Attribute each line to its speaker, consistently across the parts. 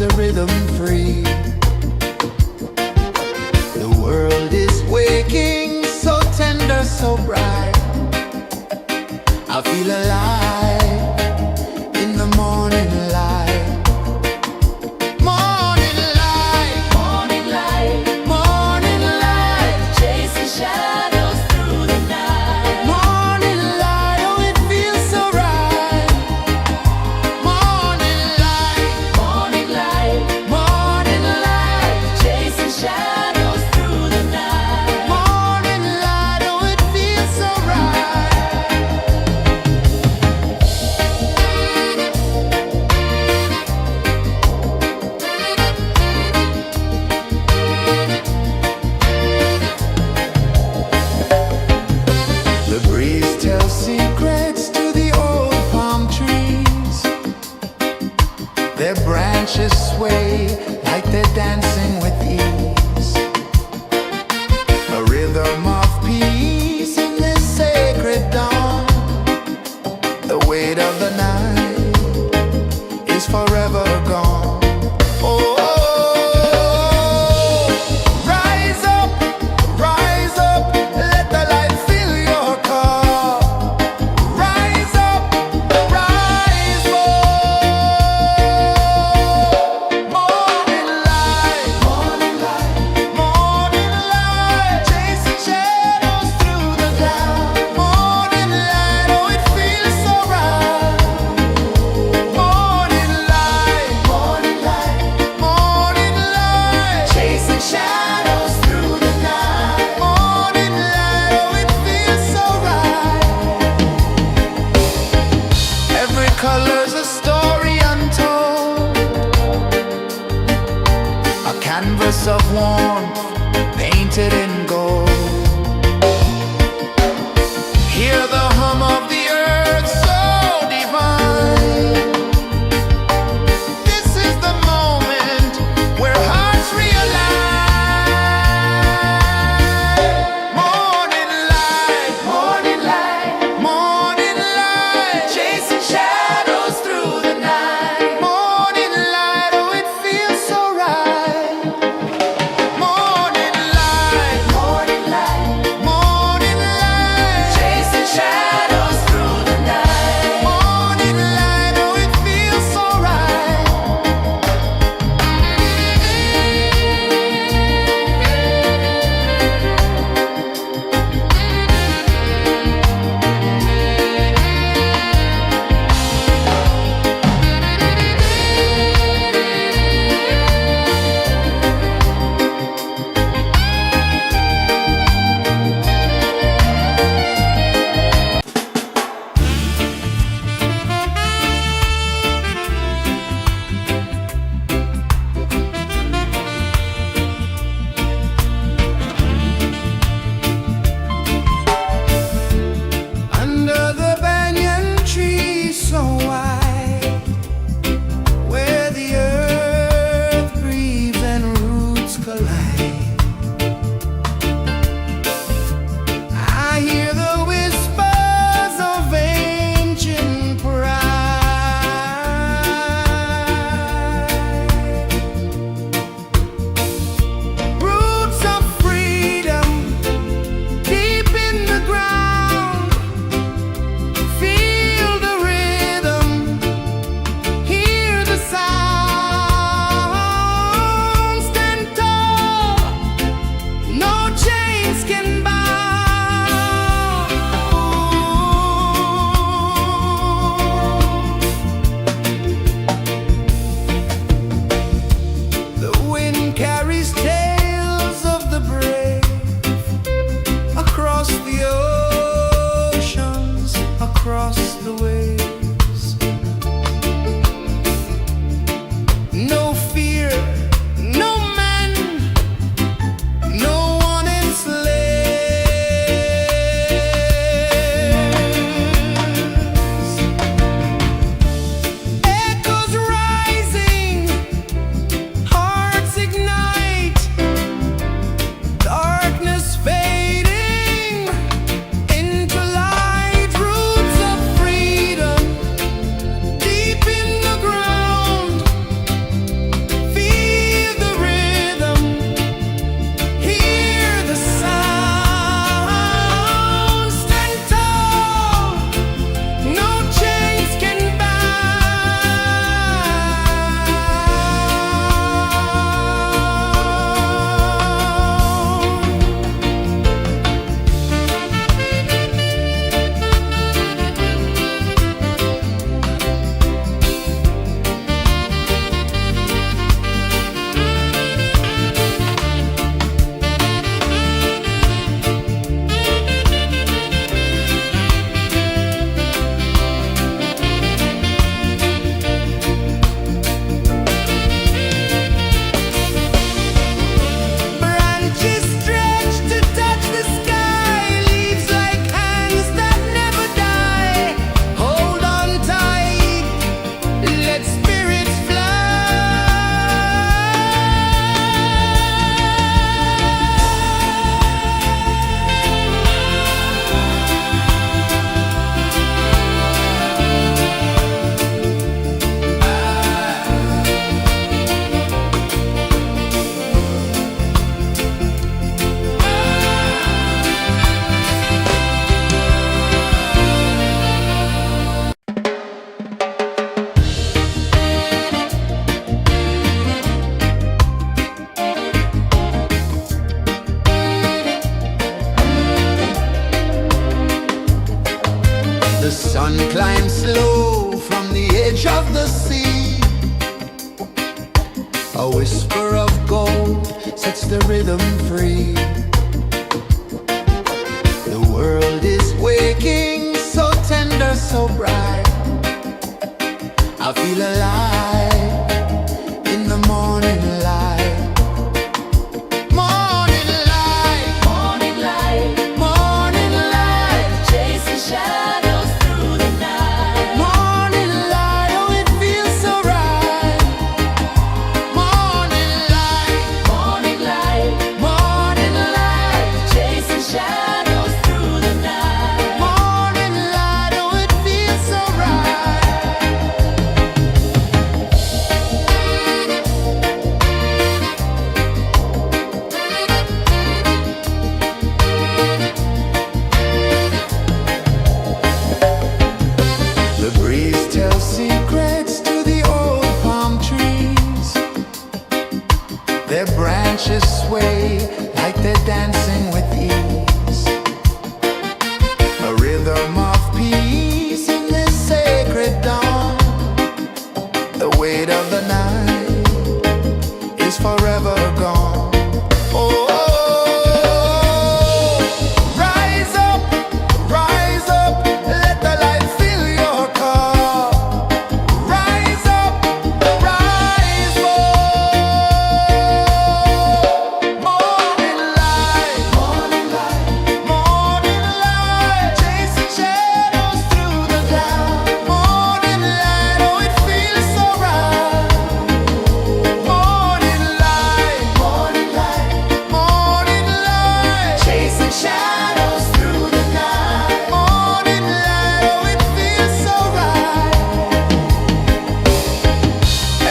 Speaker 1: the rhythm free. The world is waking, so tender, so bright. I feel alive in the morning light. Morning light, morning light, morning light, chasing shadows through the night. Morning light, oh it feels so right. Morning light, morning light, morning light, chasing shadows through the night. Morning light, oh it feels so right. The breeze tells secrets to the old palm trees. Their branches sway like they're dancing with ease. A rhythm of peace in this sacred dawn. The weight of the night is forever gone. Oh, rise up, let the light fill your cup. Rise up, rise up. Morning light, morning light, morning light, chasing shadows through the cloud. Morning light, oh it feels so right. Morning light, morning light, morning light, chasing shadows through the night. Morning light, oh it feels so right. Every color's a story untold, a canvas of warmth painted in gold. Hear the hum of the earth so divine. This is the moment where hearts realign. Morning light, morning light, morning light, chasing shadows through the night. Morning light, oh it feels so right. Morning A whisper of gold sets the rhythm free. The world is waking, so tender, so bright. I feel alive in the morning light. Morning light, morning light, morning light, chasing shadows through the night. Morning light, oh it feels so right. Morning light, morning light, morning light, chasing shadows through the night. Morning light, oh it feels so right. The breeze tells secrets to the old palm trees. Their branches sway like they're dancing with ease. A rhythm of peace in this sacred dawn. The weight of the night is forever gone. Oh, rise up, let the light fill your cup. Rise up, rise more. Morning light, morning light, morning light, chasing shadows through the cloud. Morning light, oh it feels so right. Morning light, morning light, morning light, chasing shadows through the night. Morning light, oh it feels so right.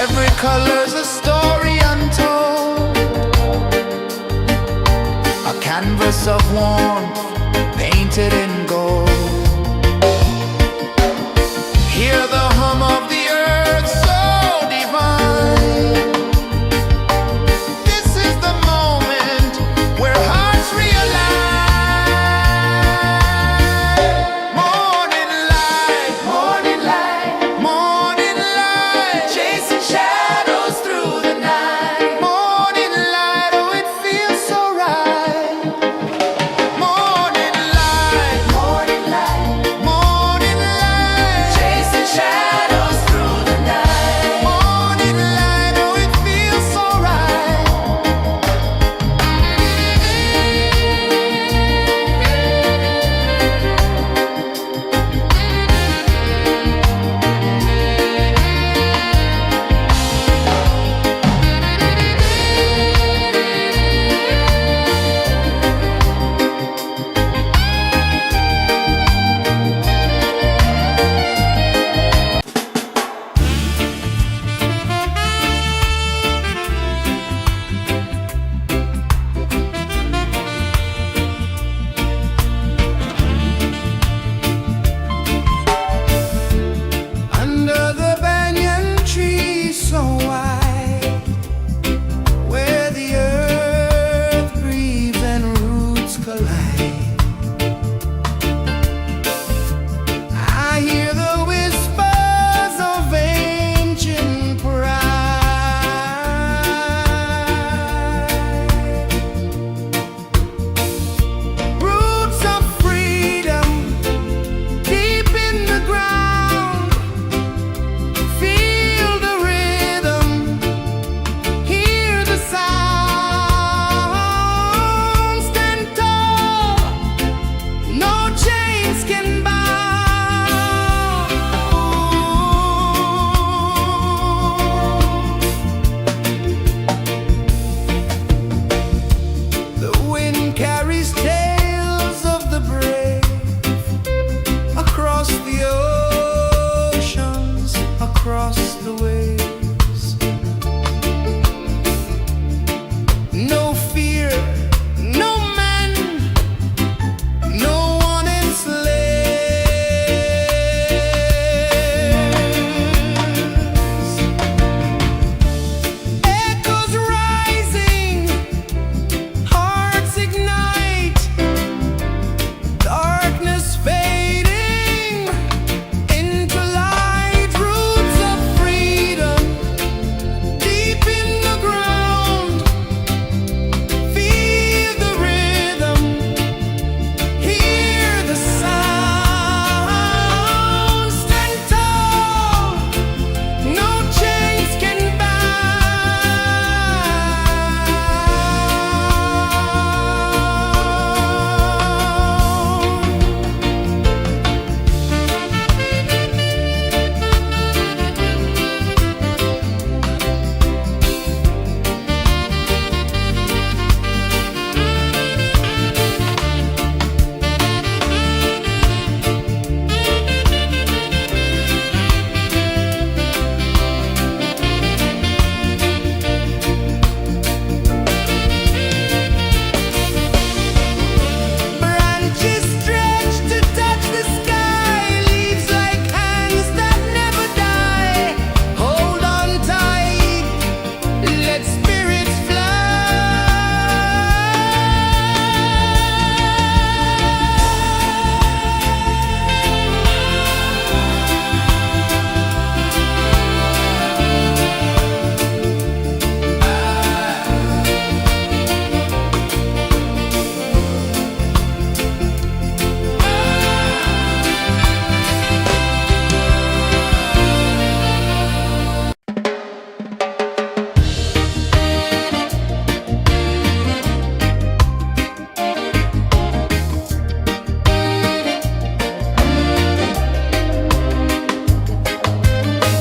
Speaker 1: Every color's a story untold, a canvas of warmth painted in gold. Hear the hum of the earth so divine. This is the moment where hearts realign. Morning light, morning light, morning light, chasing shadows through the night. Morning light, oh it feels so right. Morning light, morning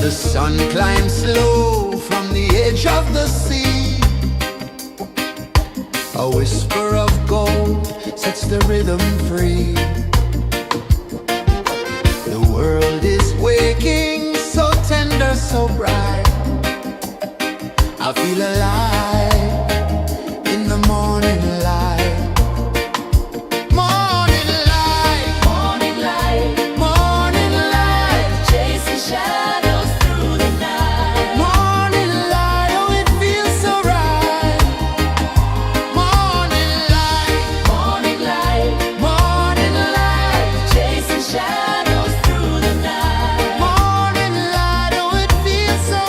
Speaker 1: The sun climbs slow from the edge of the sea. A whisper of gold sets the rhythm free. The world is waking, so tender, so bright. I feel alive in the morning light. Morning light, morning light, morning light, chasing shadows through the night. Morning light, oh it feels so right. Morning light, morning light, morning light, chasing shadows through the night. Morning light, oh it feels so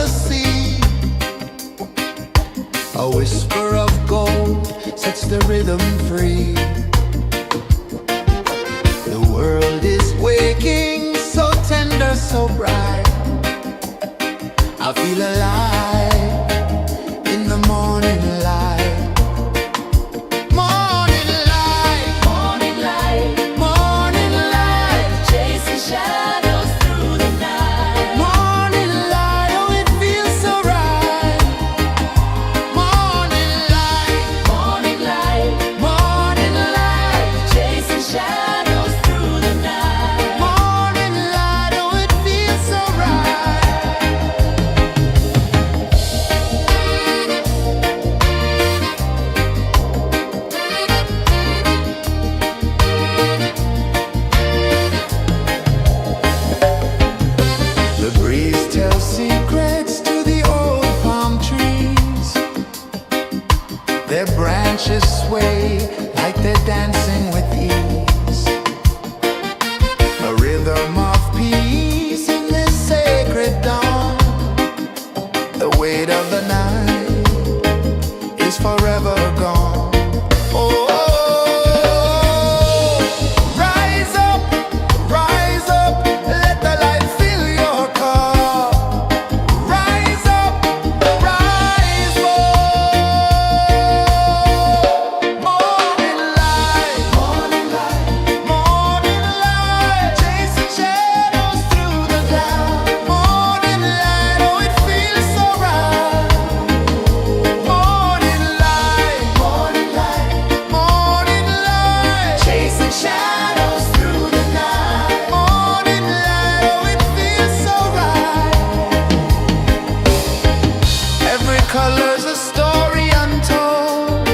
Speaker 1: the sea. A whisper of gold sets the rhythm free. The world is waking, so tender, so bright. I feel alive in the morning light. Morning light, morning light, morning light, chasing shadows through the night. Morning light, oh it feels so right. Morning light, morning light, morning light, chasing shadows through the night. Morning light, oh it feels so right. The breeze tells secrets to the old palm trees. Their branches sway like they're dancing with ease. A rhythm of peace in this sacred dawn. The weight of the night is forever gone. Oh, rise up, let the light fill your cup. Rise up, rise up. Morning light, morning light, morning light, chasing shadows through the cloud. Morning light, oh it feels so right. Morning light, morning light, morning light, chasing shadows through the night. Morning light, oh it feels so right. Every color's a story untold,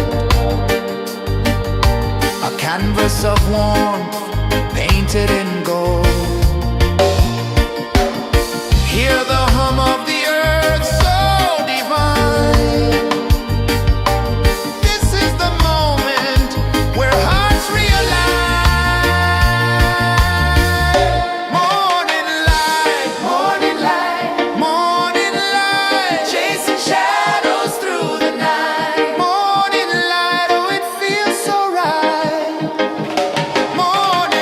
Speaker 1: a canvas of warmth painted in gold. Hear the hum of the earth so divine. This is the moment where hearts realign. Morning light, morning light, morning light, chasing shadows through the night. Morning light, oh it feels so right. Morning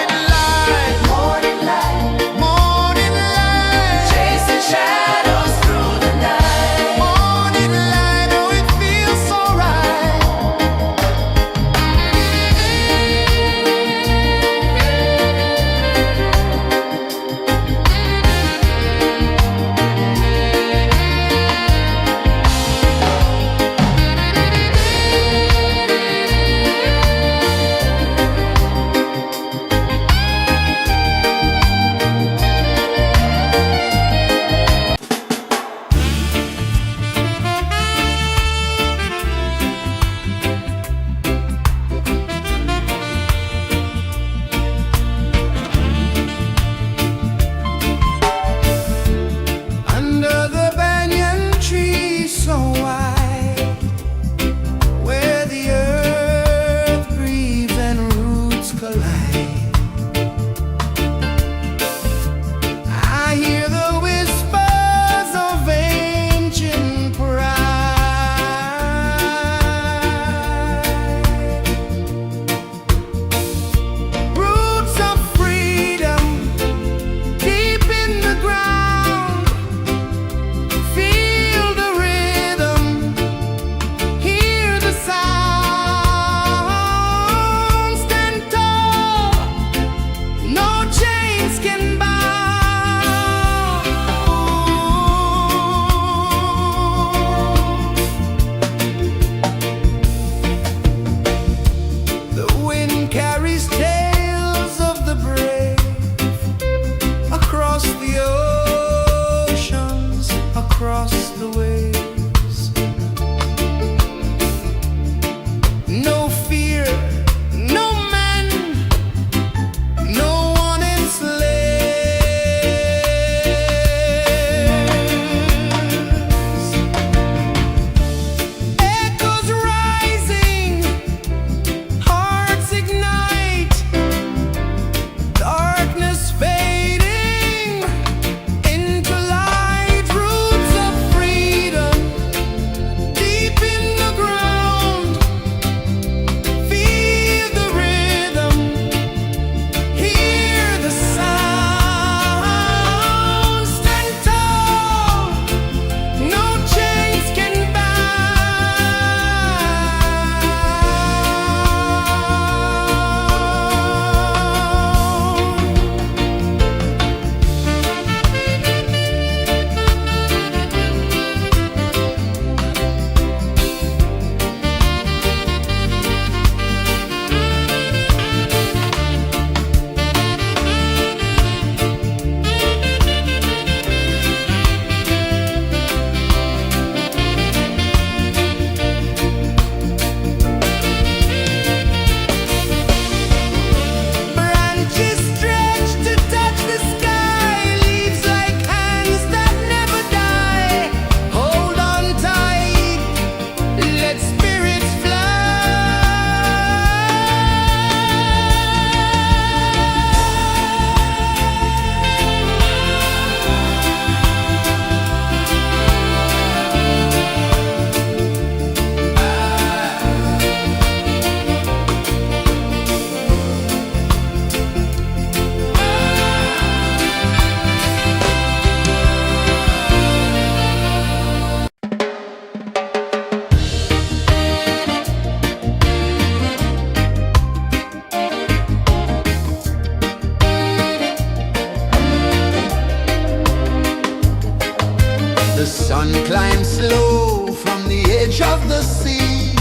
Speaker 1: The sun climbs slow from the edge of the sea.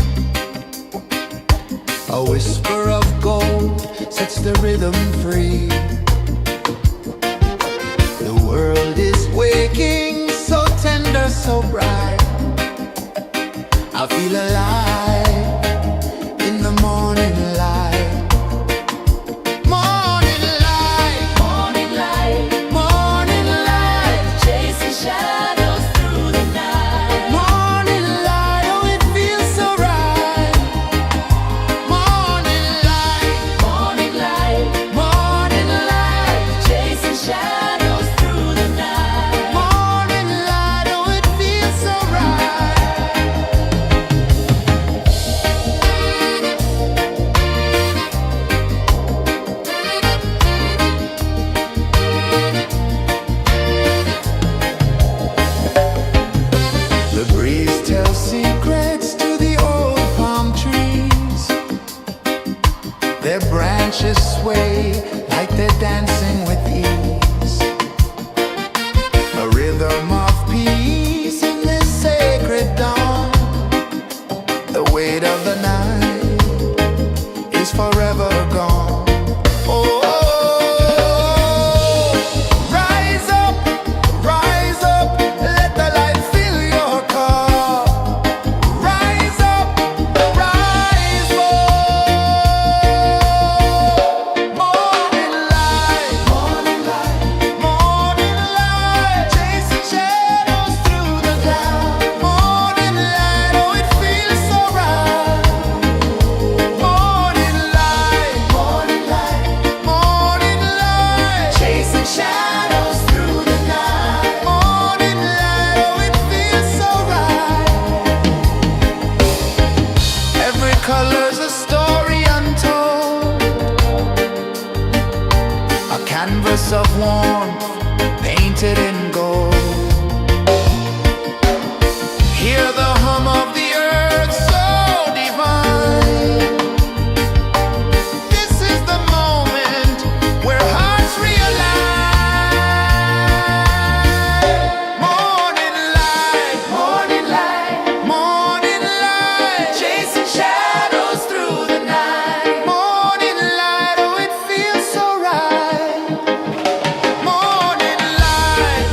Speaker 1: A whisper of gold sets the rhythm free. The world is waking, so tender, so bright. I feel alive in the morning light. Morning light, morning light, morning light, chasing shadows through the night. Morning light, oh it feels so right. Morning light, morning light, morning light, chasing shadows through the night. Morning light, oh it feels so right. The breeze tells secrets to the old palm trees. Their branches sway like they're dancing with ease. A rhythm of peace in this sacred dawn. The weight of the night is forever gone. Oh, rise up, let the light fill your cup. Rise up, rise up. Morning light, morning light, morning light, chasing shadows through the cloud. Morning light, oh it feels so right. Morning light, morning light, morning light, chasing shadows through the night. Morning light, oh it feels so right. Every color's a story untold, a canvas of warmth painted in gold. Hear the hum of the earth so divine. This is the moment where hearts realign. Morning light, morning light, morning light, chasing shadows through the night. Morning light, oh it feels so right. Morning light,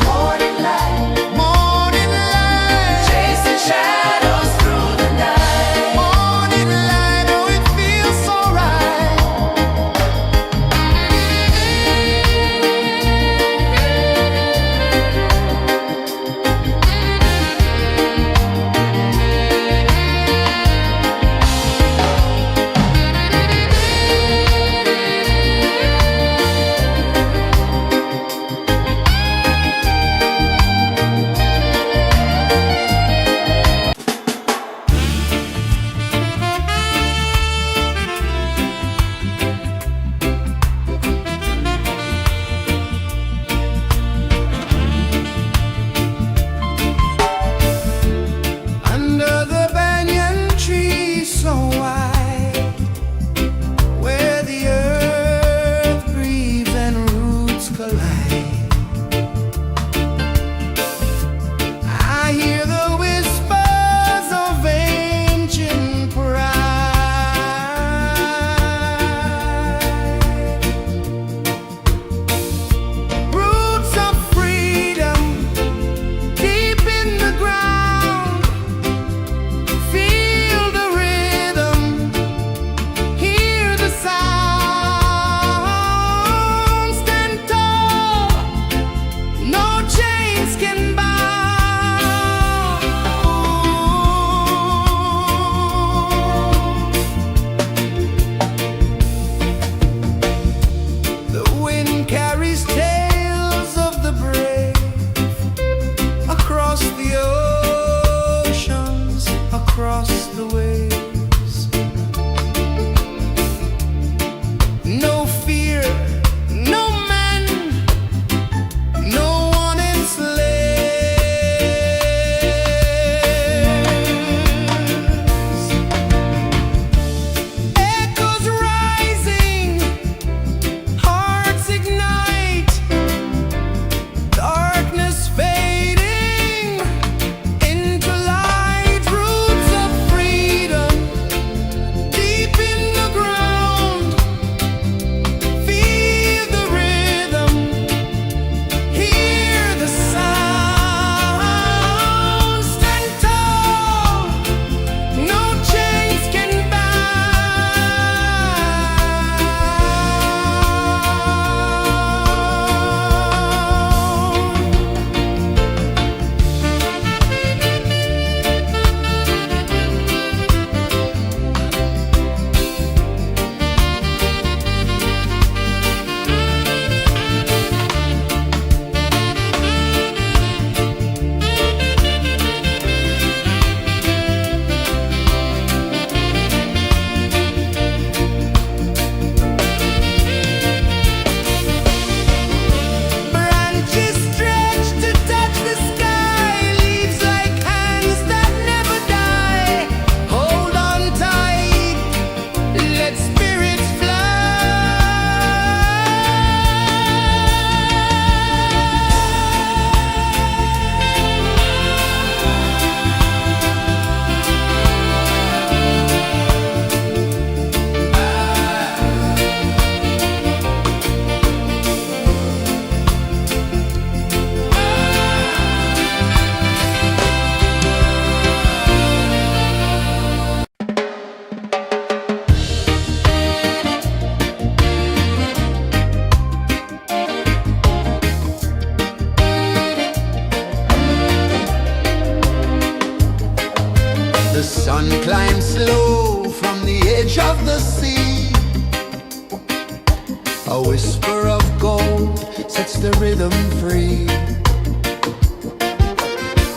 Speaker 1: A whisper of gold sets the rhythm free.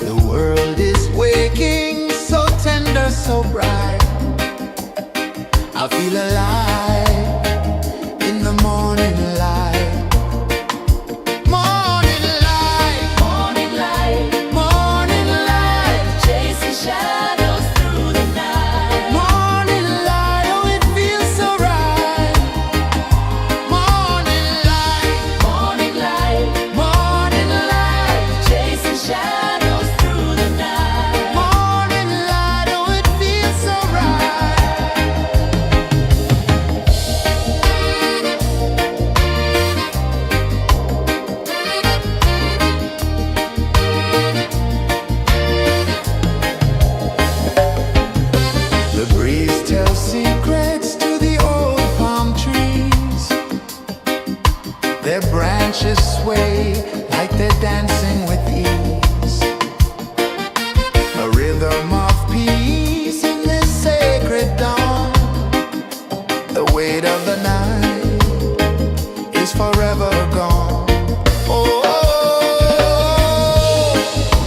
Speaker 1: The world is waking, so tender, so bright. I feel alive in the morning light. Morning light, morning light, morning light, chasing shadows through the night. Morning light, oh it feels so right. Morning light, morning light, morning light, chasing shadows through the night. Morning light, oh it feels so right. The breeze tells secrets to the old palm trees. Their branches sway like they're dancing with ease. A rhythm of peace in this sacred dawn. The weight of the night is forever gone. Oh,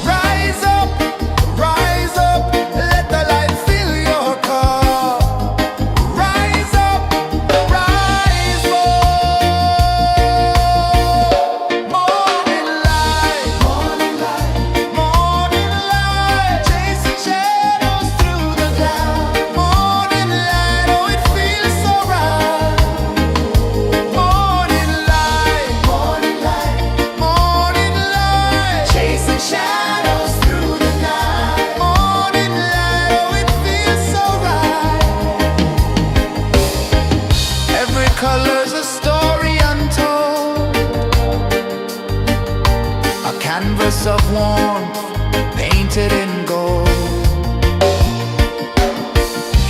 Speaker 1: rise up, let the light fill your cup. Rise up, rise up. Morning light, morning light, morning light, chasing shadows through the cloud. Morning light, oh it feels so right. Morning light, morning light, morning light, chasing shadows through the night. Morning light, oh it feels so right. Every color's a story untold, a canvas of warmth painted in gold.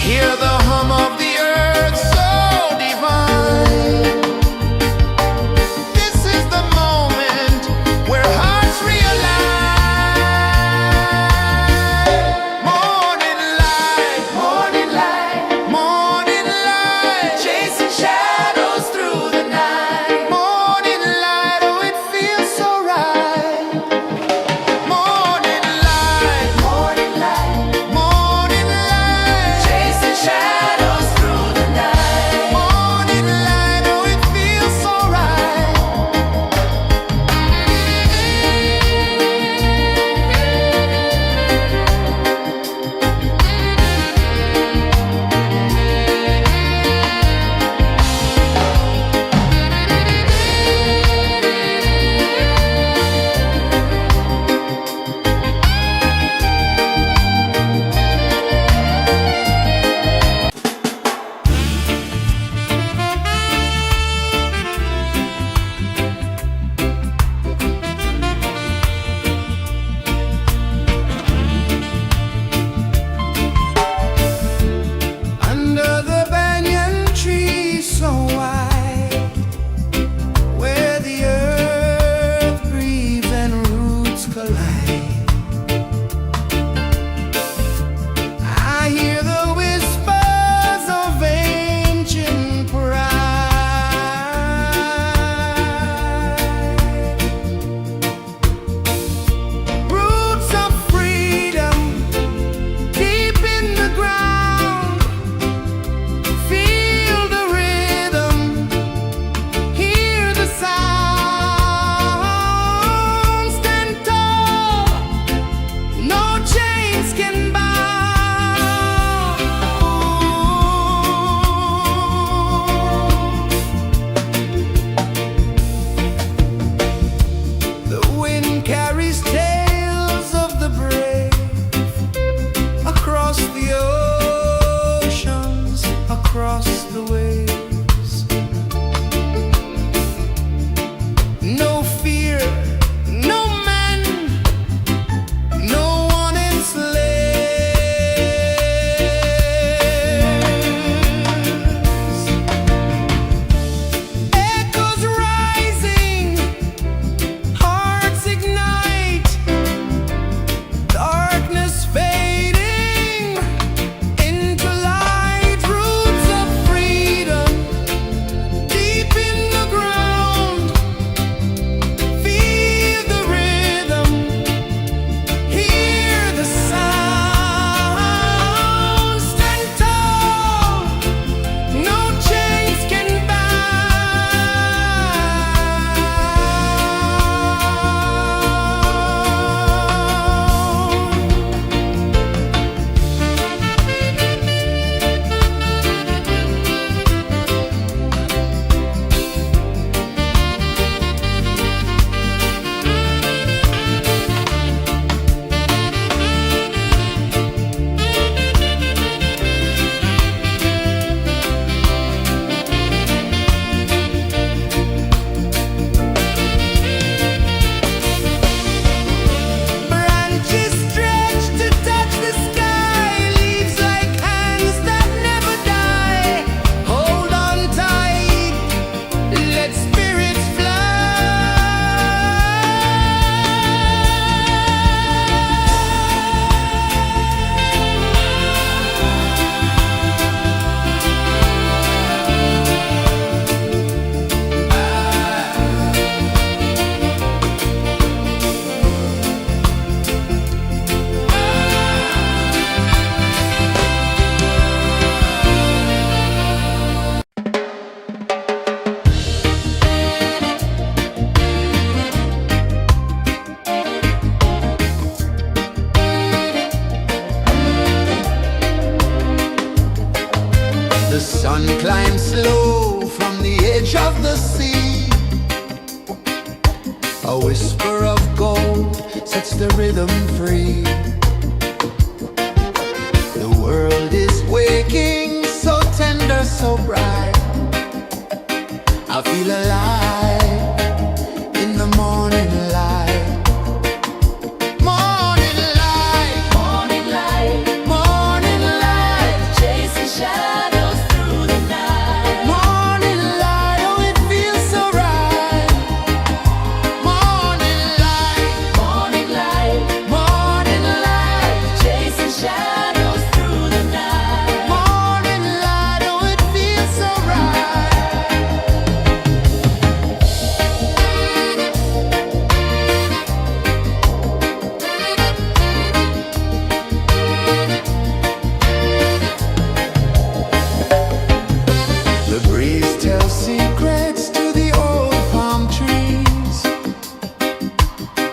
Speaker 1: Hear the hum of the earth so divine. This is the moment where hearts realign. Morning light, morning light, morning light, chasing shadows through the night. Morning light, oh it feels so right. Morning light, A whisper of gold sets the rhythm free. The world is waking, so tender, so bright. I feel alive in the morning light. Morning light, morning light, morning light, chasing shadows through the night. Morning light, oh it feels so right. Morning light, morning light, morning light, chasing shadows through the night. Morning light, oh it feels so right. The breeze tells secrets to the old palm trees.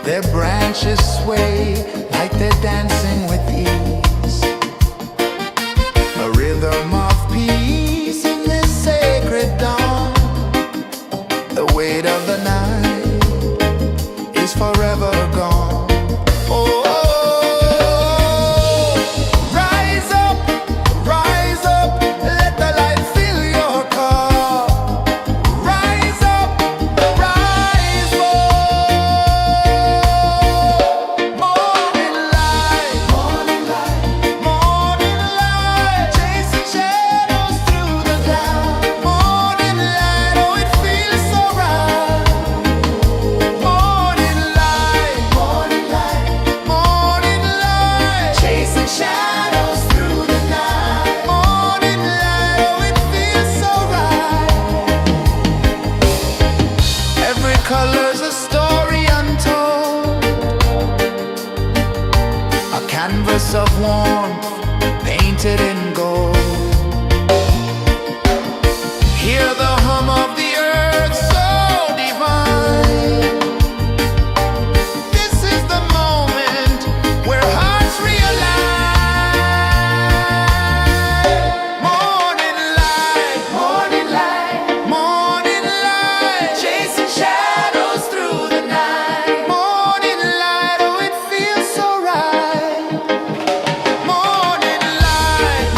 Speaker 1: Their branches sway like they're dancing with ease. A rhythm of peace in this sacred dawn. The weight of the night is forever gone. Oh, rise up, let the light fill your cup. Rise up, rise up. Morning light, morning light, morning light, chasing shadows through the cloud. Morning light, oh it feels so right. Morning light, morning light, morning light, chasing shadows through the night. Morning light, oh it feels so right. Every color's a story untold, a canvas of warmth painted in gold. Hear the hum of the earth so divine. This is the moment where hearts realign. Morning light, morning light, morning light, chasing shadows through the night. Morning light, oh it feels so right. Morning light,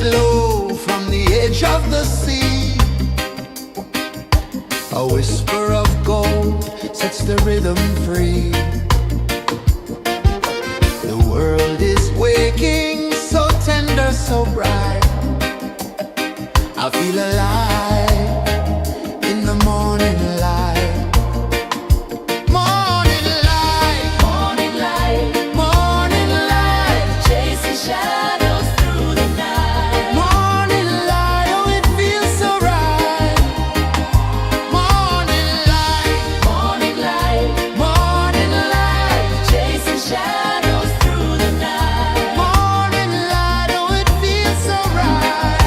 Speaker 1: slow from the edge of the sea. A whisper of gold sets the rhythm free. The world is waking, so tender, so bright. I feel alive in the morning light. Morning light, morning light, morning light, chasing shadows through the night. Morning light, oh it feels so right. Morning light, morning light, morning light, chasing shadows through the night. Morning light, oh it feels so right.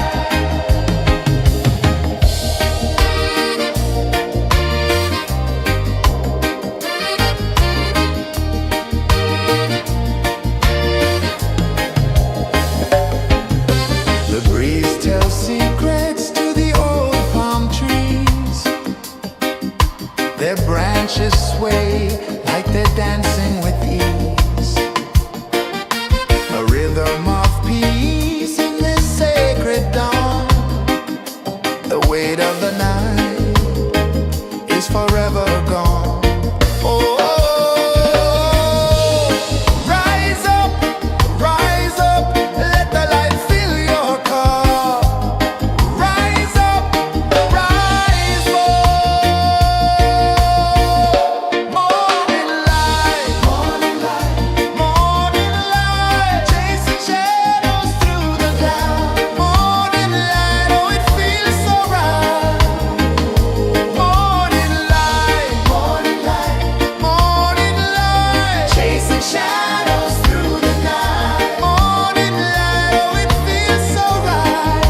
Speaker 1: The breeze tells secrets to the old palm trees. Their branches sway like they're dancing with ease. A rhythm of peace in this sacred dawn. The weight of the night is forever gone. Oh, rise up, let the light fill your car. Rise up, rise up. Morning light, morning light, morning light, chasing shadows through the cloud. Morning light, oh it feels so right. Morning light, morning light, morning light, chasing shadows through the night. Morning light, oh it feels so right.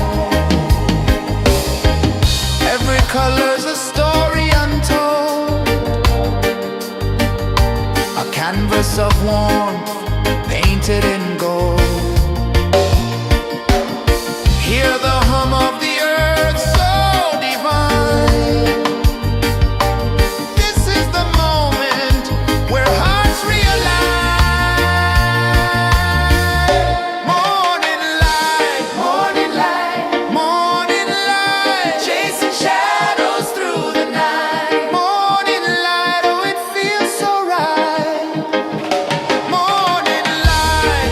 Speaker 1: Every color's a story untold, a canvas of warmth painted in gold. Hear the hum of the earth so divine. This is the moment where hearts realign. Morning light, morning light, morning light, chasing shadows through the night. Morning light, oh it feels so right. Morning light,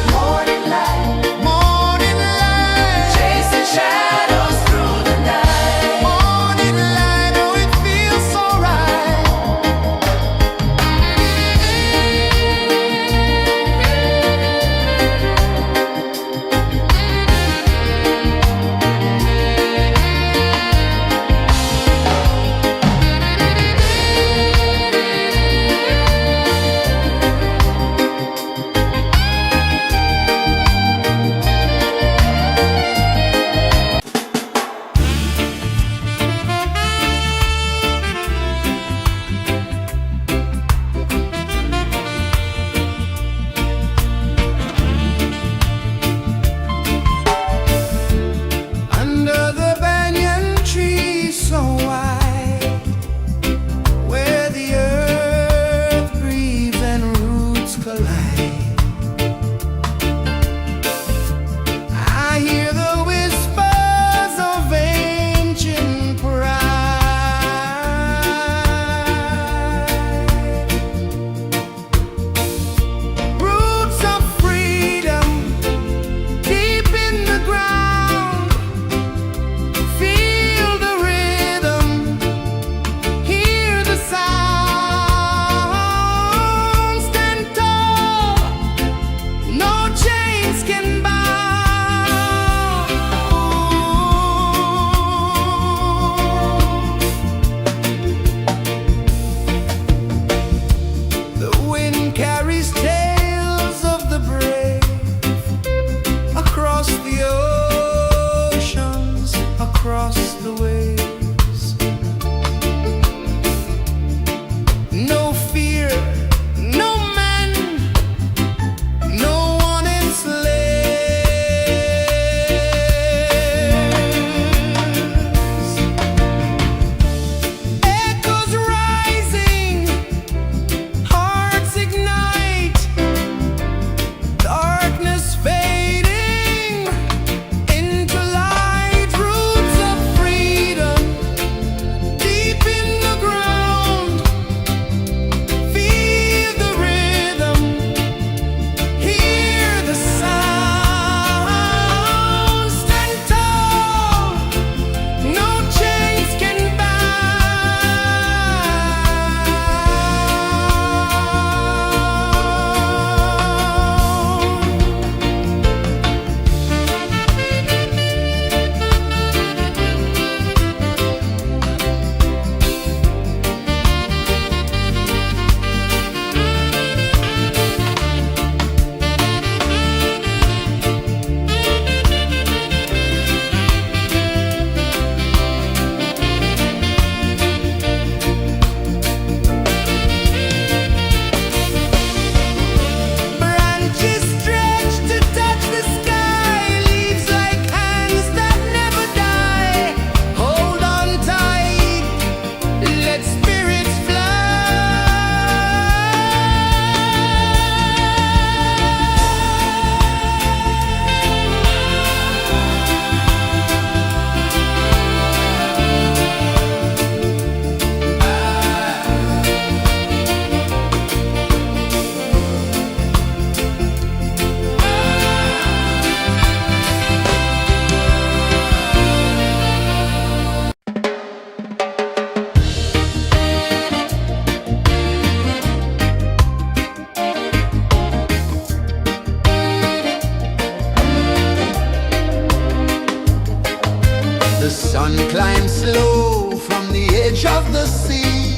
Speaker 1: The sun climbs slow from the edge of the sea.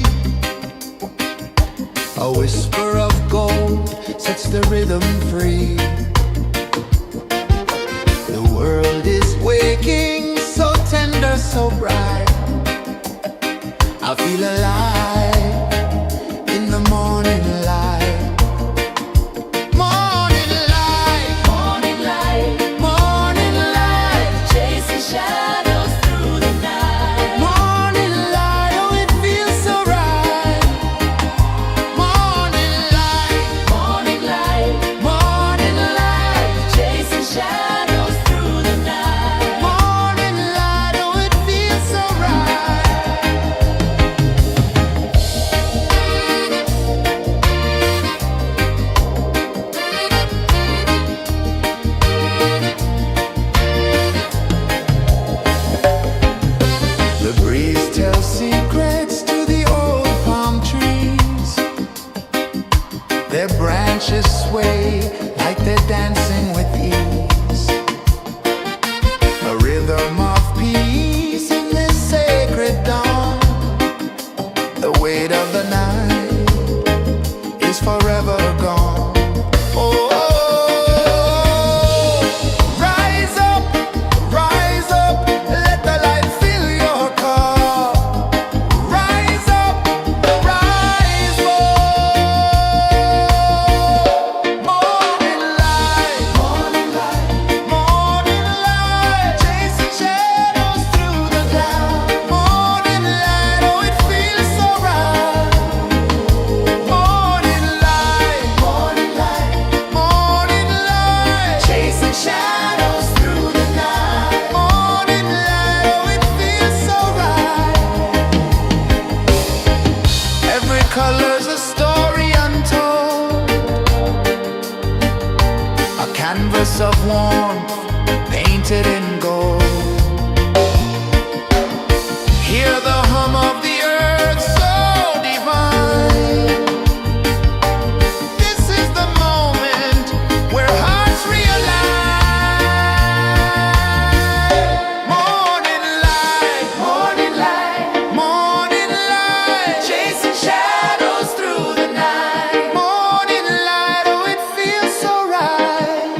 Speaker 1: A whisper of gold sets the rhythm free. The world is waking, so tender, so bright. I feel alive in the morning light. Morning light, morning light, morning light, chasing shadows through the night. Morning light, oh it feels so right. Morning light, morning light, morning light, chasing shadows through the night. Morning light, oh it feels so right. The breeze tells secrets to the old palm trees. Their branches sway like they're dancing with ease. A rhythm of peace in this sacred dawn. The weight of the night is forever gone. Oh, rise up, let the light fill your car. Rise up, rise up. Morning light, morning light, morning light, chasing shadows through the cloud. Morning light, oh it feels so right. Morning light, morning light, morning light, chasing shadows through the night. Morning light, oh it feels so right. Every color's a story untold, a canvas of warmth painted in gold. Hear the hum of the earth so divine. This is the moment where hearts realign. Morning light, morning light, morning light, chasing shadows through the night. Morning light, oh it feels so right.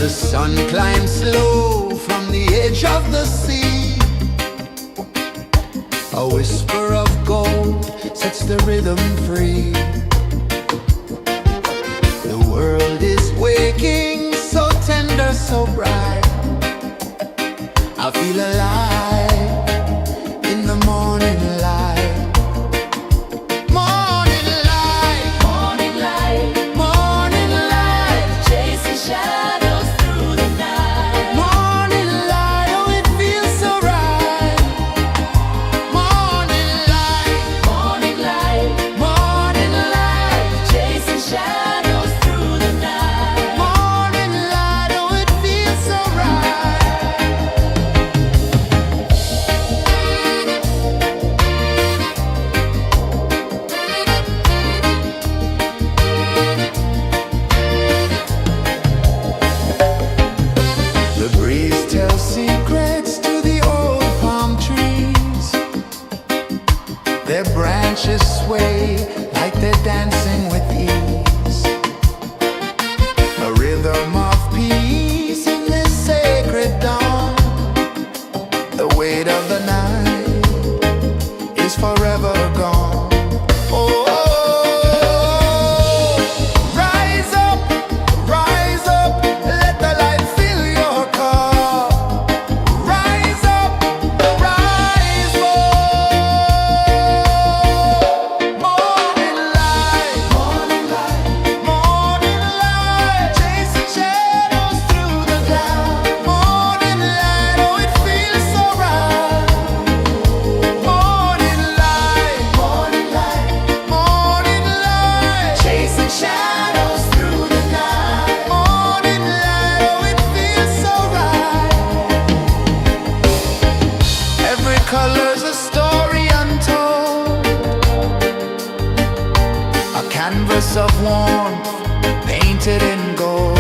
Speaker 1: The sun climbs slow from the edge of the sea. A whisper of gold sets the rhythm free. The world is waking, so tender, so bright. I feel alive in the morning light. Morning light, morning light, morning light, chasing shadows through the night. Morning light, oh it feels so right. Morning light, morning light, morning light, chasing shadows through the night. Morning light, oh it feels so right. The breeze tells secrets to the old palm trees. Their branches sway like they're dancing with ease. A rhythm of peace in this sacred dawn. The weight of the night is forever gone. Oh, rise up, let the light fill your cup. Rise up, rise up. Morning light, morning light, morning light, chasing shadows through the cloud. Morning light, oh it feels so right. Morning light, morning light, morning light, chasing shadows through the night. Morning light, oh it feels so right. Every color's a story untold, a canvas of warmth painted in gold.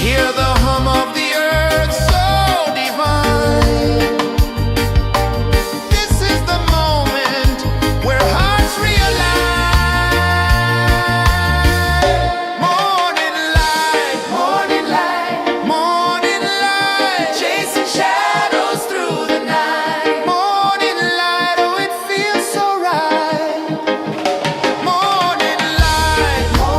Speaker 1: Hear the hum of the earth so divine. This is the moment where hearts realign. Morning light, morning light, morning light, chasing shadows through the night. Morning light, oh it feels so right. Morning light, morning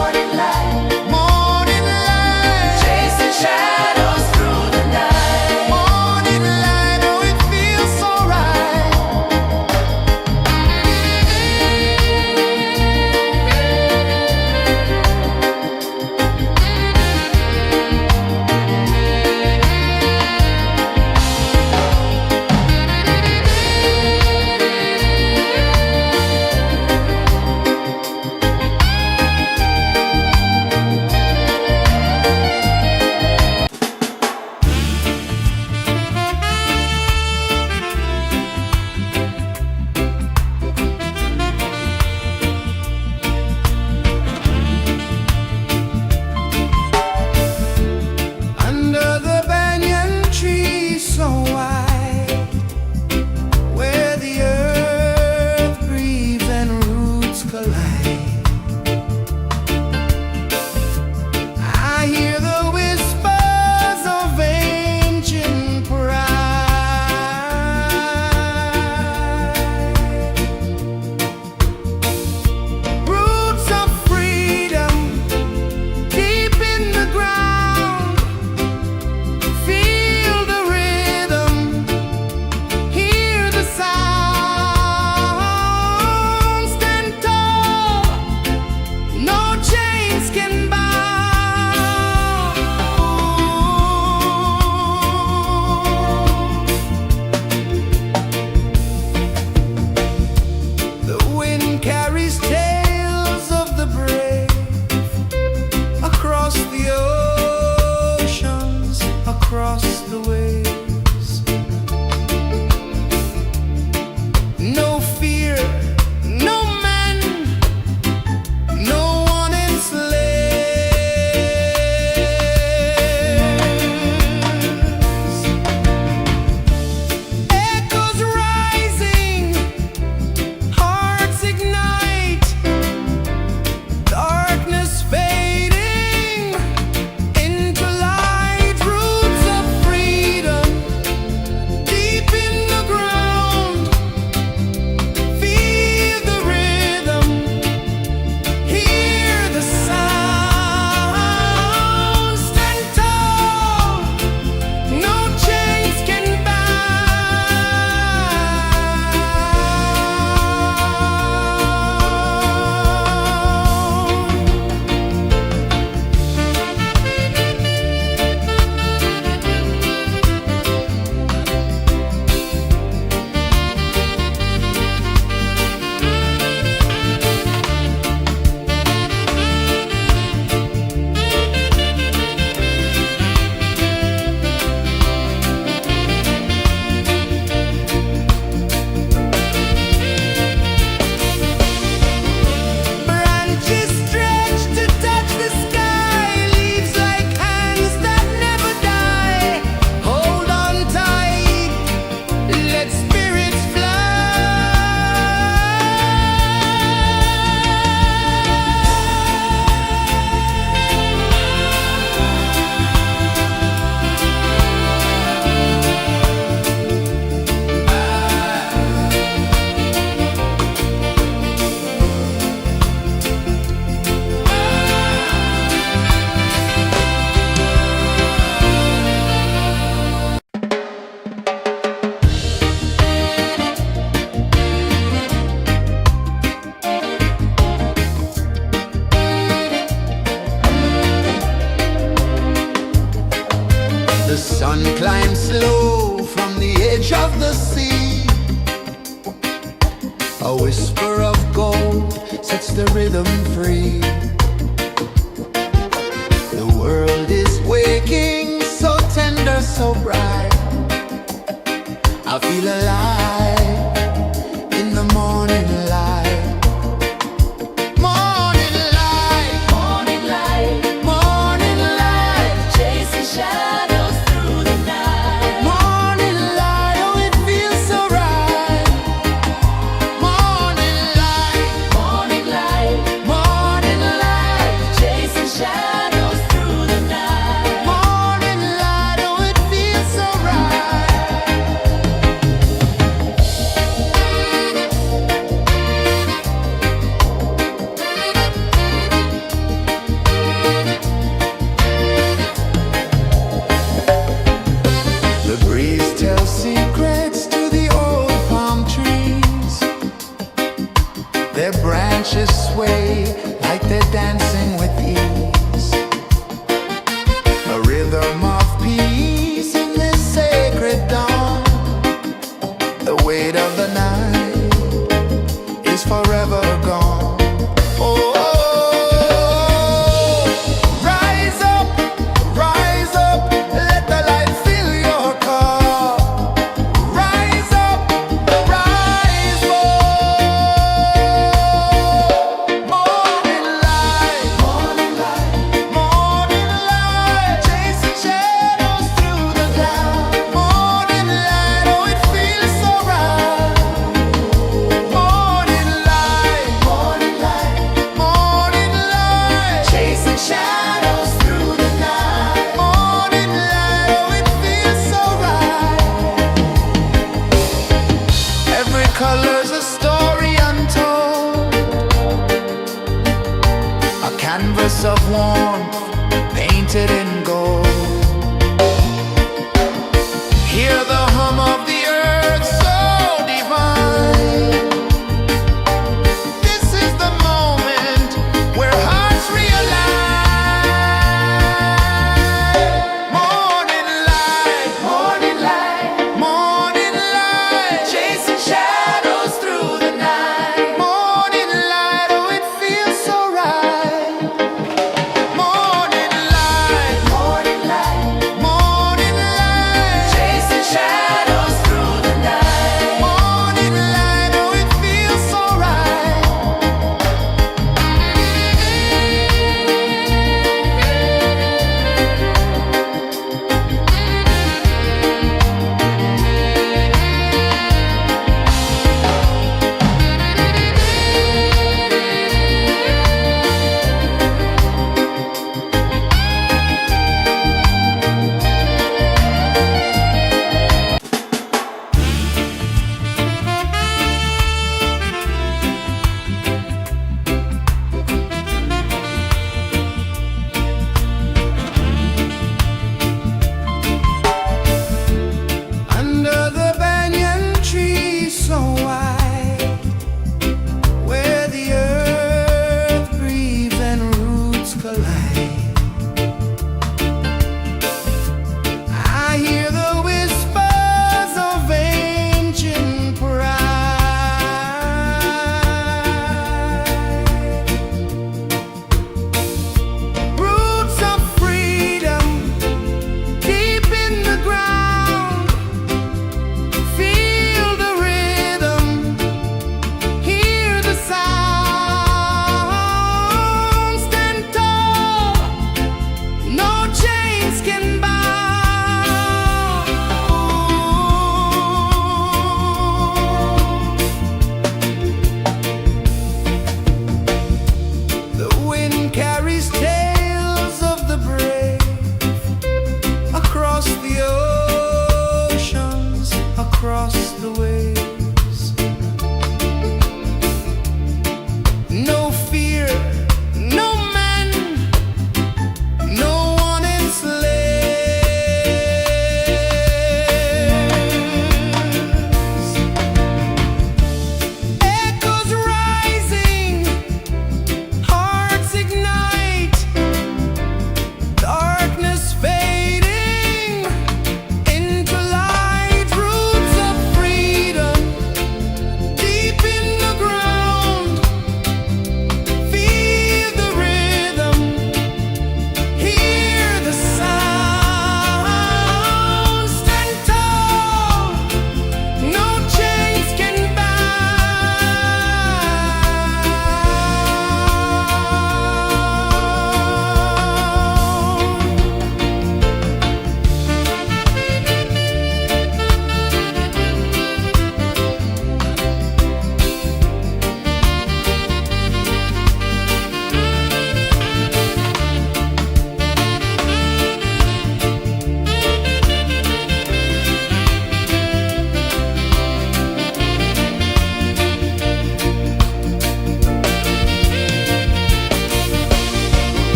Speaker 1: sun climbs slow from the edge of the sea. A whisper of gold sets the rhythm free. The world is waking, so tender, so bright. I feel alive in the morning light. Morning light,
Speaker 2: Morning light,
Speaker 1: morning light,
Speaker 2: chasing shadows through the night.
Speaker 1: morning light, oh it feels so right. Morning light,
Speaker 2: Morning light,
Speaker 1: morning light,
Speaker 2: chasing shadows through the night.
Speaker 1: morning light, oh it feels so right. The breeze tells secrets to the old palm trees. Their branches sway like they're dancing with ease. A rhythm of peace in this sacred dawn. The weight of the night is forever gone. Oh, rise up, let the light fill your cup. Rise up, rise up. Morning light, morning light, morning light, chasing shadows through the cloud. Morning light, oh it feels so right. Morning light, morning light, morning light, chasing shadows through the night. Morning light, oh it feels so right. Every color's a story untold, a canvas of warmth painted in gold. Hear the hum of the earth so divine. This is the moment where hearts realign. Morning light, morning light, morning light, chasing shadows through the night. Morning light, oh it feels so right. Morning light,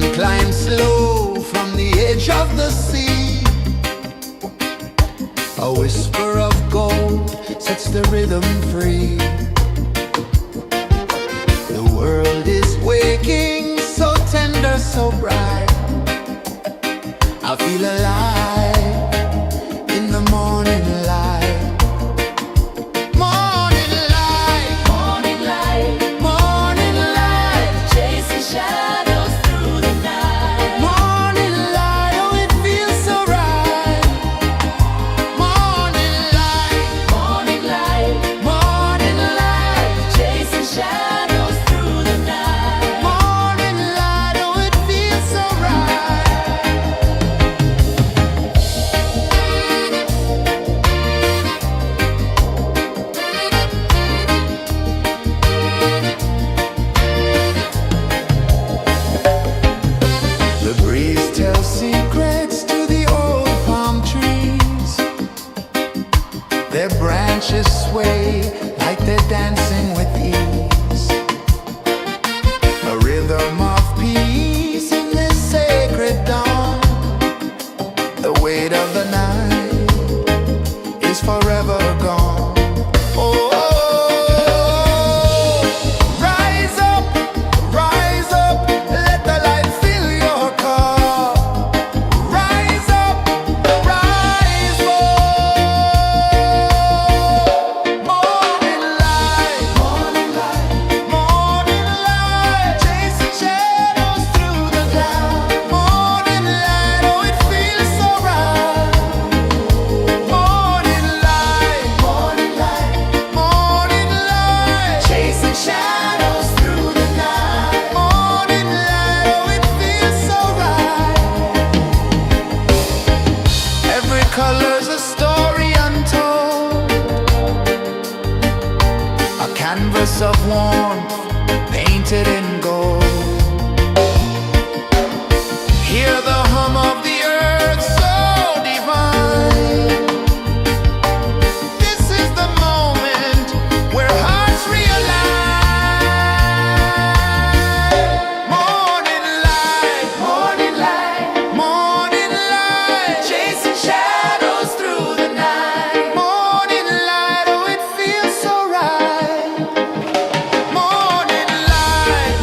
Speaker 1: sun climbs slow from the edge of the sea. A whisper of gold sets the rhythm free. The world is waking, so tender, so bright. I feel alive in the morning light. Morning light,
Speaker 2: Morning light,
Speaker 1: morning light,
Speaker 2: chasing shadows through the night.
Speaker 1: morning light, oh it feels so right. Morning light,
Speaker 2: Morning light,
Speaker 1: morning light,
Speaker 2: chasing shadows through the night.
Speaker 1: morning light, oh it feels so right. The breeze tells secrets to the old palm trees. Their branches sway like they're dancing with ease. A rhythm of peace in this sacred dawn. The weight of the night is forever gone. Oh, rise up, let the light fill your cup. Rise up, rise up. Morning light, morning light, morning light, chasing shadows through the cloud. Morning light, oh it feels so right. Morning light, morning light, morning light, chasing shadows through the night. Morning light, oh it feels so right. Every color's a story untold, a canvas of warmth painted in gold. Hear the hum of the earth so divine. This is the moment where hearts realign. Morning light, morning light, morning light, chasing shadows through the night. Morning light, oh it feels so right. Morning light,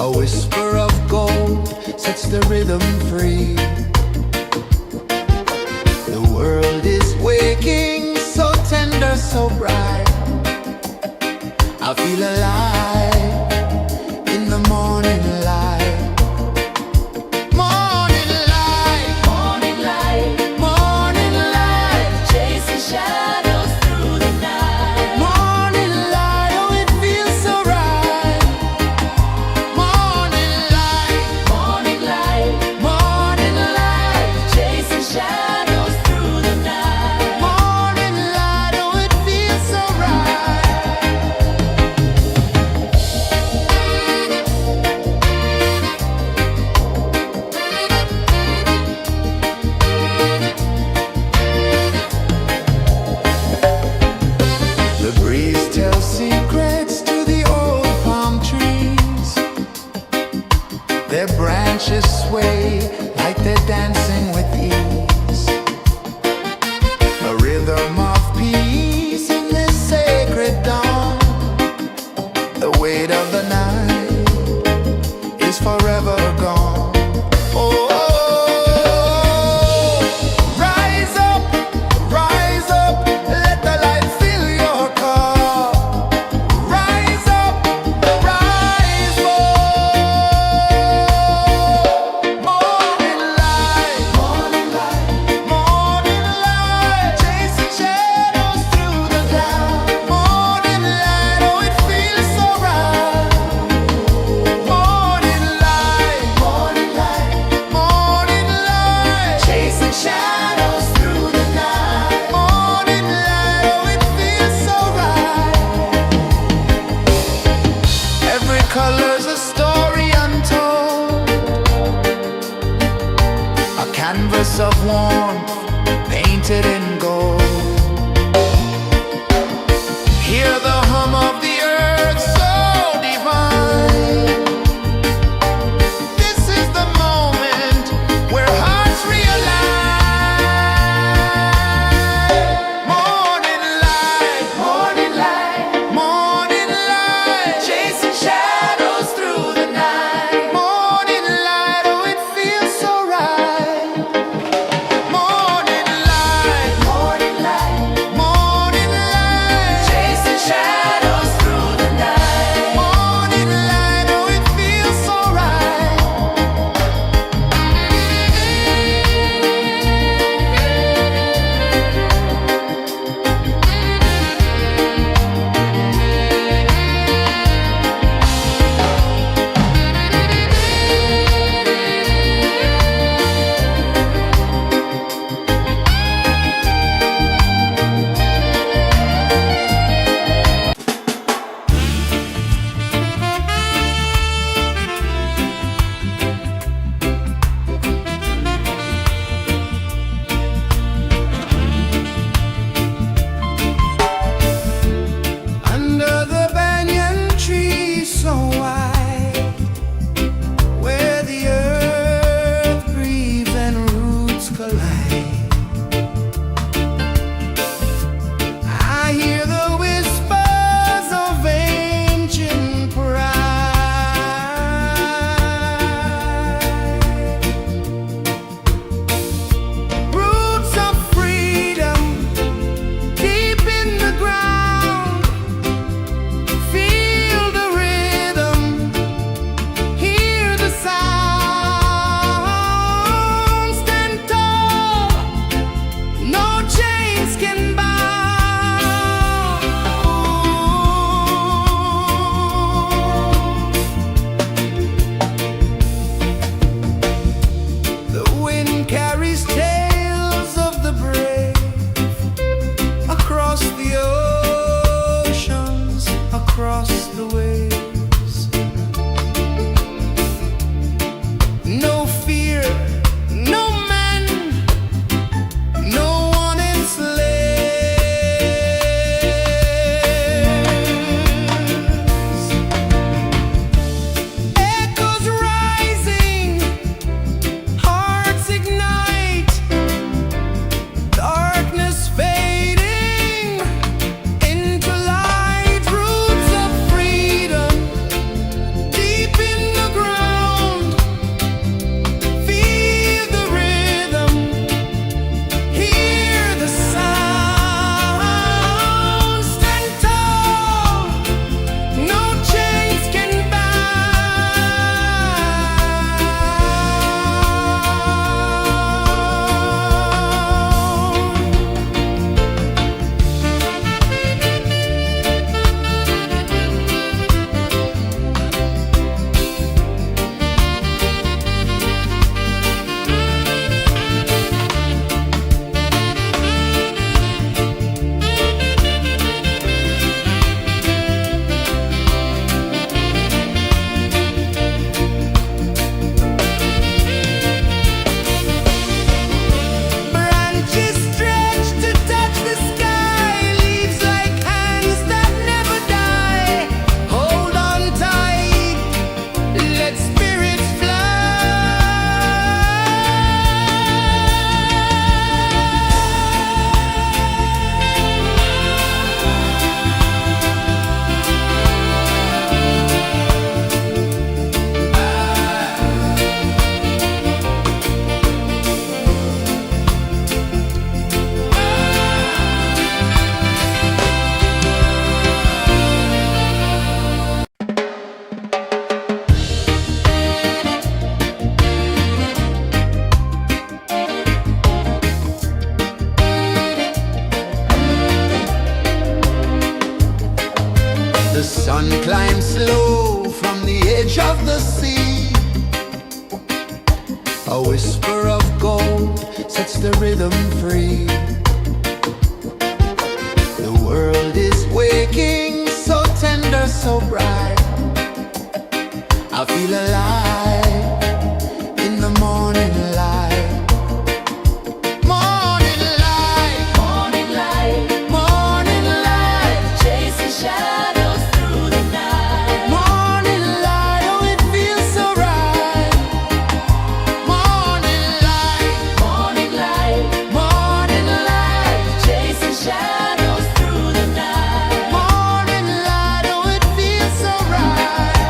Speaker 1: A whisper of gold sets the rhythm free. The world is waking, so tender, so bright. I feel alive in the morning light. Morning light,
Speaker 2: Morning light,
Speaker 1: morning light,
Speaker 2: chasing shadows through the night.
Speaker 1: morning light, oh it feels so right. Morning light,
Speaker 2: Morning light,
Speaker 1: morning light,
Speaker 2: chasing shadows through the night.
Speaker 1: morning light, oh it feels so right. The breeze tells secrets to the old palm trees. Their branches sway like they're dancing with ease. A rhythm of peace in this sacred dawn. The weight of the night is forever gone. Oh, rise up, let the light fill your cup. Rise up, rise up. Morning light, morning light, morning light, chasing shadows through the cloud. Morning light, oh it feels so right. Morning light, morning light, morning light, chasing shadows through the night. Morning light, oh it feels so right. Every color's a story untold, a canvas of warmth painted in gold. Hear the hum of the earth so divine. This is the moment where hearts realign. Morning light, morning light, morning light, chasing shadows through the night. Morning light, oh it feels so right. Morning light, morning light, morning light, chasing shadows through the night. Morning light, oh it feels so right. Under the banyan tree so wide, where the earth breathes and roots collide, I hear the whispers of ancient pride. Roots of freedom deep in the ground. Feel the rhythm, hear the sound. Stand tall, no chains can bound. The wind carries tales of the brave across the oceans, across the waves. No fear, no man, no one enslaves. Echoes rising, hearts ignite, darkness fading into light. Roots of freedom climb slow from the edge of the sea. A whisper of gold sets the rhythm free. The world is waking, so tender, so bright. I feel alive in the morning light. Morning light,
Speaker 2: Morning light,
Speaker 1: morning light,
Speaker 2: chasing shadows through the night.
Speaker 1: morning light, oh it feels so right. Morning light,
Speaker 2: Morning light,
Speaker 1: morning light,
Speaker 2: chasing shadows through the night.
Speaker 1: morning light, oh it feels so right.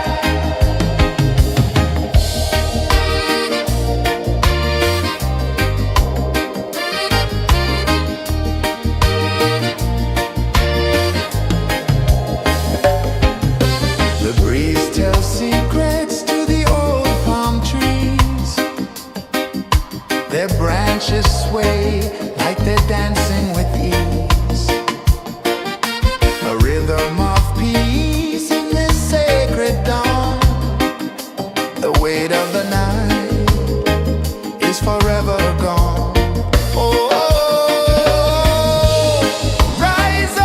Speaker 1: The breeze tells secrets to the old palm trees. Their branches sway like they're dancing with ease. A rhythm of peace in this sacred dawn. The weight of the night is forever gone. Oh, rise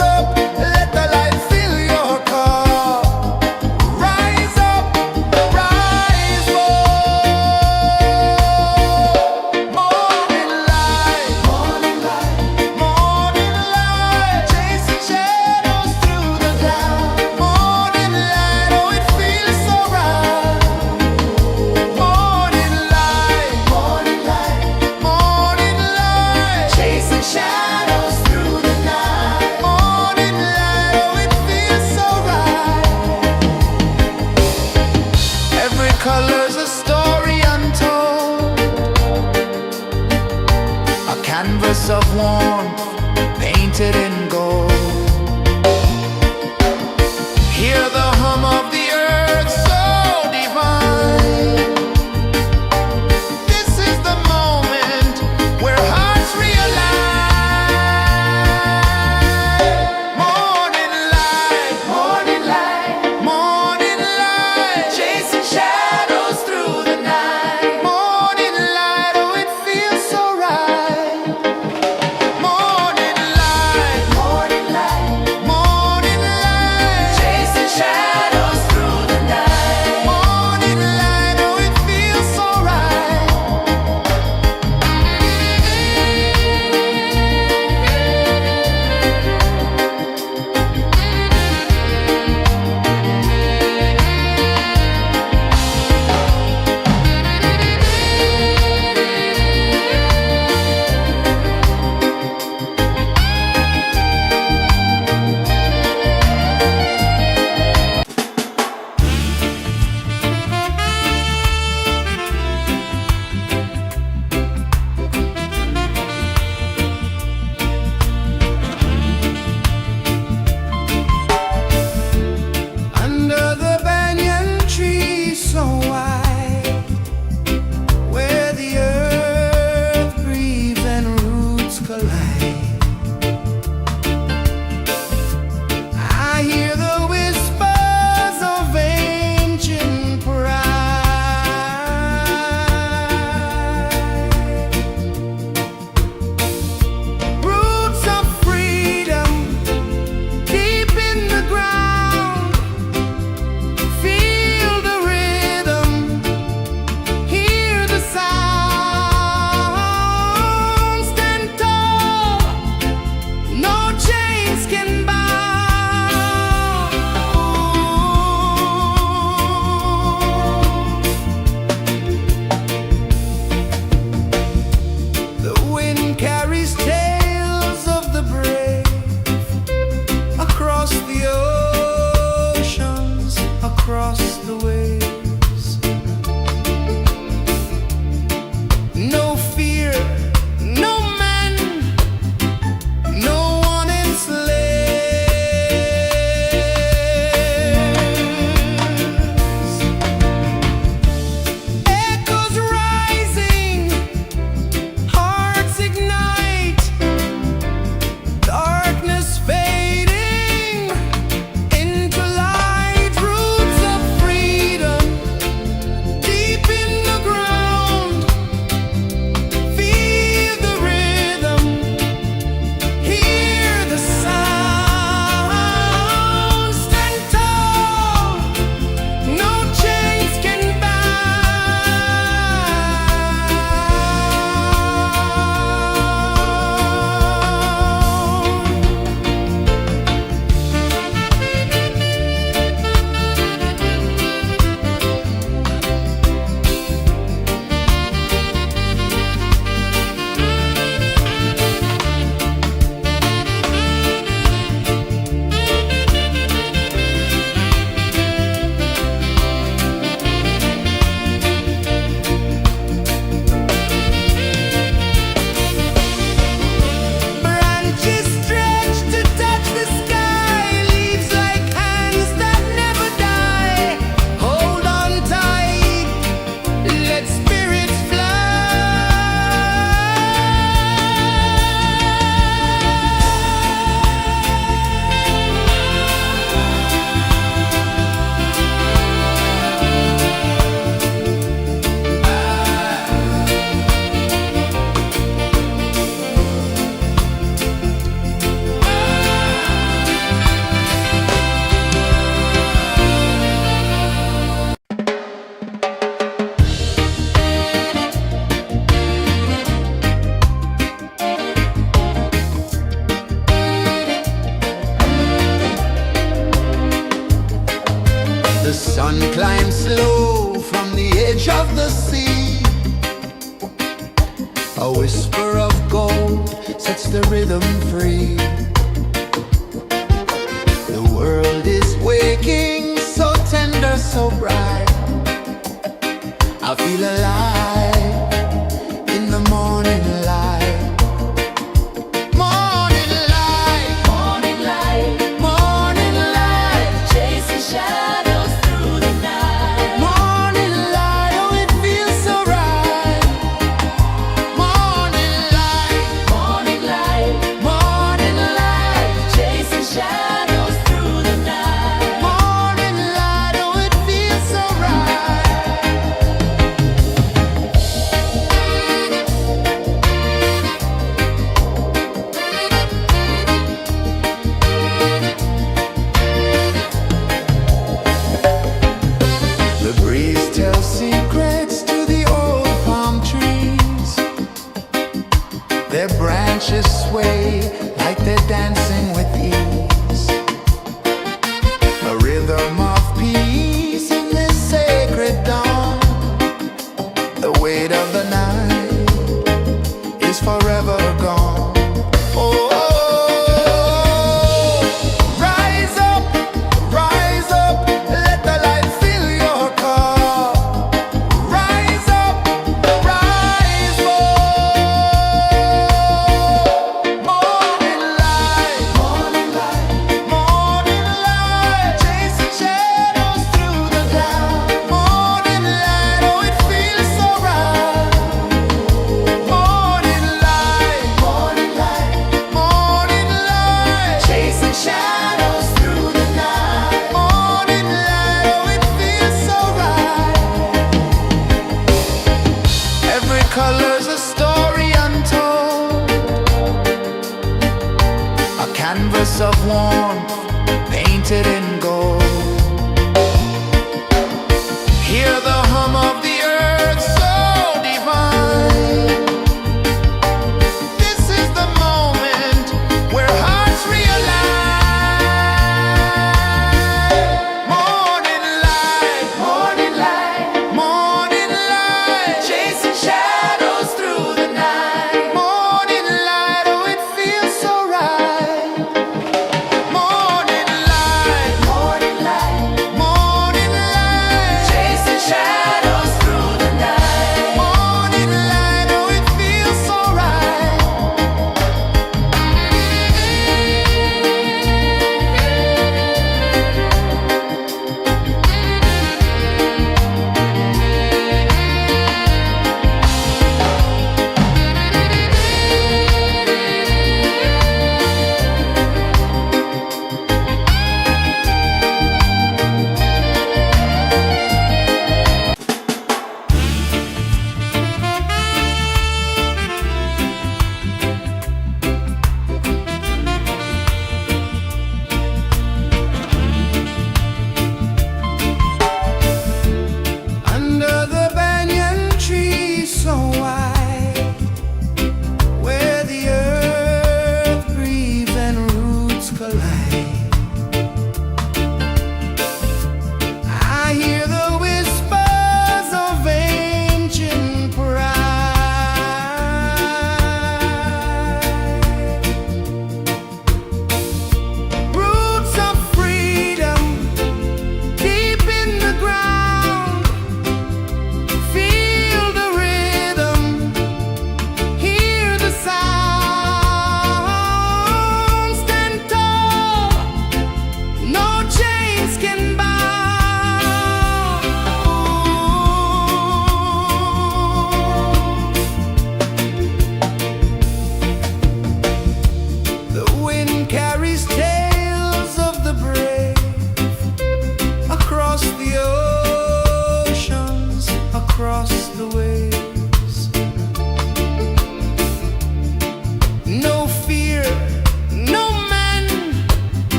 Speaker 1: up, let the light fill your cup. Rise up, rise up. Morning light, morning light, morning light, chasing shadows through the cloud. Morning light, oh it feels so right. Morning light, morning light, morning light, chasing shadows through the night. Morning light, oh it feels so right. Every color's a story untold, a canvas of warmth painted in gold. Hear the hum of the earth so divine. This is the moment where hearts realign. Morning light, morning light, morning light, chasing shadows through the night. Morning light, oh it feels so right. Morning light, morning light, morning light, chasing shadows. The sun climbs slow from the edge of the sea. A whisper of gold sets the rhythm free. The world is waking, so tender, so bright. I feel alive in the morning light. Morning light,
Speaker 2: Morning light,
Speaker 1: morning light,
Speaker 2: chasing shadows through the night.
Speaker 1: morning light, oh it feels so right. Morning light,
Speaker 2: Morning light,
Speaker 1: morning light.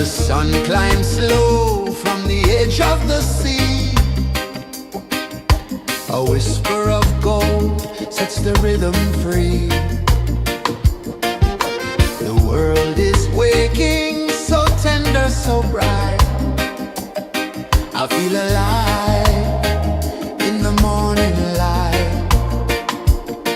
Speaker 1: The sun climbs slow from the edge of the sea. A whisper of gold sets the rhythm free. The world is waking, so tender, so bright. I feel alive in the morning light.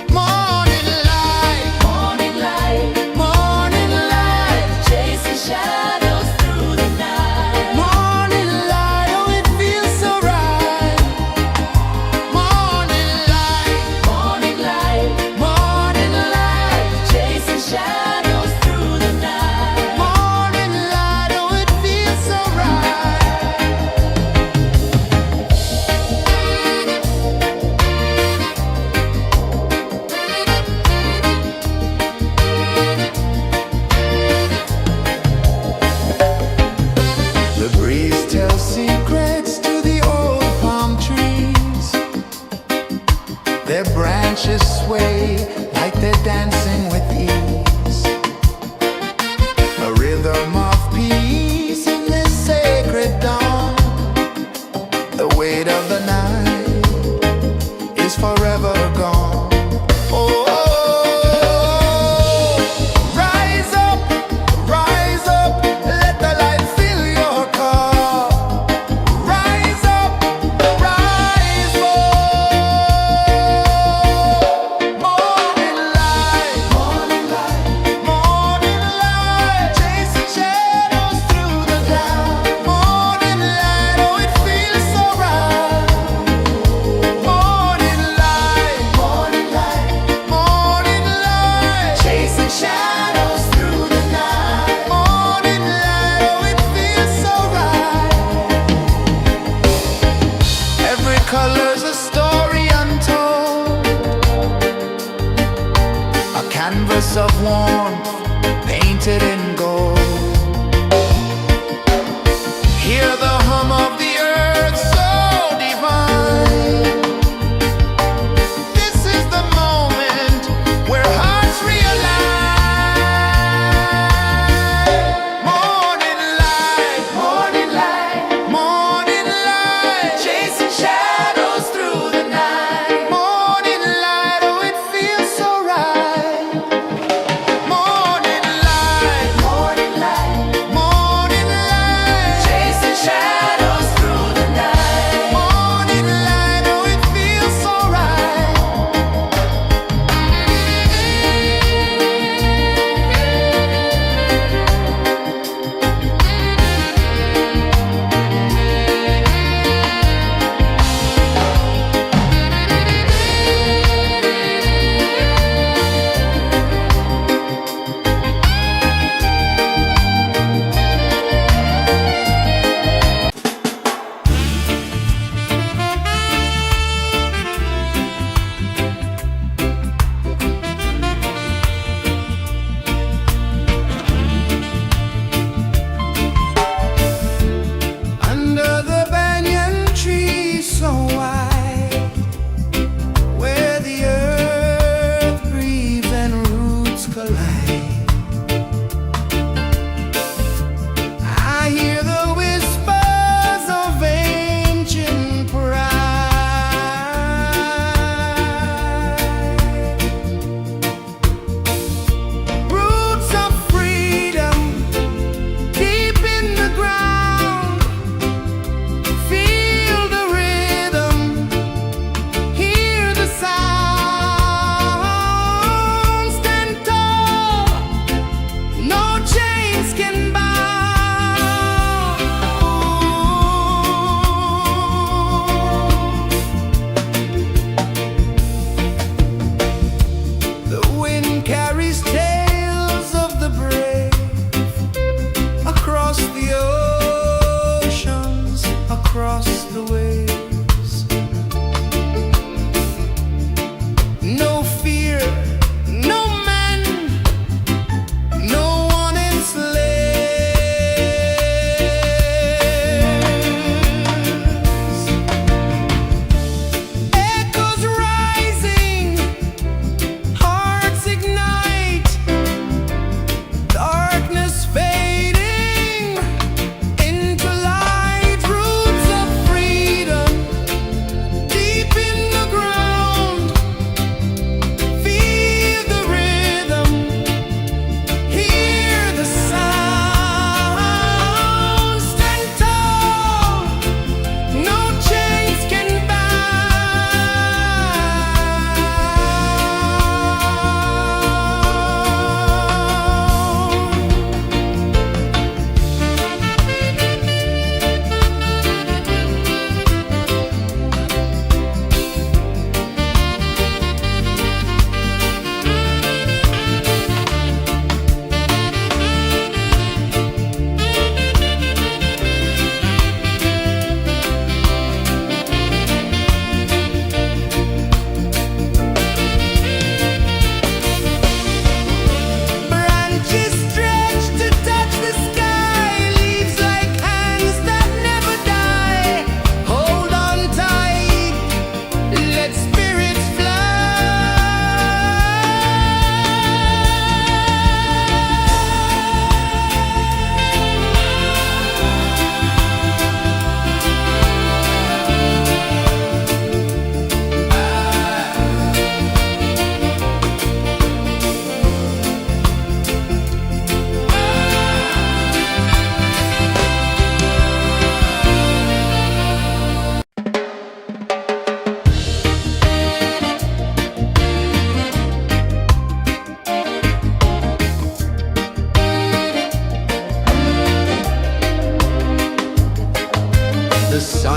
Speaker 1: Morning light,
Speaker 2: Morning light,
Speaker 1: morning light,
Speaker 2: chasing shadows through the night.
Speaker 1: morning light, oh it feels so right. Morning light,
Speaker 2: Morning light,
Speaker 1: morning light,
Speaker 2: chasing shadows through the night.
Speaker 1: morning light, oh it feels so right. The breeze tells secrets to the old palm trees. Their branches sway like they're dancing with ease. A rhythm of peace in this sacred dawn. The weight of the night is forever gone. Oh, rise up, let the light fill your cup. Rise up, rise up. Morning light, morning light, chasing shadows through the cloud. Morning light, oh it feels so right. Morning light, chasing shadows through the night. Morning light, oh it feels so right. Every color's a story untold, a canvas of warmth painted in gold. Hear the hum of the earth so divine. This is the moment where hearts realign. Morning light, morning light, chasing shadows through the night. Morning light, oh it feels so right. Morning light,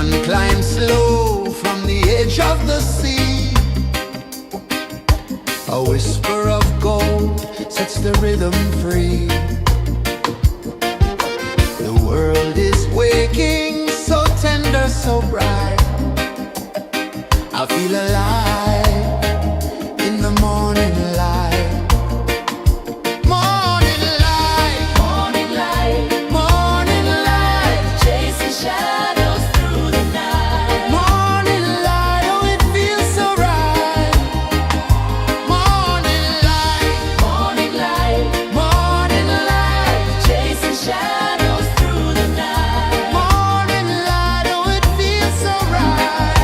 Speaker 1: sun climbs slow from the edge of the sea. A whisper of gold sets the rhythm free. The world is waking, so tender, so bright. I feel alive in the morning light. Morning light,
Speaker 2: Morning light,
Speaker 1: morning light,
Speaker 2: chasing shadows through the night.
Speaker 1: morning light, oh it feels so right. Morning light,
Speaker 2: Morning light,
Speaker 1: morning light,
Speaker 2: chasing shadows through the night.
Speaker 1: morning light, oh it feels so right.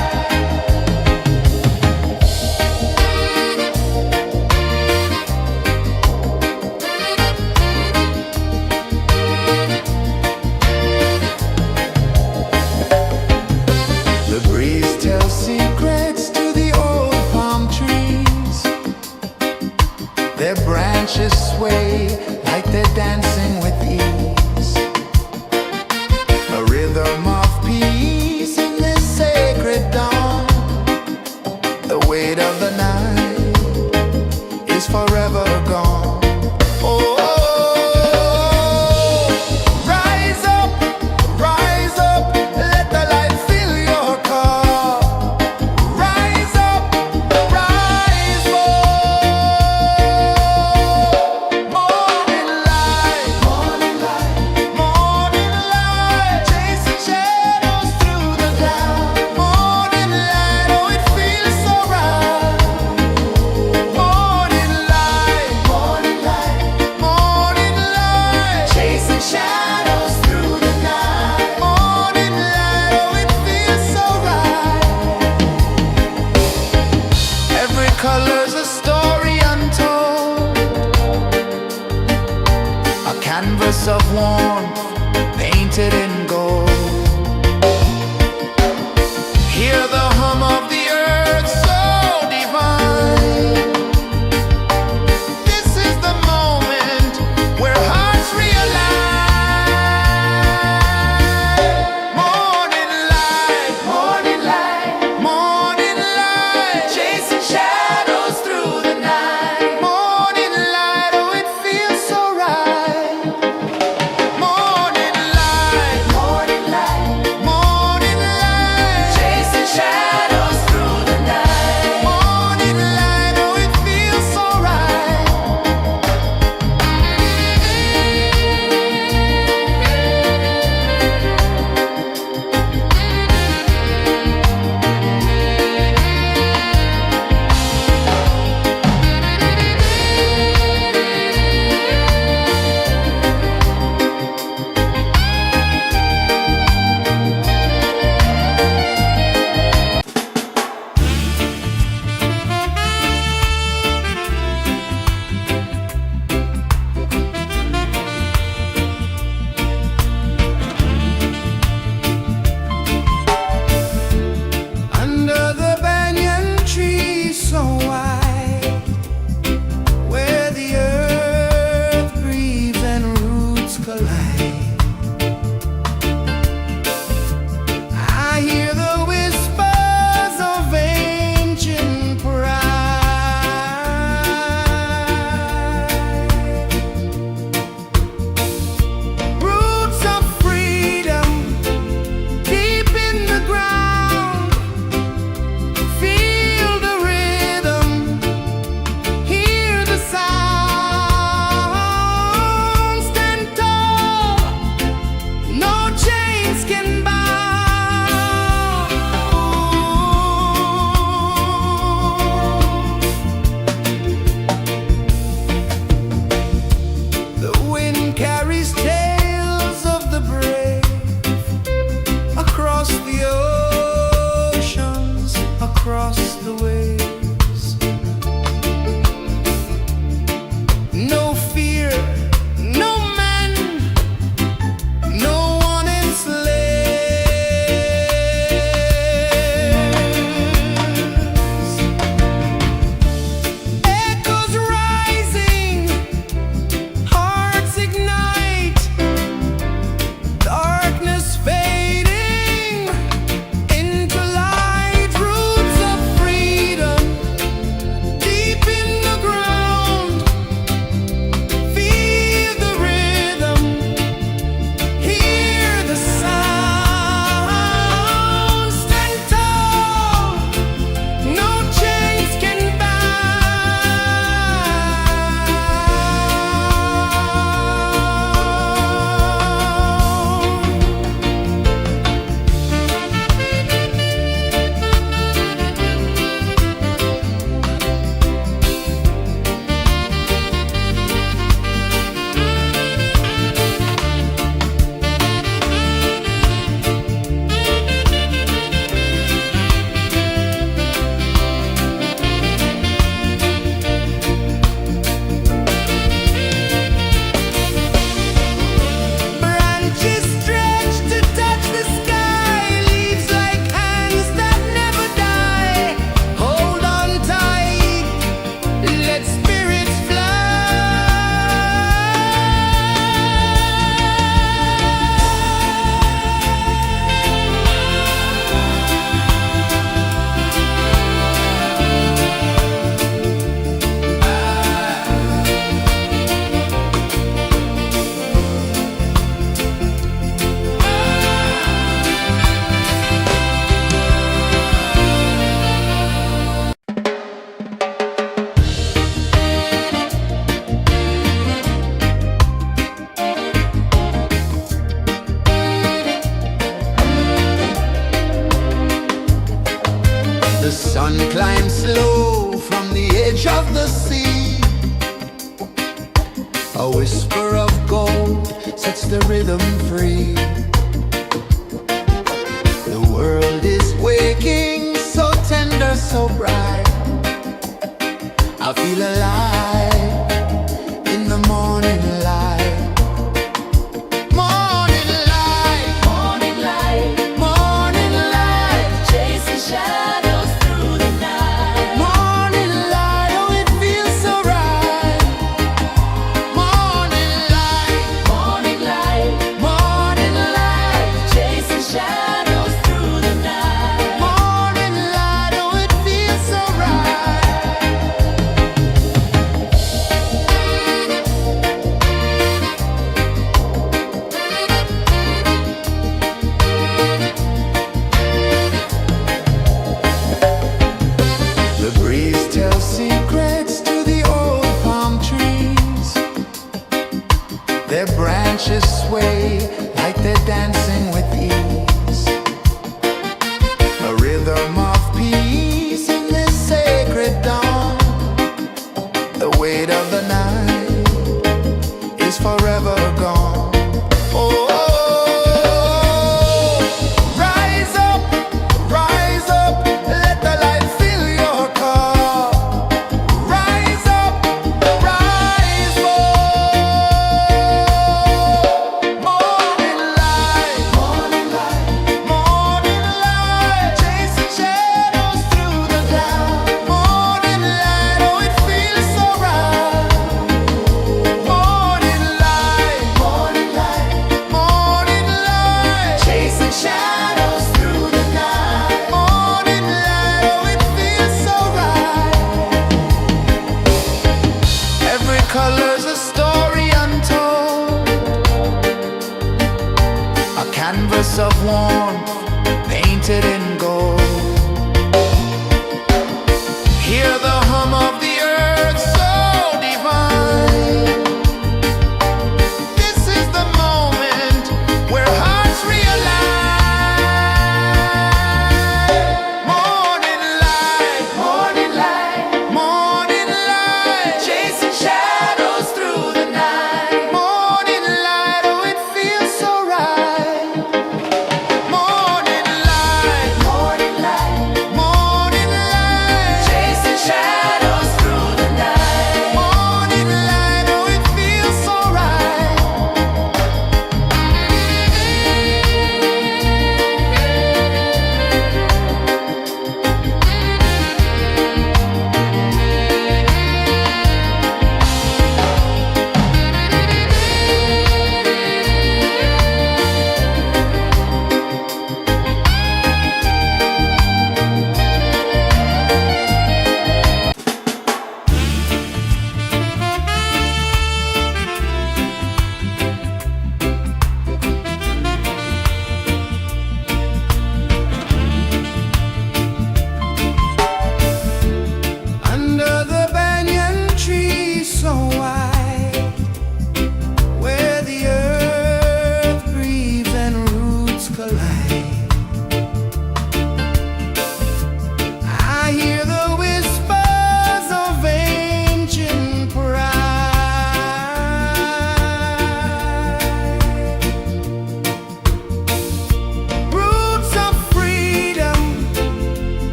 Speaker 1: The breeze tells secrets to the old palm trees. Their branches sway like they're dancing with ease. A rhythm of peace in this sacred dawn. The weight of the night is forever gone. Oh, rise up, let the light fill your cup. Rise up, rise up. Morning light, morning light, morning light, chasing shadows through the cloud. Morning light, oh it feels so right. Morning light, morning light, morning light, chasing shadows through the night. Morning light, oh it feels so right. Every color's a story untold, a canvas of warmth painted in gold. Hear the hum of the earth so divine. This is the moment where hearts realign. Morning light, morning light, morning light, chasing shadows through the night. Morning light, oh it feels so right. Morning slow from the edge of the sea. A whisper of gold sets the rhythm free. The world is waking, so tender, so bright. I feel alive in the morning light. Morning light,
Speaker 2: Morning light,
Speaker 1: morning light,
Speaker 2: chasing shadows through the night.
Speaker 1: morning light, oh it feels so right. Morning light,
Speaker 2: Morning light,
Speaker 1: morning light,
Speaker 2: chasing shadows through the night.
Speaker 1: morning light, oh it feels so right. The breeze tells secrets to the old palm trees. Their branches sway like they're dancing with ease. A rhythm of peace in this sacred dawn. The weight of the night is forever gone. Oh, rise up, let the light fill your car. Rise up, rise up. Morning light, morning light, morning light, chasing shadows through the cloud. Morning light, oh it feels so right. Morning light, morning light, morning light, chasing shadows through the night. Morning light, oh it feels so right. Every color's a story untold, a canvas of warmth painted in gold. Hear the hum of the earth so divine. This is the moment where hearts realign. Morning light, morning light, morning light, chasing shadows through the night. Morning light, oh it feels so right.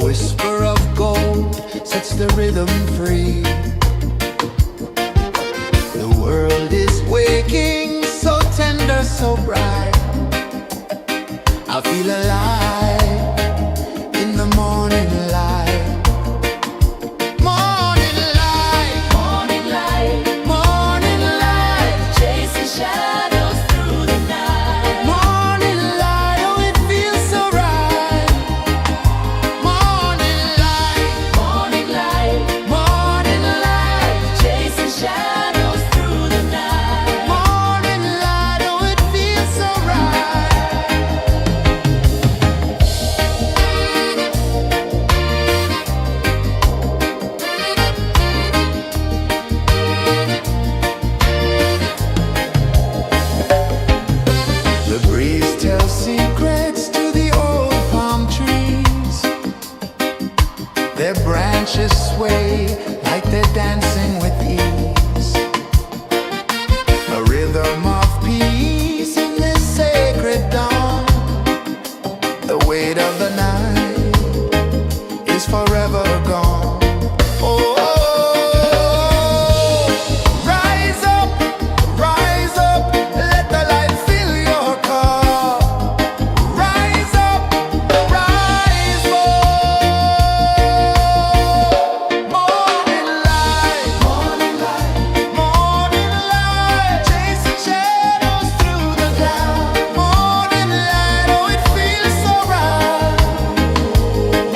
Speaker 1: whisper of gold sets the rhythm free. The world is waking, so tender, so bright. I feel alive in the morning light. Morning light,
Speaker 2: Morning light,
Speaker 1: morning light,
Speaker 2: chasing shadows through the night.
Speaker 1: morning light, oh it feels so right. Morning light,
Speaker 2: Morning light,
Speaker 1: morning light,
Speaker 2: chasing shadows through the night.
Speaker 1: morning light, oh it feels so right. The breeze tells secrets to the old palm trees. Their branches sway like they're dancing with ease. A rhythm of peace in this sacred dawn. The weight of the night is forever gone. Oh, rise up, let the light fill your car. Rise up, rise more. Morning light, morning light, morning light, chasing shadows through the cloud. Morning light, oh it feels so right.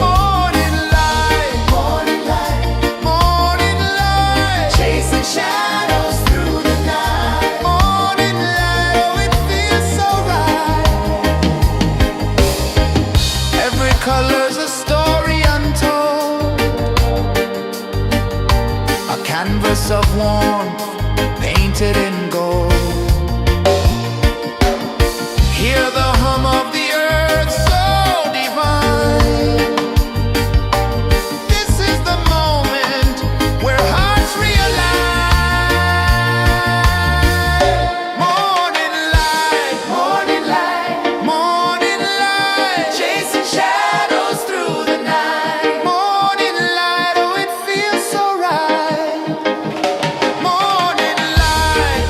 Speaker 1: Morning light, morning light, morning light, chasing shadows through the night. Morning light, oh it feels so right. Every color's a story untold, a canvas of warmth painted in gold. Hear the hum of the earth so divine. This is the moment where hearts realign. Morning light, morning light, morning light, chasing shadows through the night. Morning light, oh it feels so right. Morning light,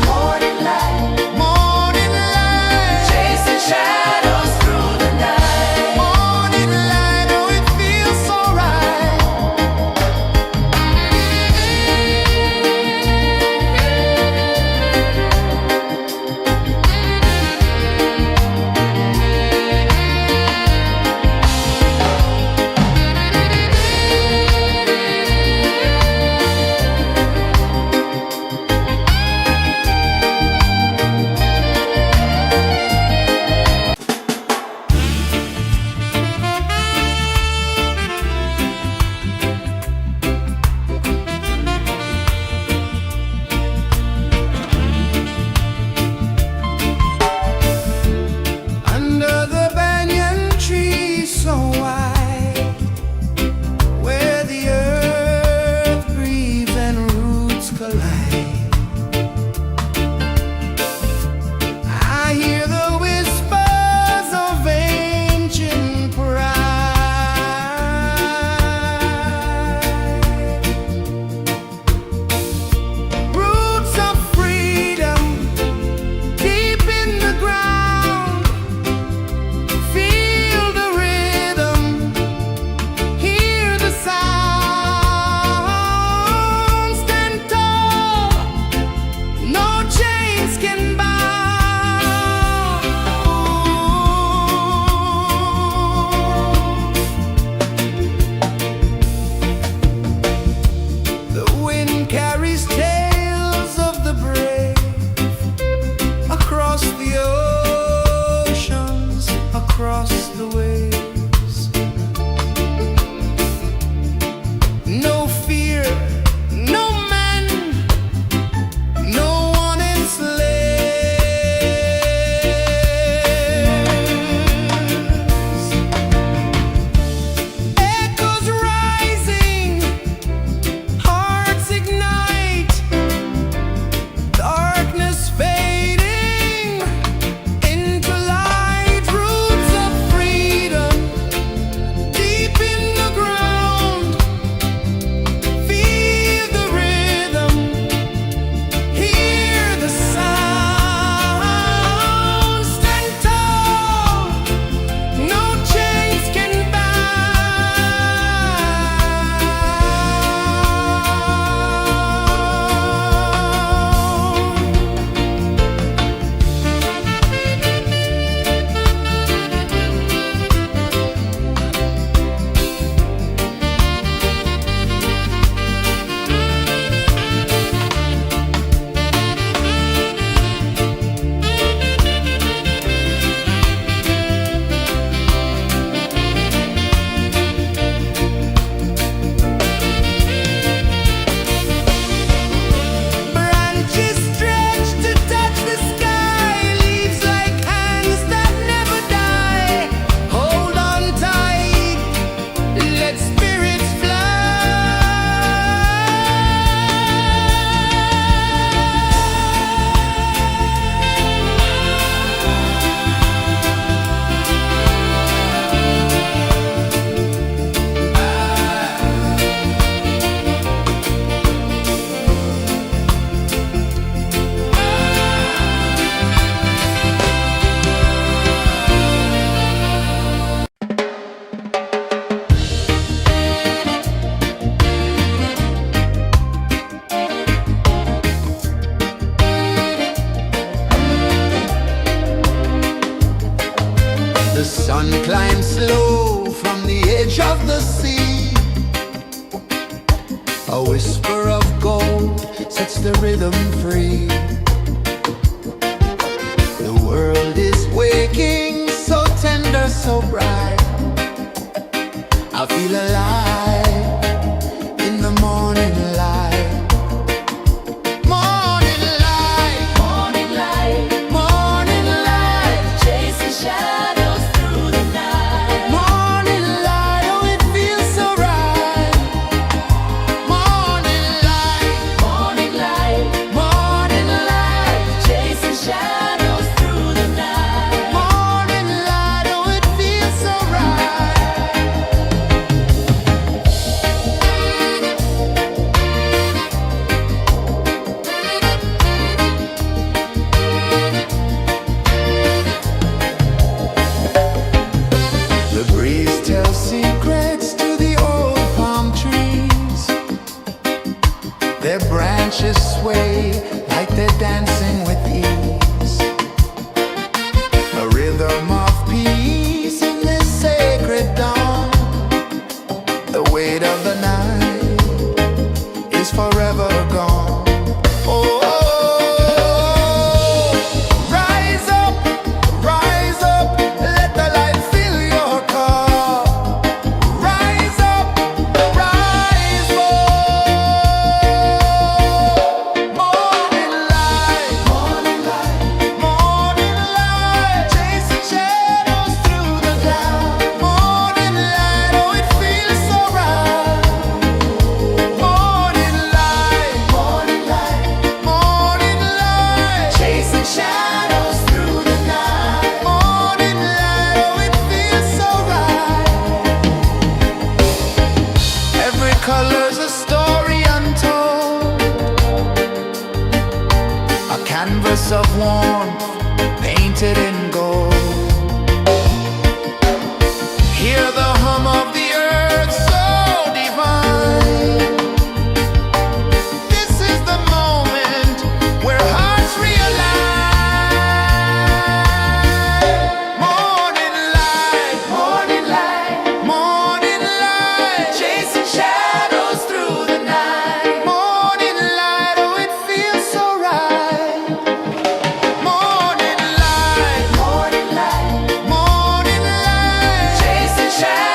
Speaker 1: sun climbs slow from the edge of the sea. A whisper of gold sets the rhythm free. The world is waking, so tender, so bright. I feel alive in the morning light. Morning light,
Speaker 2: Morning light,
Speaker 1: morning light,
Speaker 2: chasing shadows through the night.
Speaker 1: morning light, oh it feels so right. Morning light,
Speaker 2: Morning light,
Speaker 1: morning light,
Speaker 2: chasing shadows through the night.
Speaker 1: morning light, oh it feels so right. The breeze tells secrets to the old palm trees. Their branches sway like they're dancing with ease. A rhythm of peace in this sacred dawn. The weight of the night is forever gone. Oh, rise up, let the light fill your car. Rise up, rise more. Morning light, morning light, morning light, chasing shadows through the cloud. Morning light, oh it feels so right. Morning light, morning light, morning light, chasing shadows through the night. Morning light, oh it feels so right. Every color's a story untold, a canvas of warmth painted in gold. Hear the hum of the earth so divine. This is the moment where hearts realign. Morning light, morning light, morning light, chasing shadows through the night. Morning light, oh it feels so right. Morning light, morning light, morning light, chasing shadows.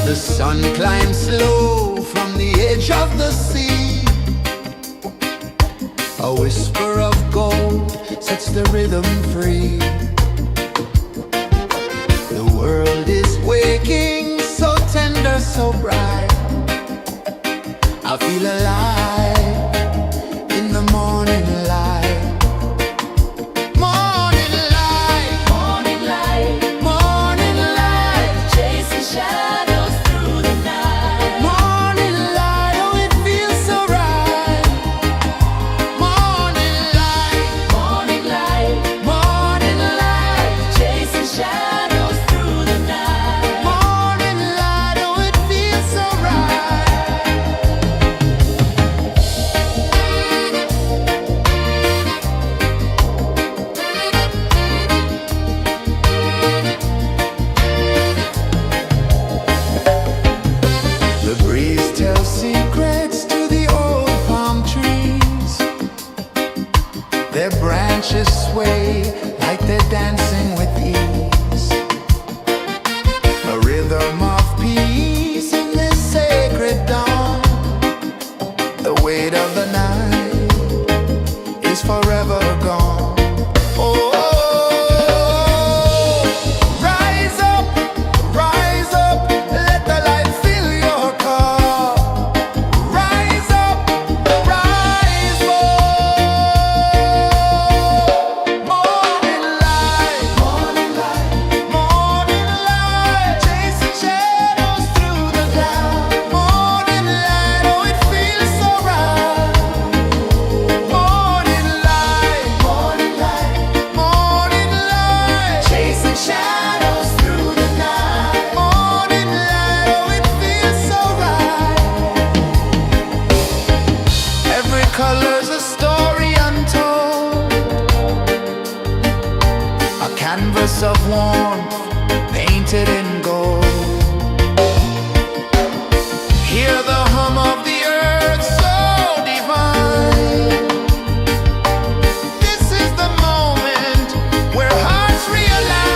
Speaker 1: The sun climbs slow from the edge of the sea. A whisper of gold sets the rhythm free. The world is waking, so tender, so bright. I feel alive in the morning light. Morning light,
Speaker 2: Morning light,
Speaker 1: morning light,
Speaker 2: chasing shadows through the night.
Speaker 1: morning light, oh it feels so right. Morning light,
Speaker 2: Morning light,
Speaker 1: morning light,
Speaker 2: chasing shadows through the night.
Speaker 1: morning light, oh it feels so right. The breeze tells secrets to the old palm trees. Their branches sway like they're dancing with ease. A rhythm of peace in this sacred dawn. The weight of the night is forever gone. Oh, rise up, let the light fill your cup. Rise up, rise more. Morning light, morning light, morning light, chasing shadows through the cloud. Morning light, oh it feels so right. Morning light, morning light, morning light, chasing shadows through the night. Morning light, oh it feels so right. Every color's a story untold, a canvas of warmth painted in gold. Hear the hum of the earth so divine. This is the moment where hearts realign.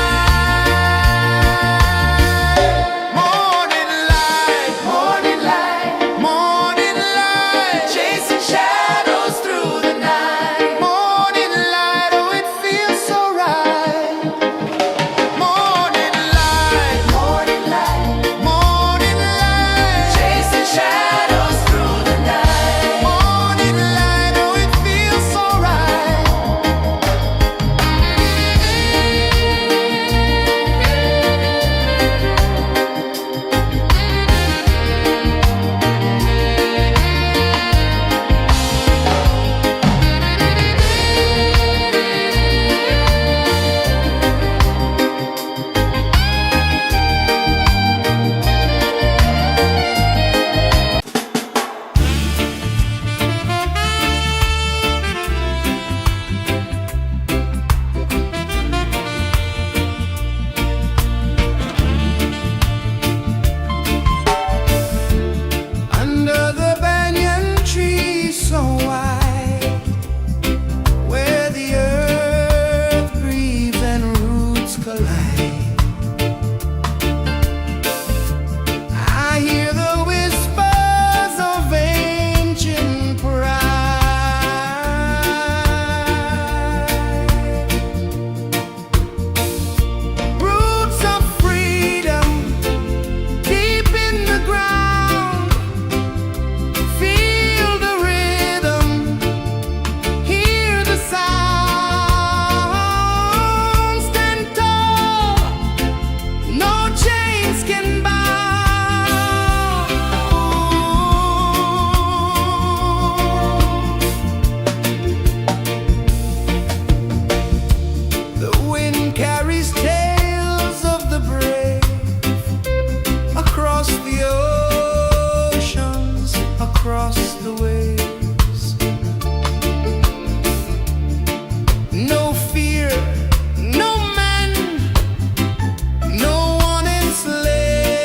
Speaker 1: Morning light, morning light, morning light, chasing shadows through the night. Morning light, oh it feels so right. Morning light, morning light, morning light, chasing shadows through the night. Morning light, oh it feels so right. Under the banyan tree so wide, where the earth breathes and roots collide, I hear the whispers of ancient pride. Roots of freedom deep in the ground. Feel the rhythm, hear the sound. Stand tall, no chains can bound. The wind carries tales of the brave across the oceans, across the waves. No fear, no man, no one enslaved.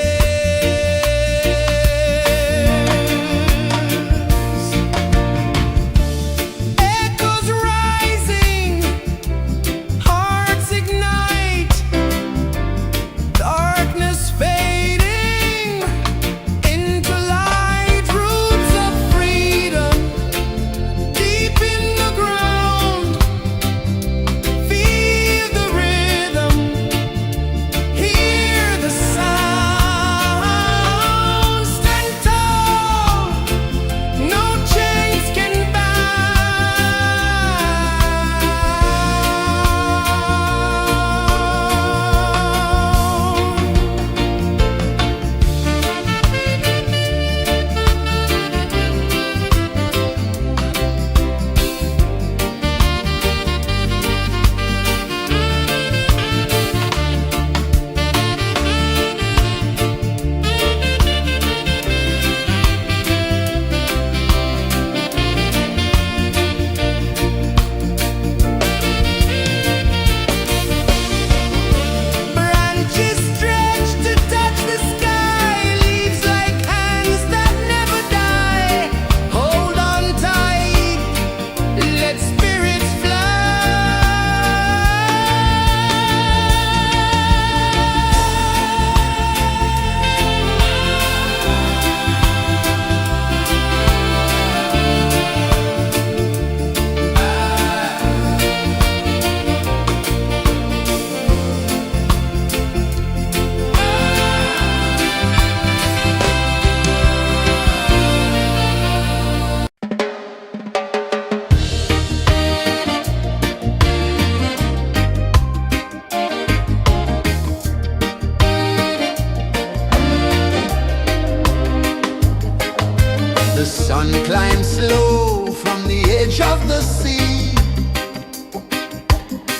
Speaker 1: sun climbs slow from the edge of the sea.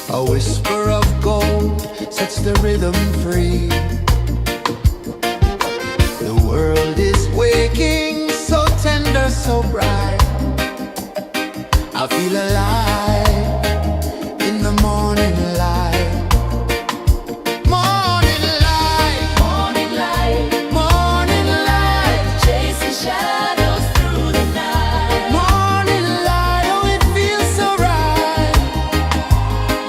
Speaker 1: A whisper of gold sets the rhythm free. The world is waking, so tender, so bright. I feel alive in the morning light. Morning light,
Speaker 2: Morning light,
Speaker 1: morning light,
Speaker 2: chasing shadows through the night.
Speaker 1: morning light, oh it feels so right.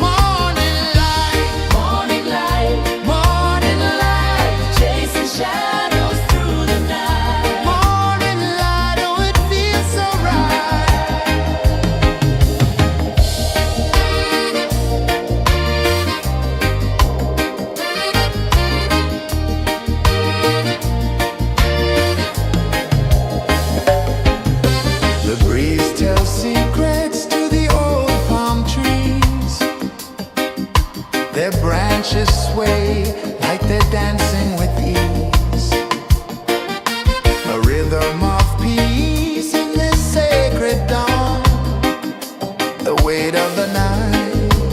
Speaker 1: Morning light,
Speaker 2: Morning light,
Speaker 1: morning light,
Speaker 2: chasing shadows through the night.
Speaker 1: morning light, oh it feels so right. The breeze tells secrets to the old palm trees. Their branches sway like they're dancing with ease. A rhythm of peace in this sacred dawn. The weight of the night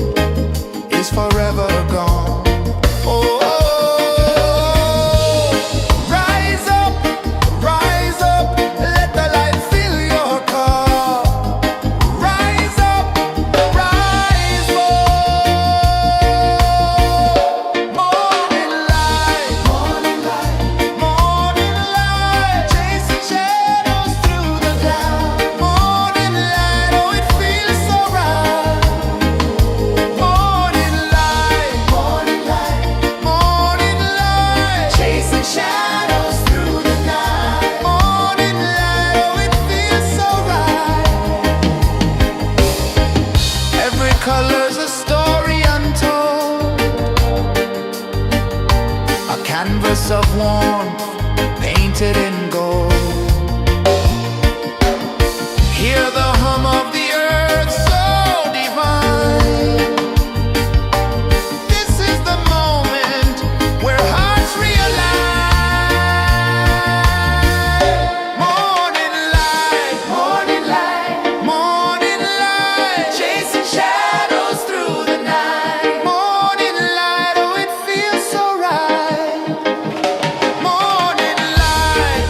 Speaker 1: is forever gone. Oh, rise up, let the light fill your cup. Rise up, rise more. Morning light, morning light, morning light, chasing shadows through the cloud. Morning light, oh it feels so right. Morning light, morning light, morning light, chasing shadows through the night. Morning light, oh it feels so right. Every color's a story untold, a canvas of warmth painted in gold. Hear the hum of the earth so divine. This is the moment where hearts realign. Morning light, morning light, morning light, chasing shadows through the night. Morning light, oh it feels so right. Morning light,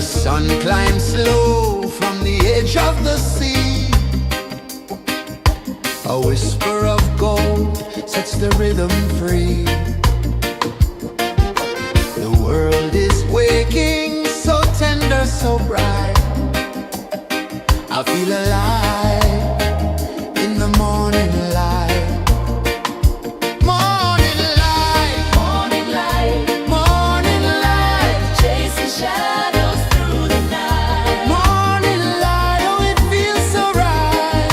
Speaker 1: sun climbs slow from the edge of the sea. A whisper of gold sets the rhythm free. The world is waking, so tender, so bright. I feel alive in the morning light. Morning light,
Speaker 2: Morning light,
Speaker 1: morning light,
Speaker 2: chasing shadows through the night.
Speaker 1: morning light, oh it feels so right.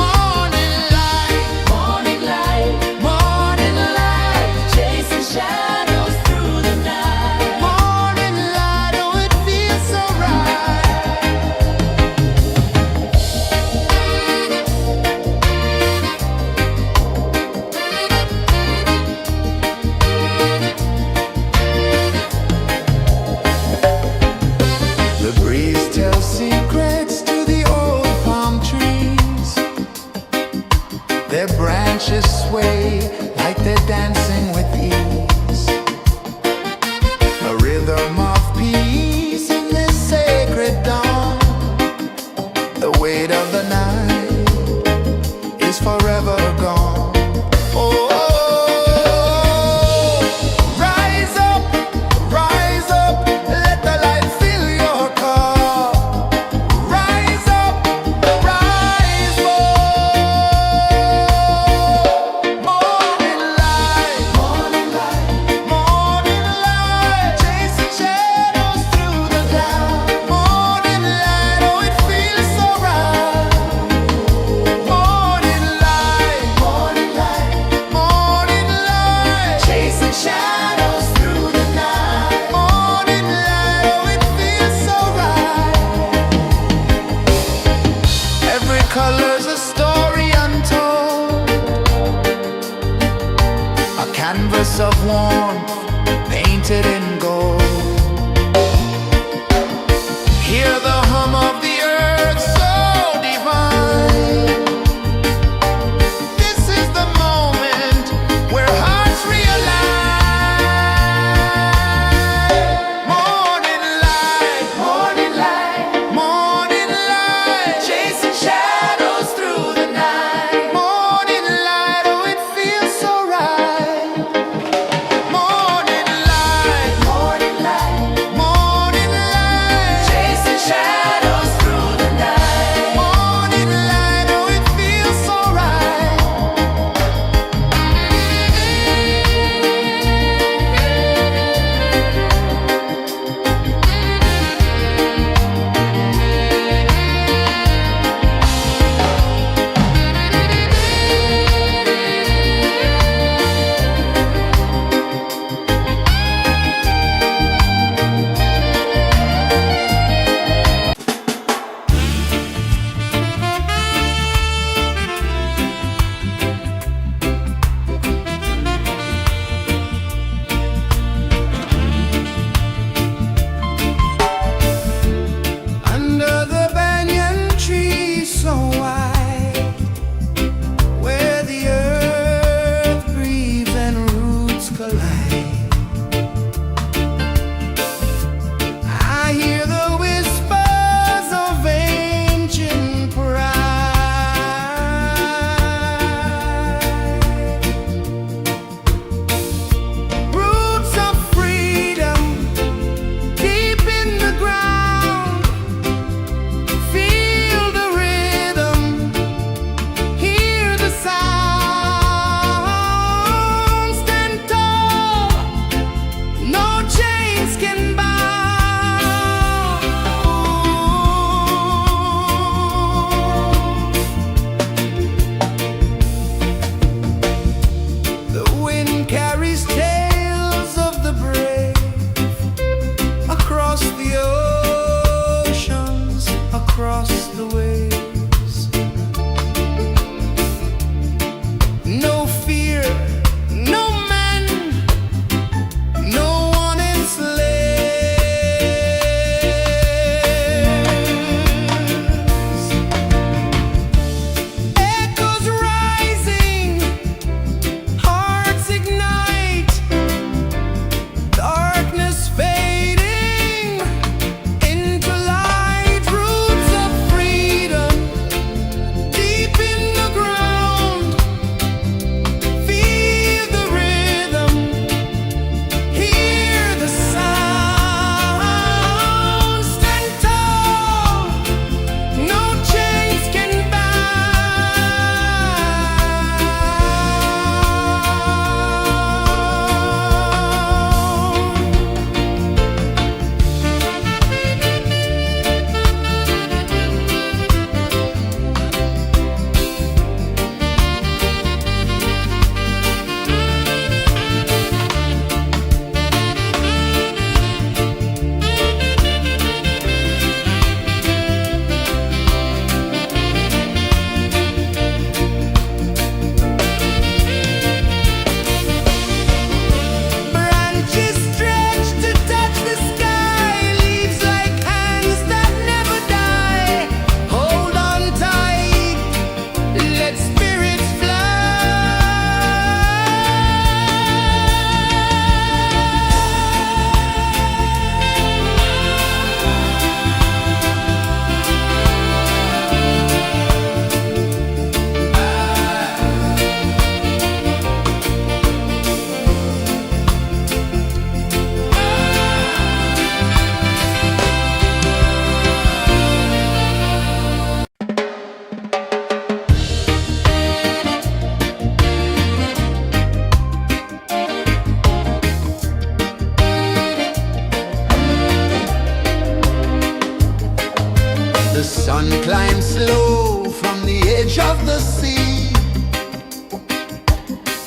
Speaker 1: Morning light,
Speaker 2: Morning light,
Speaker 1: morning light,
Speaker 2: chasing shadows through the night.
Speaker 1: morning light, oh it feels so right. The breeze tells secrets to the old palm trees. Their branches sway like they're dancing with ease. A rhythm of peace in this sacred dawn. The weight of the night is forever gone. Oh, rise up, let the light fill your cup. Rise up, rise up. Morning light, morning light, chasing shadows through the cloud. Morning light, oh it feels so right. Morning light, chasing shadows through the night. Morning light, oh it feels so right. Every color's a story untold, a canvas of warmth painted in gold. Hear the hum of the earth so divine. This is the moment where hearts realign. Morning light, morning light, chasing shadows through the night. Morning light, oh it feels so right. Morning light,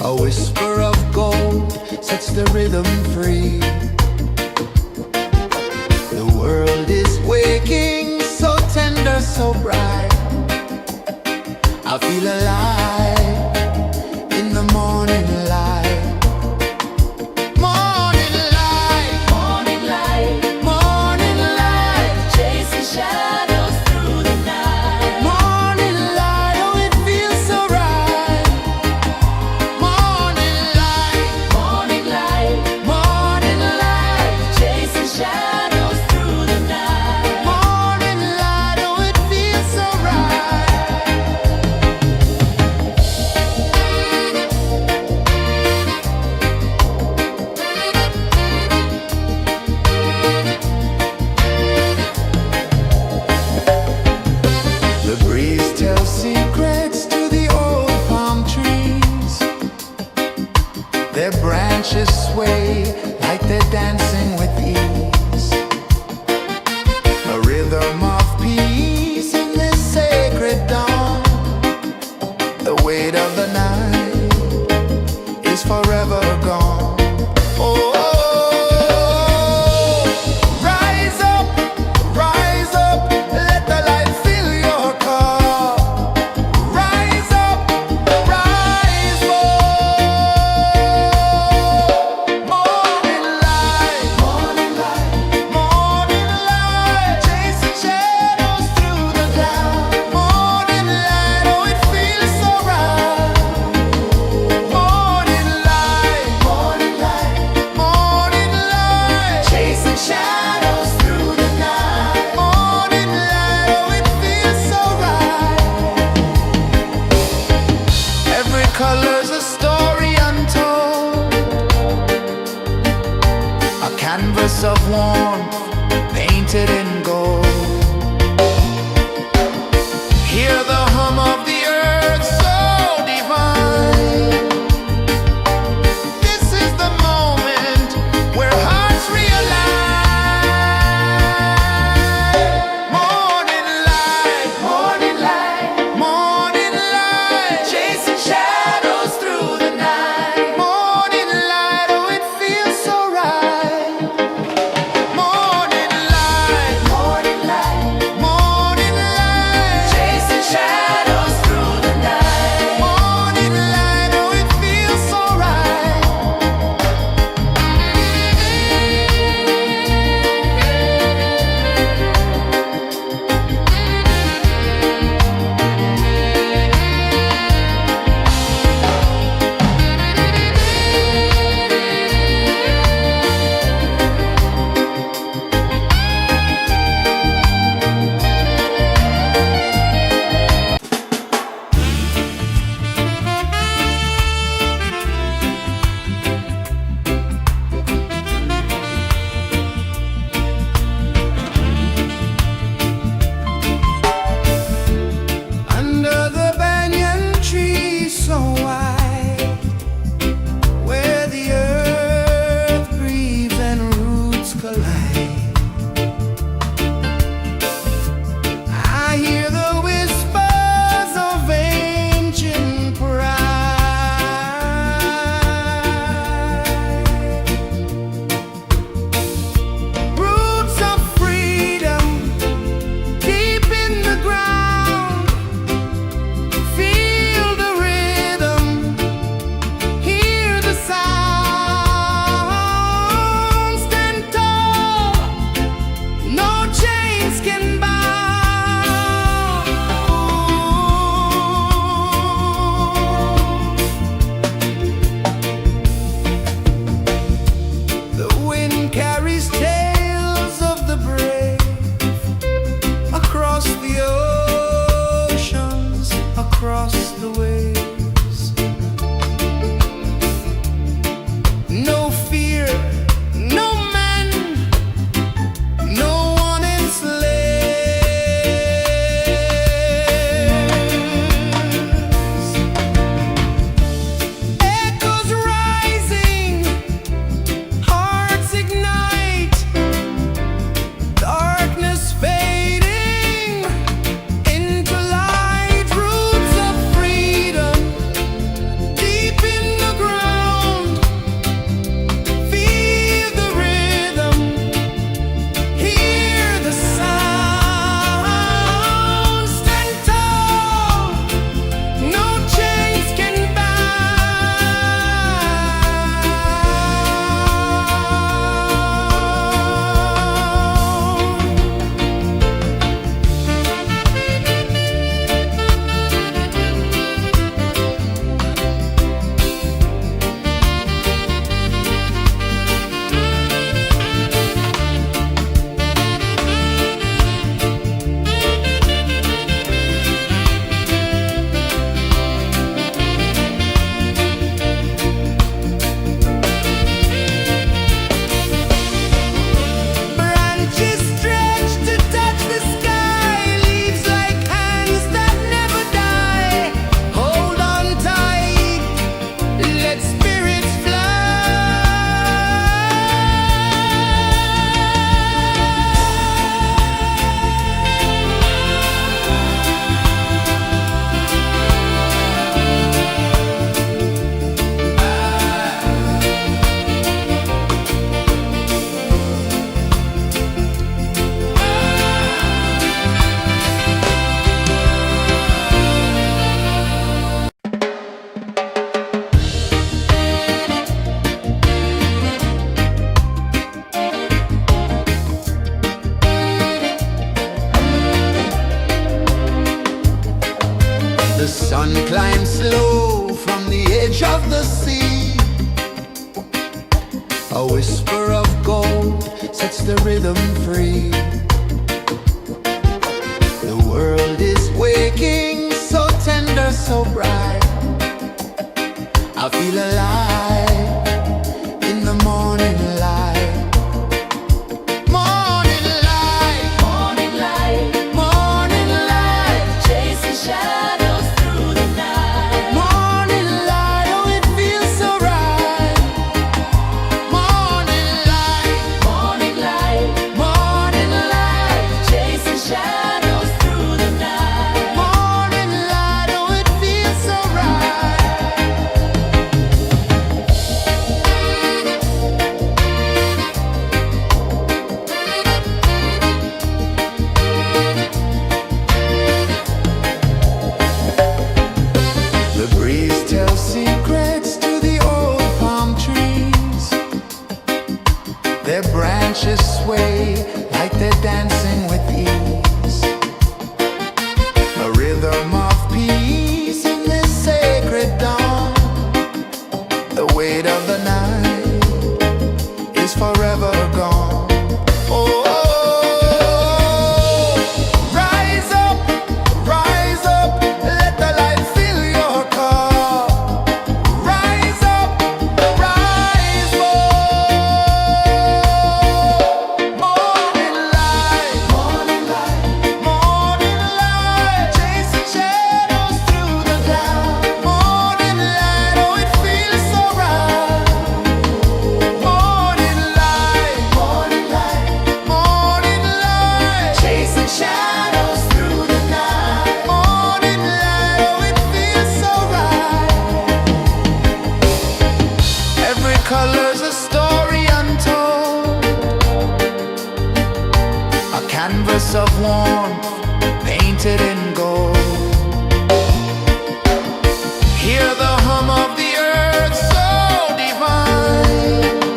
Speaker 1: A whisper of gold sets the rhythm free. The world is waking, so tender, so bright. I feel alive in the morning light. Morning light,
Speaker 2: Morning light,
Speaker 1: morning light,
Speaker 2: chasing shadows through the night.
Speaker 1: morning light, oh it feels so right. Morning light,
Speaker 2: Morning light,
Speaker 1: morning light,
Speaker 2: chasing shadows through the night.
Speaker 1: morning light, oh it feels so right. The breeze tells secrets to the old palm trees. Their branches sway like they're dancing with ease. A rhythm of peace in this sacred dawn. The weight of the night is forever gone. Oh, rise up, let the light fill your cup. Rise up, rise up. Morning light, morning light, morning light, chasing shadows through the cloud. Morning light, oh it feels so right. Morning light, morning light, morning light, chasing shadows through the night. Morning light, oh it feels so right. Every color's a story untold, a canvas of warmth painted in gold. Hear the hum of the earth so divine. This is the moment where hearts realign. Morning light, morning light, morning light, chasing shadows through the night. Morning light, oh it feels so right. Morning of the sea. A whisper of gold sets the rhythm free. The world is waking, so tender, so bright. I feel alive in the morning light. Morning light,
Speaker 2: Morning light,
Speaker 1: morning light,
Speaker 2: chasing shadows through the night.
Speaker 1: morning light, oh it feels so right. Morning light,
Speaker 2: Morning light,
Speaker 1: morning light,
Speaker 2: chasing shadows through the night.
Speaker 1: morning light, oh it feels so right. The breeze tells secrets to the old palm trees. Their branches sway like they're dancing with ease. A rhythm of peace in this sacred dawn. The weight of the night is forever gone. Oh, rise up, let the light fill your cup. Rise up, rise more. Morning light, morning light, chasing shadows through the cloud. Morning light, oh it feels so right. Morning light, morning light, chasing shadows through the night. Morning light, oh it feels so right. Every color's a story untold, a canvas of warmth painted in gold. Hear the hum of the earth so divine.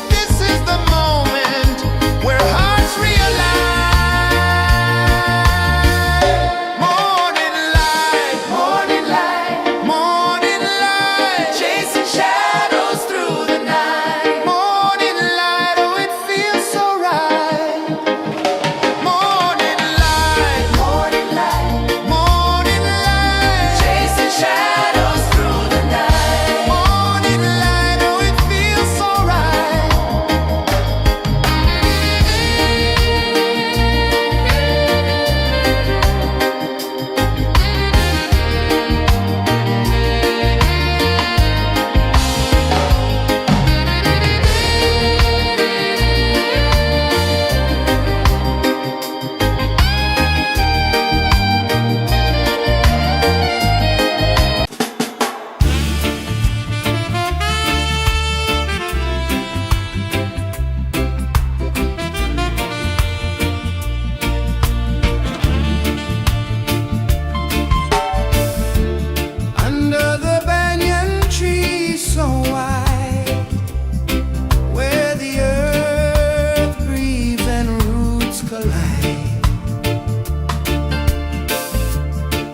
Speaker 1: This is the moment where hearts realign. Morning light, morning light, chasing shadows through the night. Morning light, oh it feels so right. Morning light, morning light,
Speaker 2: Chasing shadows through the night.
Speaker 1: morning light, oh it feels so right. Under the banyan tree so wide, where the earth breathes and roots collide,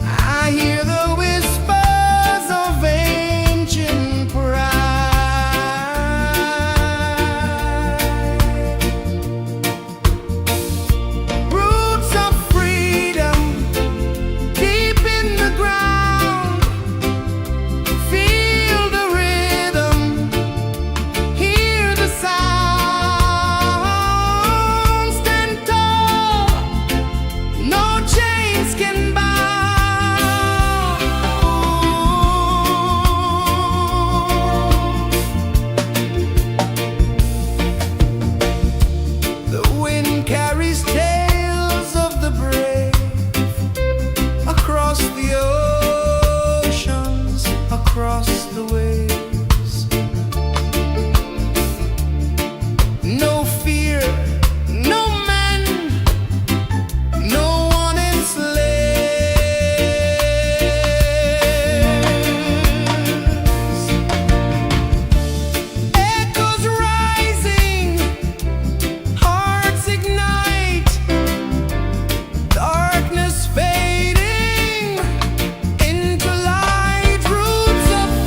Speaker 1: I hear the whispers of ancient pride. Roots of freedom deep in the ground. Feel the rhythm, hear the sound. Stand tall, no chains can bound. The wind carries tales of the brave across the oceans, across the waves. No fear, no man, no one enslaves. Echoes rising, hearts ignite, darkness fading into light. Roots of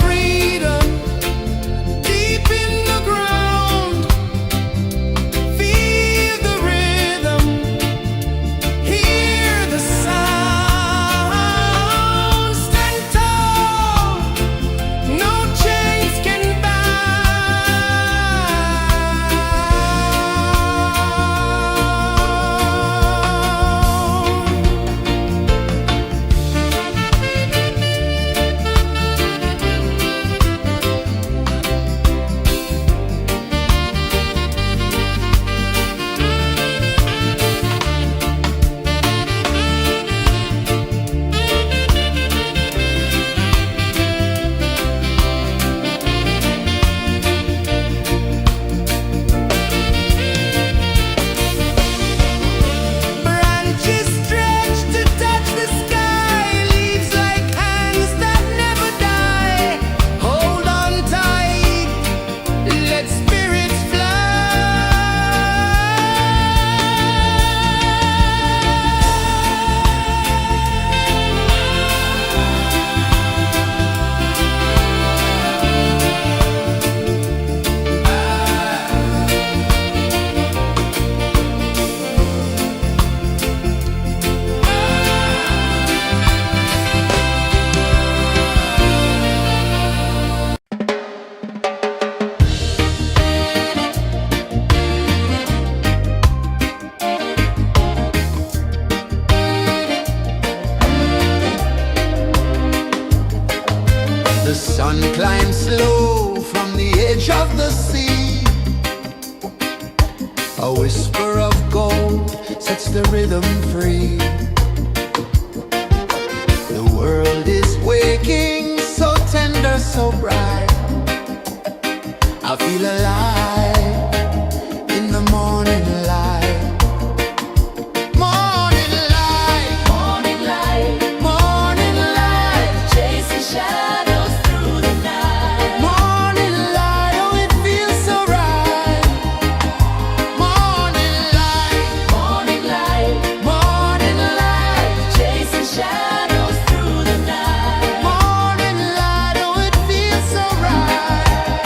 Speaker 1: flow from the edge of the sea. A whisper of gold sets the rhythm free. The world is waking, so tender, so bright. I feel alive in the morning light. Morning light,
Speaker 2: Morning light,
Speaker 1: morning light,
Speaker 2: chasing shadows through the night.
Speaker 1: morning light, oh it feels so right. Morning light,
Speaker 2: Morning light,
Speaker 1: morning light,
Speaker 2: chasing shadows through the night.
Speaker 1: morning light, oh it feels so right.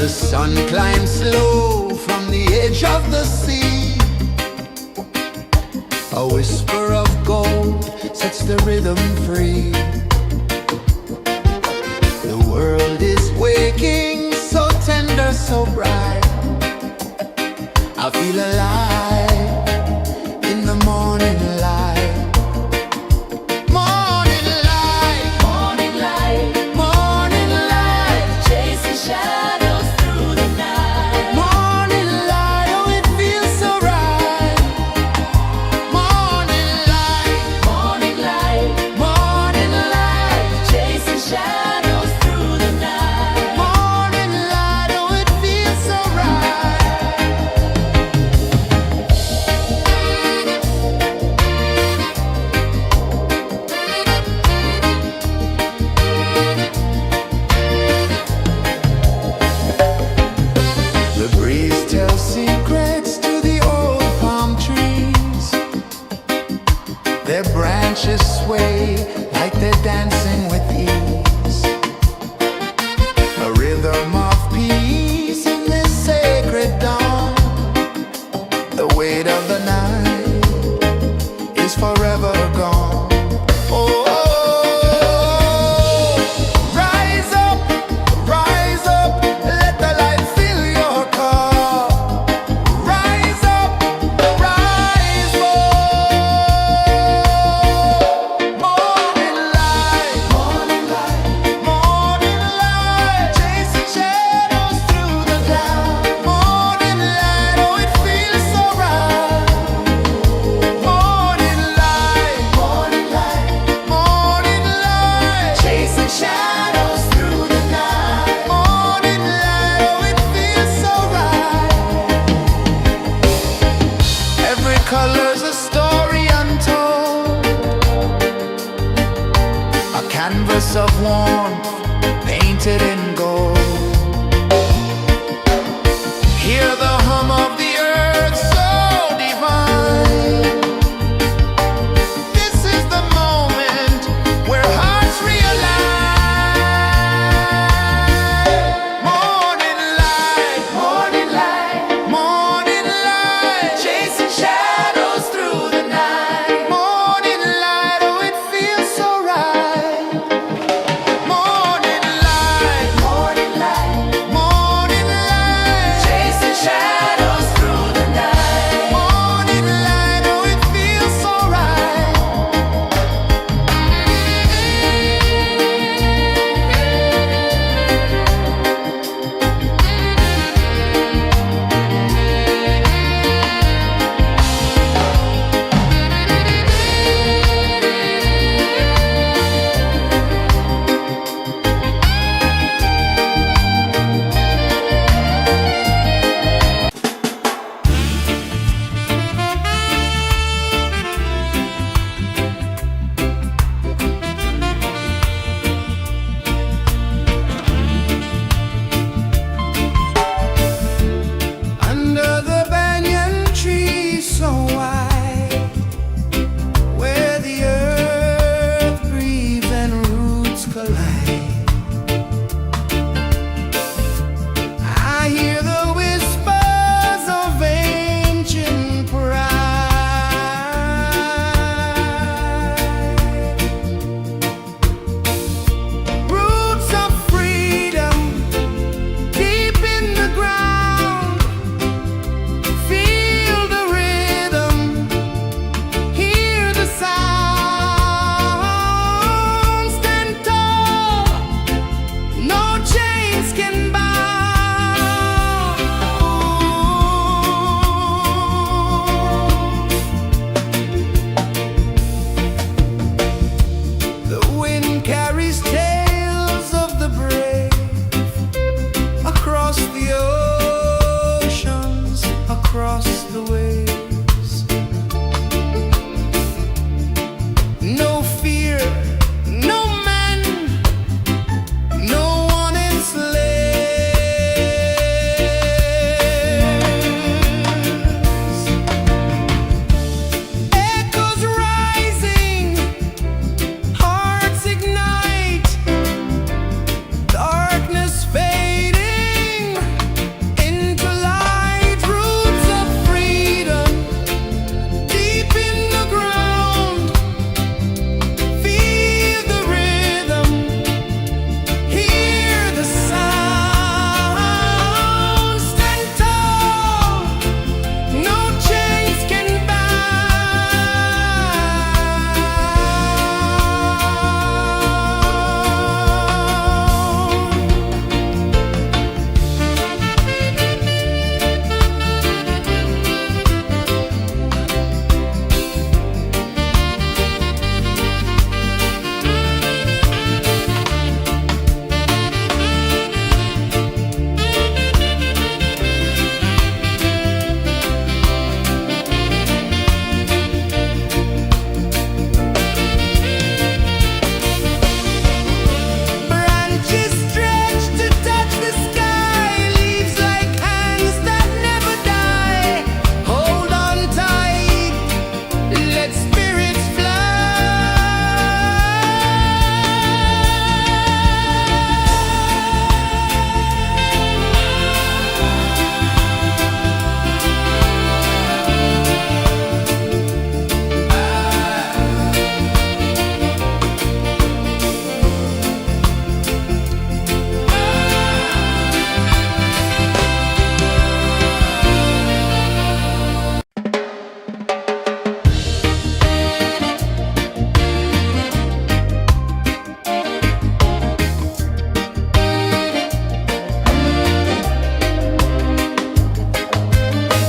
Speaker 1: The sun climbs slow from the edge of the sea. A whisper of gold sets the rhythm free. The world is waking, so tender, so bright. I feel alive in the morning light. Morning light,
Speaker 2: Morning light,
Speaker 1: morning light,
Speaker 2: chasing shadows through the night.
Speaker 1: morning light, oh it feels so right. Morning light,
Speaker 2: Morning light,
Speaker 1: morning light,
Speaker 2: chasing shadows through the night.
Speaker 1: morning light, oh it feels so right.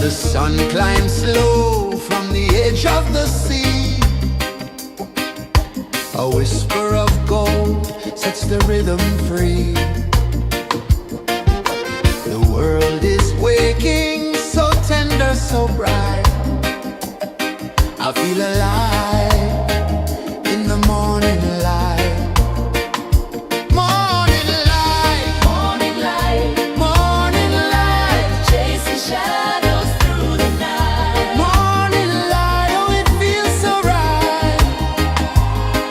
Speaker 1: The sun climbs slow from the edge of the sea. A whisper of gold sets the rhythm free. The world is waking, so tender, so bright. I feel alive in the morning light. Morning light,
Speaker 2: Morning light,
Speaker 1: morning light,
Speaker 2: chasing shadows through the night.
Speaker 1: morning light, oh it feels so right.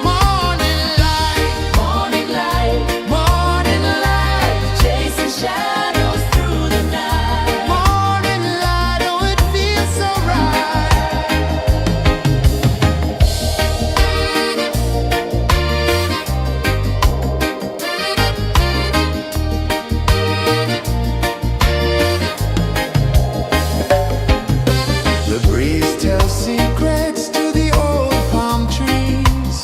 Speaker 1: Morning light,
Speaker 2: Morning light,
Speaker 1: morning light,
Speaker 2: chasing shadows through the night.
Speaker 1: morning light, oh it feels so right. The breeze tells secrets to the old palm trees.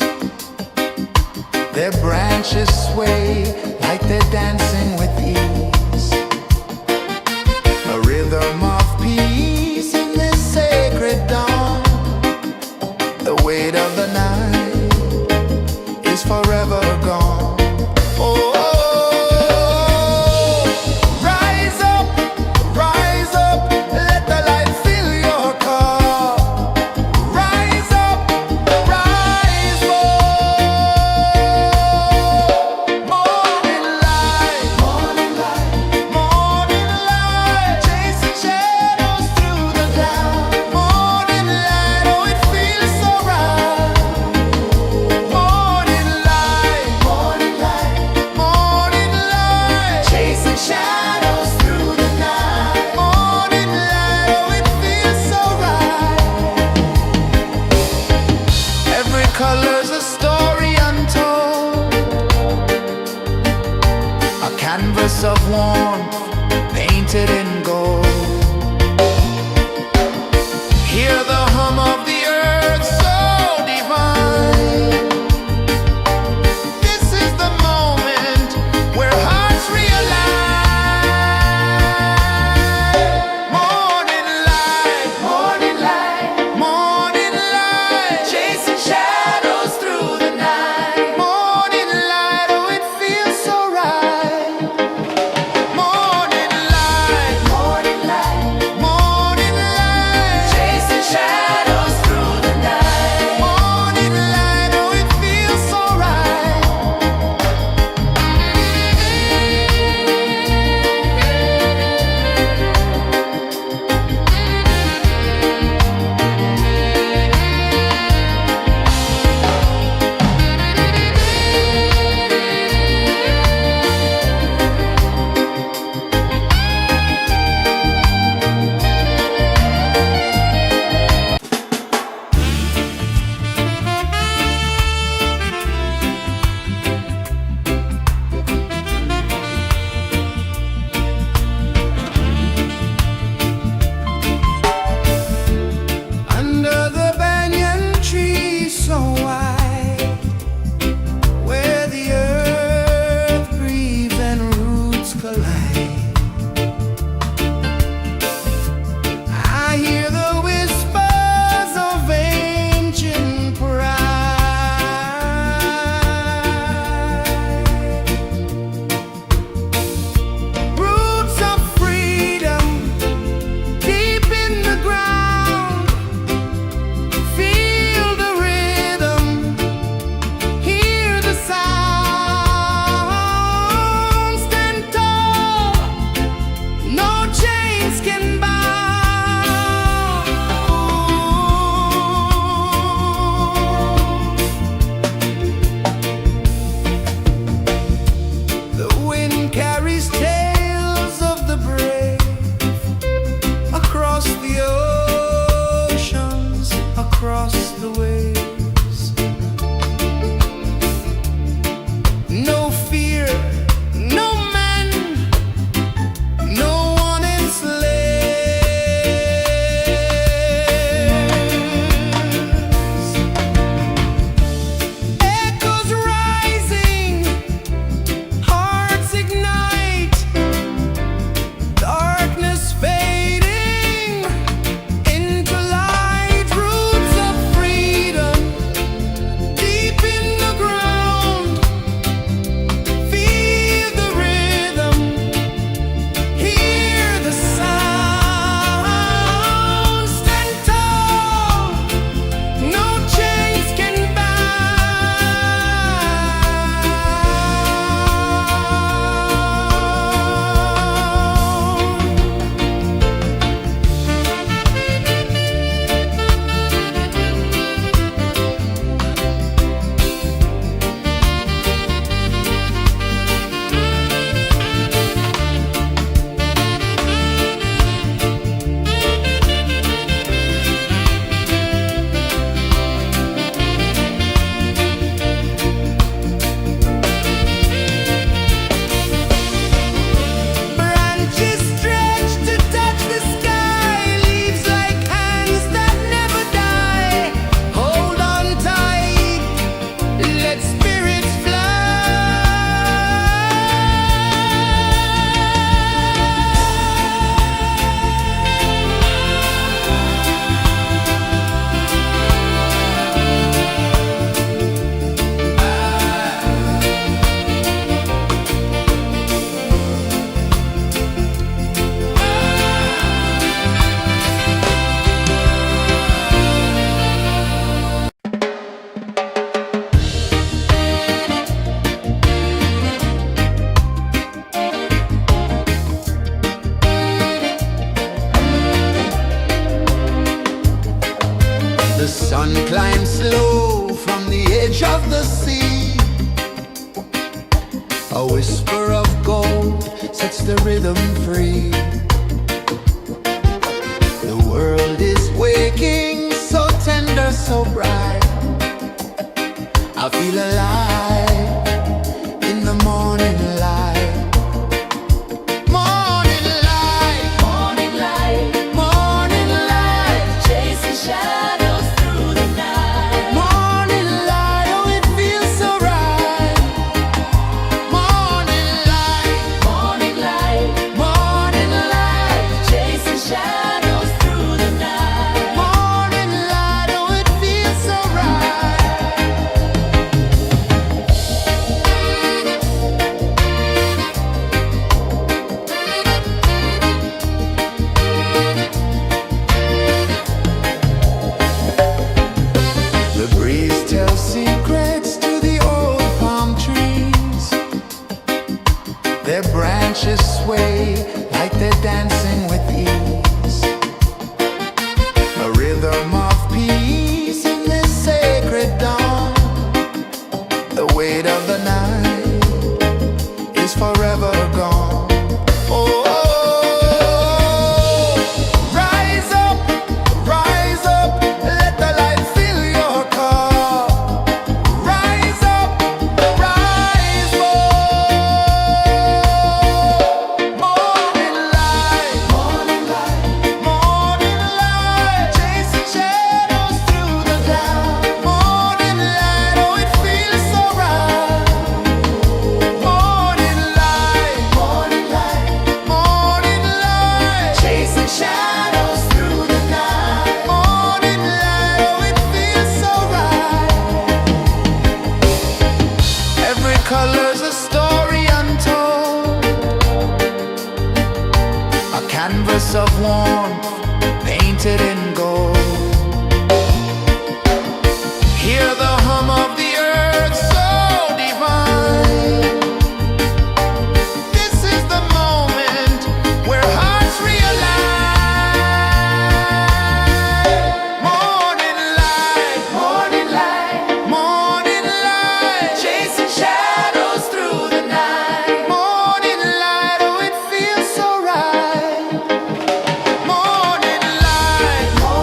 Speaker 1: Their branches sway like they're dancing with ease. A rhythm of peace in this sacred dawn. The weight of the night is forever gone. Oh, rise up, let the light fill your cup. Rise up, rise up. Morning light, morning light, morning light, chasing shadows through the cloud. Morning light, oh it feels so right. Morning light, morning light, morning light, chasing shadows through the night. Morning light, oh it feels so right. Every color's a story untold, a canvas of warmth painted in gold. Hear the hum of the earth so divine. This is the moment where hearts realign. Morning light, morning light, morning light, chasing shadows through the night. Morning light, oh it feels so right. Morning light, morning light, morning light, chasing shadows. sets the rhythm free. The world is waking, so tender, so bright. I feel alive in the morning light. Morning light,
Speaker 2: Morning light,
Speaker 1: morning light,
Speaker 2: chasing shadows through the night.
Speaker 1: morning light, oh it feels so right. Morning light,
Speaker 2: Morning light,
Speaker 1: morning light,
Speaker 2: chasing shadows through the night.
Speaker 1: morning light, oh it feels so right. The breeze tells secrets to the old palm trees. Their branches sway like they're dancing with ease. A rhythm of peace in this sacred dawn. The weight of the night is forever gone. Oh, rise up, let the light fill your car. Rise up, rise up. Morning light, morning light, morning light, chasing shadows through the cloud. Morning light, oh it feels so right. Morning light, morning light, morning light, chasing shadows through the night. Morning light, oh it feels so right. Every color's a story untold, a canvas of warmth painted in gold. Hear the hum of the earth so divine. This is the moment where hearts realign. Morning light, morning light, morning light, chasing shadows through the night. Morning light, oh it feels so right. Morning light, morning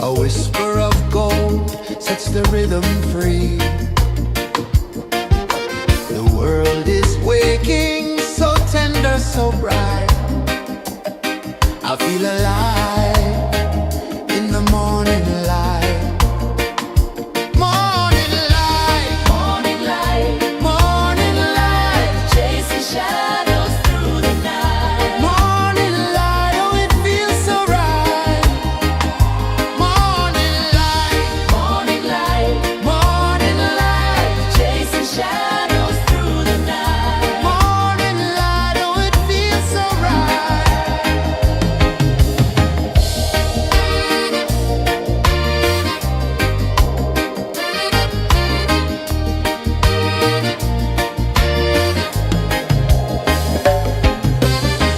Speaker 1: A whisper of gold sets the rhythm free. The world is waking, so tender, so bright. I feel alive in the morning light. Morning light,
Speaker 2: Morning light,
Speaker 1: morning light,
Speaker 2: chasing shadows through the night.
Speaker 1: morning light, oh it feels so right. Morning light,
Speaker 2: Morning light,
Speaker 1: morning light,
Speaker 2: chasing shadows through the night.
Speaker 1: morning light, oh it feels so right.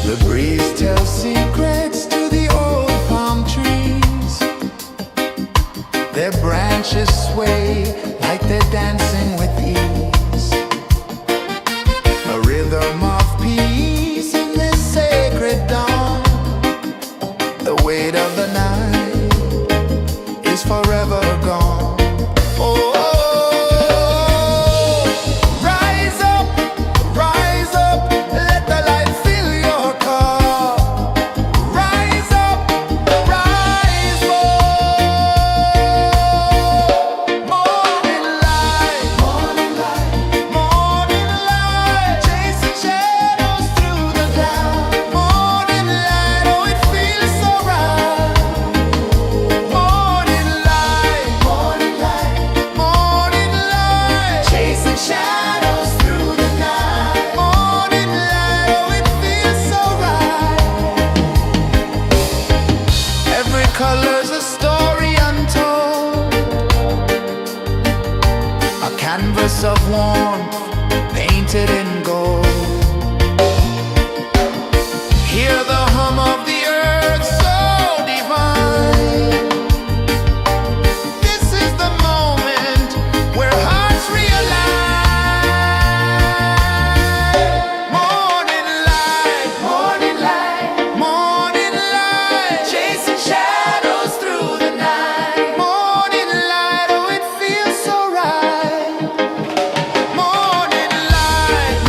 Speaker 1: The breeze tells secrets to the old palm trees. Their branches sway like they're dancing with ease. A rhythm of peace in this sacred dawn. The weight of the night is forever gone. Oh, rise up, let the light fill your cup. Rise up, rise more. Morning light, morning light, morning light, chasing shadows through the cloud. Morning light, oh it feels so right. Morning light, morning light, morning light, chasing shadows through the night. Morning light, oh it feels so right. Every color's a story untold, a canvas of warmth painted in gold. Hear the hum of the earth so divine. This is the moment where hearts realign. Morning light, morning light, morning light, chasing shadows through the night. Morning light, oh it feels so right. Morning light,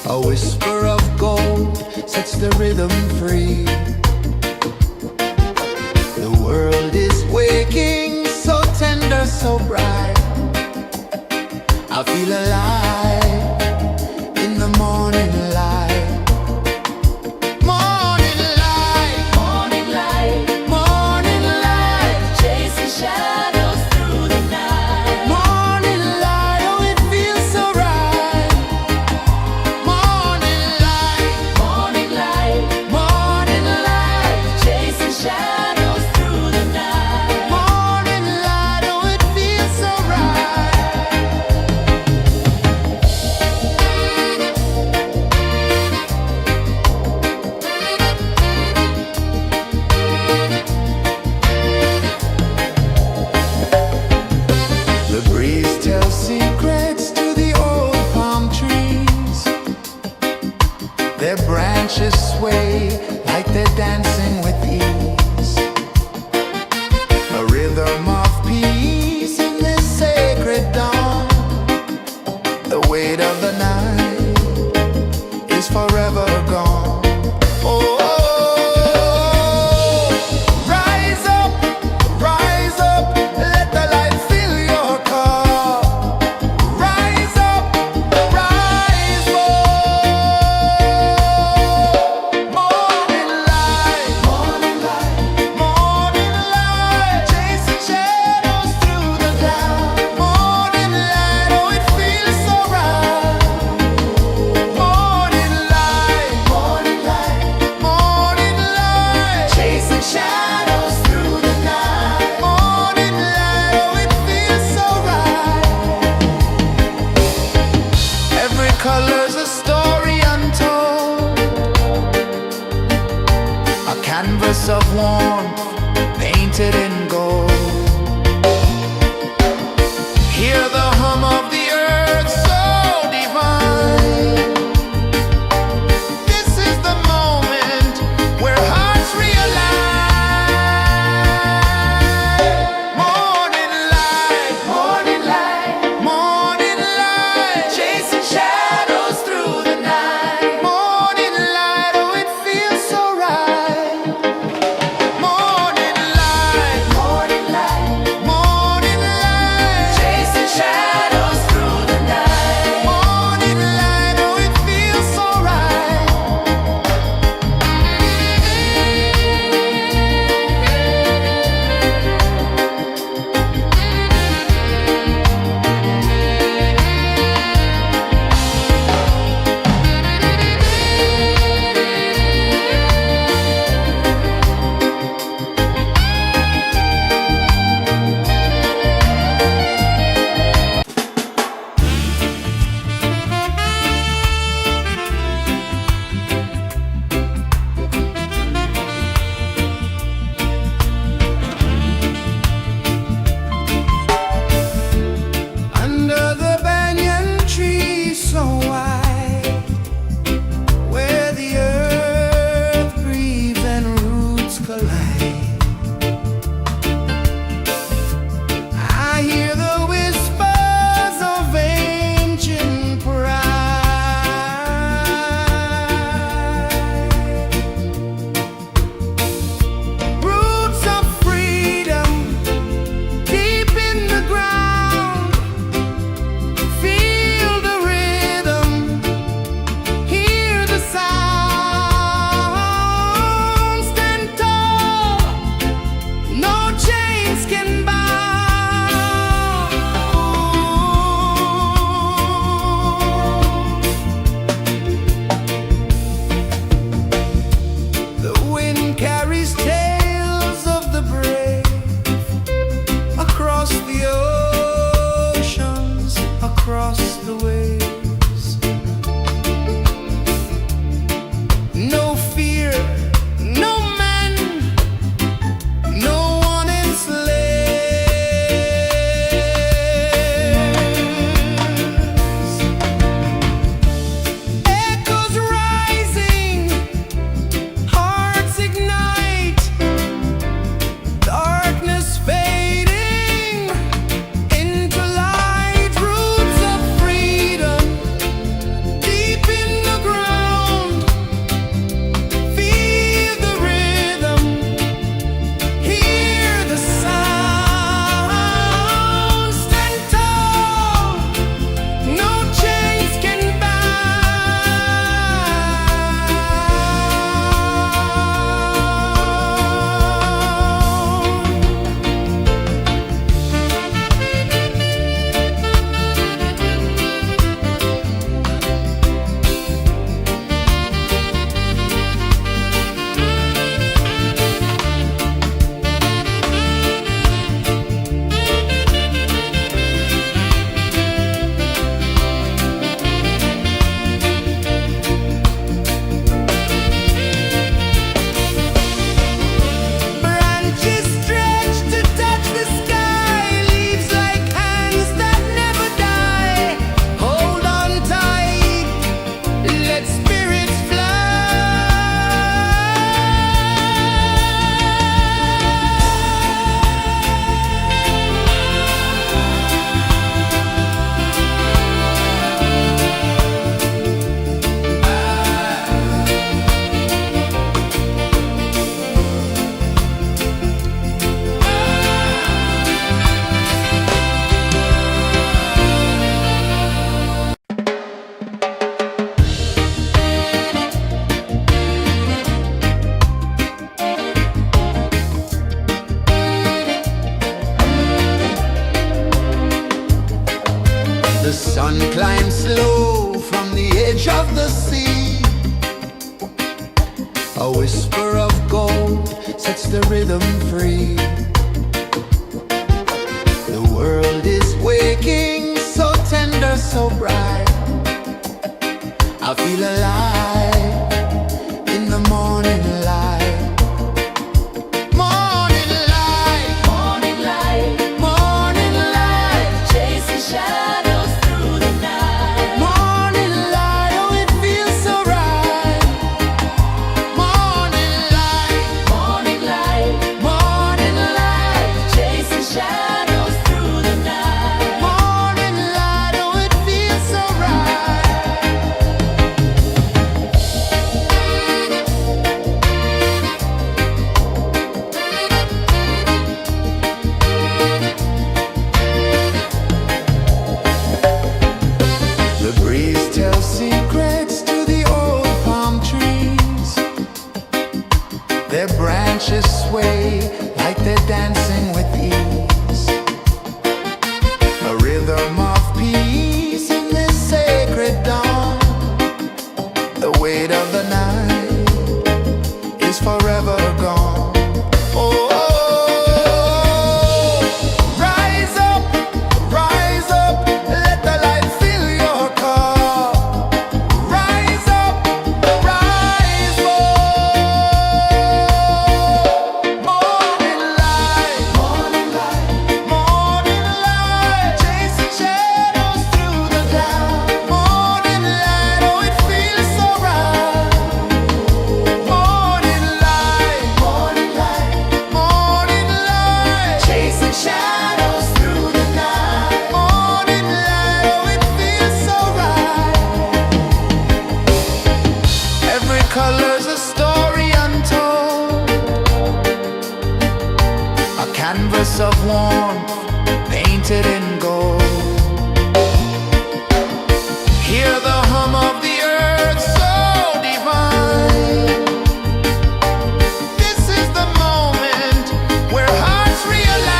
Speaker 1: A whisper of gold sets the rhythm free. The world is waking, so tender, so bright. I feel alive in the morning light. Morning light,
Speaker 2: Morning light,
Speaker 1: morning light,
Speaker 2: chasing shadows through the night.
Speaker 1: morning light, oh it feels so right. Morning light,
Speaker 2: Morning light,
Speaker 1: morning light,
Speaker 2: chasing shadows through the night.
Speaker 1: morning light, oh it feels so right. The breeze tells secrets to the old palm trees. Their branches sway like they're dancing with ease. A rhythm of peace in this sacred dawn. The weight of the night is forever gone. Oh, rise up, let the light fill your cup. Rise up, rise up. Morning light, morning light, morning light, chasing shadows through the cloud. Morning light, oh it feels so right. Morning light, morning light, morning light, chasing shadows through the night. Morning light, oh it feels so right. Every color's a story untold, a canvas of warmth painted in gold. Hear the hum of the earth so divine. This is the moment where hearts realign. Morning light, morning light, morning light, chasing shadows through the night. Morning light, oh it feels so right. Morning light, morning light, morning light, chasing shadows through the night. Morning light, oh it feels so right. Under the banyan tree so wide, where the earth breathes and roots collide, I hear the whispers of ancient pride. Roots of freedom deep in the ground. Feel the rhythm, hear the sound. Stand tall, no chains can bound. The wind carries tales of the brave across the oceans, across the waves. No fear, no man, no one enslaves. Echoes rising, hearts ignite, darkness fading into light. Roots of freedom Rising slow from the edge of the sea, a whisper of gold sets the rhythm free. The world is waking, so tender, so bright. I feel alive in the morning light. Morning light,
Speaker 2: Morning light,
Speaker 1: morning light,
Speaker 2: chasing shadows through the night.
Speaker 1: morning light, oh it feels so right. Morning light,
Speaker 2: Morning light,
Speaker 1: morning light,
Speaker 2: chasing shadows through the night.
Speaker 1: morning light, oh it feels so right. The breeze tells secrets to the old palm trees. Their branches sway like they're dancing with ease. A rhythm of peace in this sacred dawn. The weight of the night is forever gone. Oh, rise up, let the light fill your cup. Rise up, rise up. Morning light, morning light, morning light, chasing shadows through the cloud. Morning light, oh it feels so right. Morning light, morning light, morning light, chasing shadows through the night. Morning light, oh it feels so right. Every color's a story untold, a canvas of warmth painted in gold. Hear the hum of the earth so divine. This is the moment where hearts realign.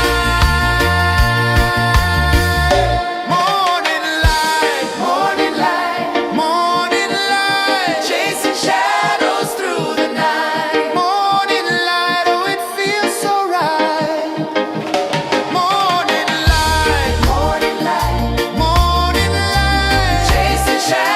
Speaker 1: Morning light, morning light, morning light, chasing shadows through the night. Morning light, oh it feels so right. Morning light, morning light, morning light, chasing shadows.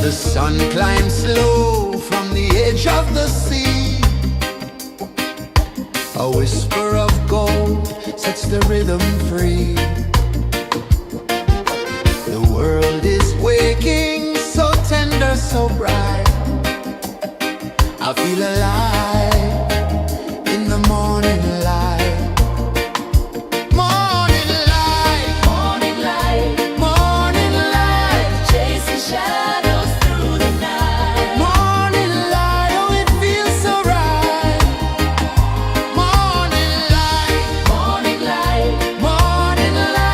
Speaker 1: The sun climbs slow from the edge of the sea. A whisper of gold sets the rhythm free. The world is waking, so tender, so bright. I feel alive in the morning light. Morning light,
Speaker 2: Morning light,
Speaker 1: morning light,
Speaker 2: chasing shadows through the night.
Speaker 1: morning light, oh it feels so right. Morning light,
Speaker 2: Morning light,
Speaker 1: morning light.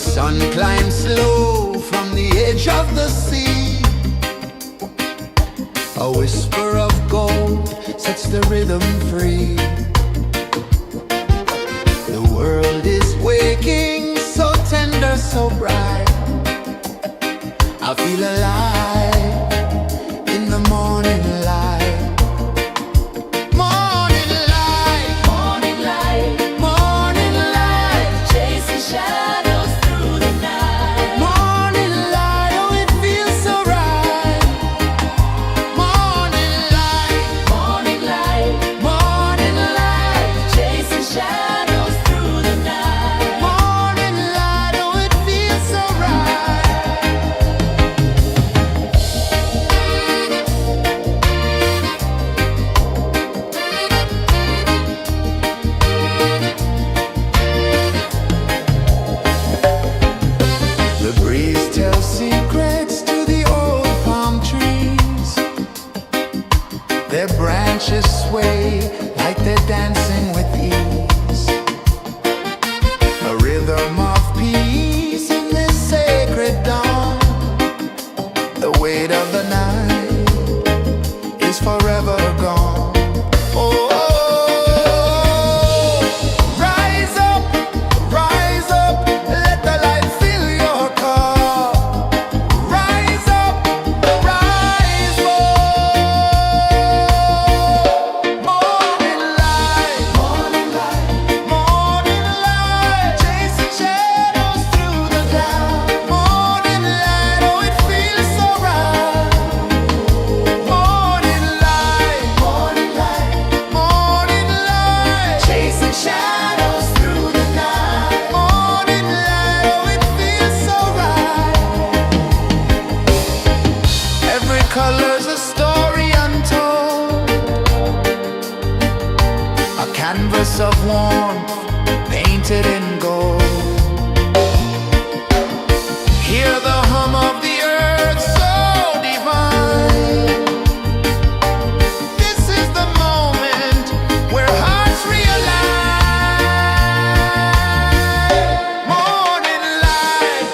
Speaker 1: sun climbs slow from the edge of the sea. A whisper of gold sets the rhythm free. The world is waking, so tender, so bright. I feel alive in the morning light. Morning light,
Speaker 2: Morning light,
Speaker 1: morning light,
Speaker 2: chasing shadows through the night.
Speaker 1: morning light, oh it feels so right. Morning light,
Speaker 2: Morning light,
Speaker 1: morning light,
Speaker 2: chasing shadows through the night.
Speaker 1: morning light, oh it feels so right. The breeze tells secrets to the old palm trees. Their branches sway like they're dancing with ease. A rhythm of peace in this sacred dawn. The weight of the night is forever gone. Oh, rise up, let the light fill your cup. Rise up, rise more. Morning light, morning light, chasing shadows through the cloud. Morning light, oh it feels so right. Morning light, morning light, chasing shadows through the night. Morning light, oh it feels so right. Every color's a story untold, a canvas of warmth painted in gold. Hear the hum of the earth so divine. This is the moment where hearts realign. Morning light,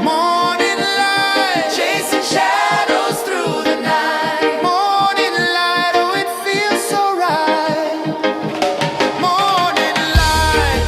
Speaker 1: morning light, chasing shadows through the night. Morning light, oh it feels so right. Morning light,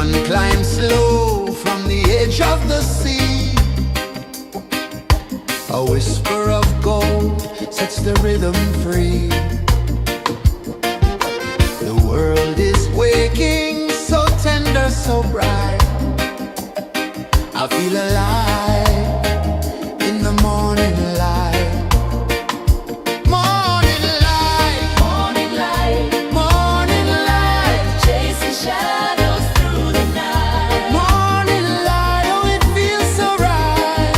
Speaker 1: One climbs slow from the edge of the sea. A whisper of gold sets the rhythm free. The world is waking, so tender, so bright. I feel alive in the morning light. Morning light,
Speaker 2: Morning light,
Speaker 1: morning light,
Speaker 2: chasing shadows through the night.
Speaker 1: morning light, oh it feels so right.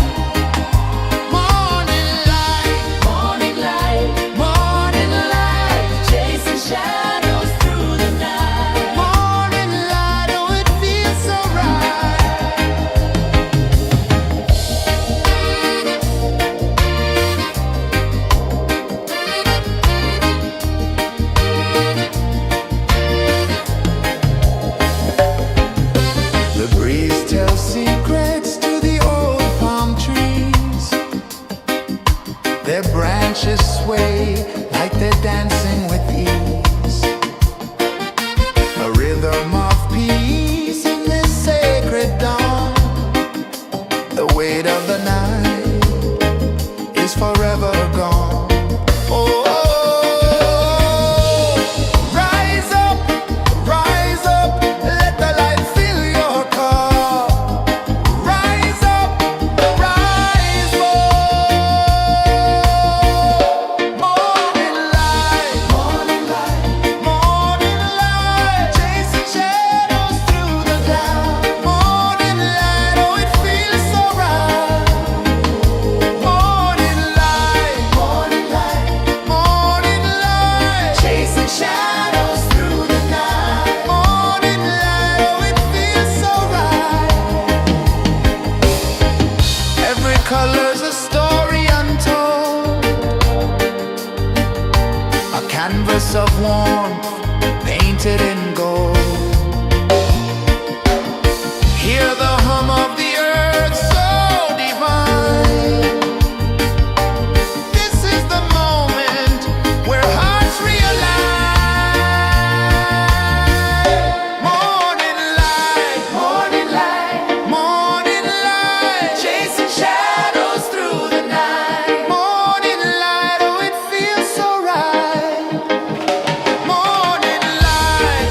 Speaker 1: Morning light,
Speaker 2: Morning light,
Speaker 1: morning light,
Speaker 2: chasing shadows through the night.
Speaker 1: morning light, oh it feels so right. The breeze tells secrets to the old palm trees. Their branches sway like they're dancing with ease. A rhythm of peace in this sacred dawn. The weight of the night is forever gone. Oh, rise up, let the light fill your cup. Rise up, rise more. Morning light, morning light, chasing shadows through the cloud. Morning light, oh it feels so right. Morning light, morning light, chasing shadows through the night. Morning light, oh it feels so right. Every color's a story untold, a canvas of warmth painted in gold. Hear the hum of the earth so divine. This is the moment where hearts realign. Morning light, morning light, chasing shadows through the night. Morning light, oh it feels so right. Morning light,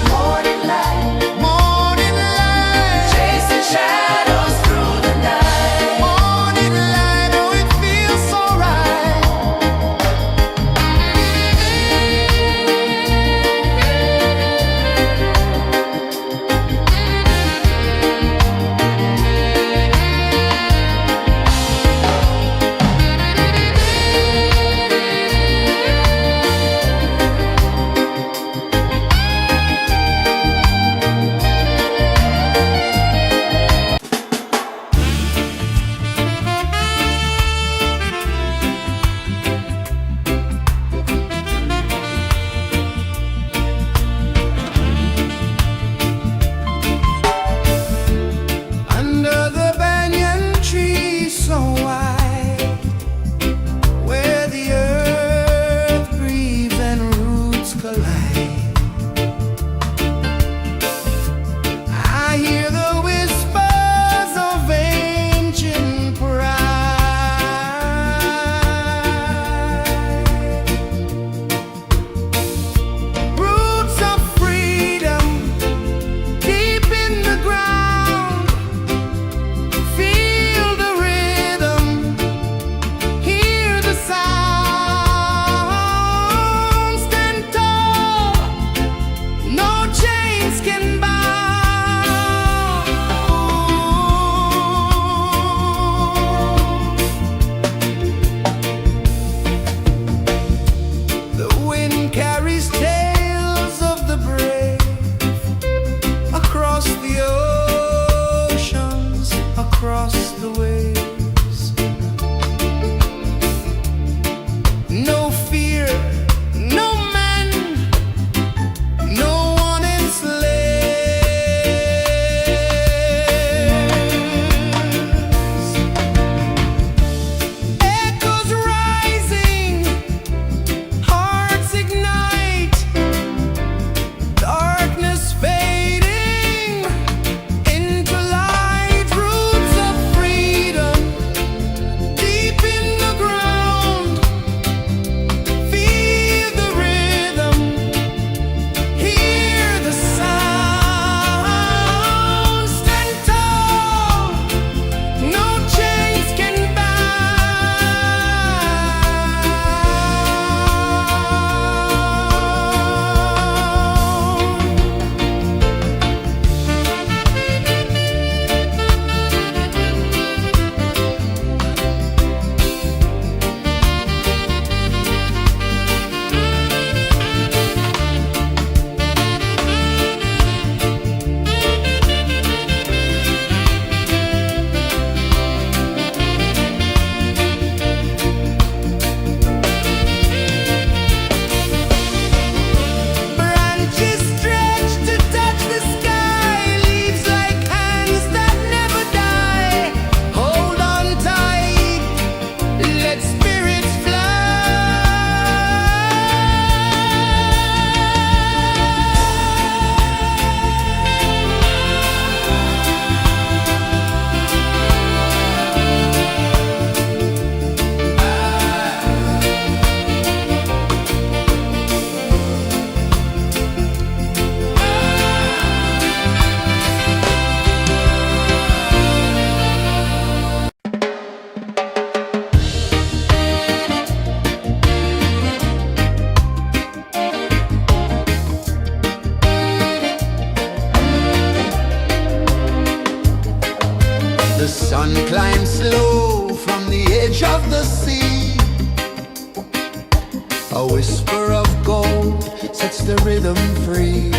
Speaker 1: A whisper of gold sets the rhythm free.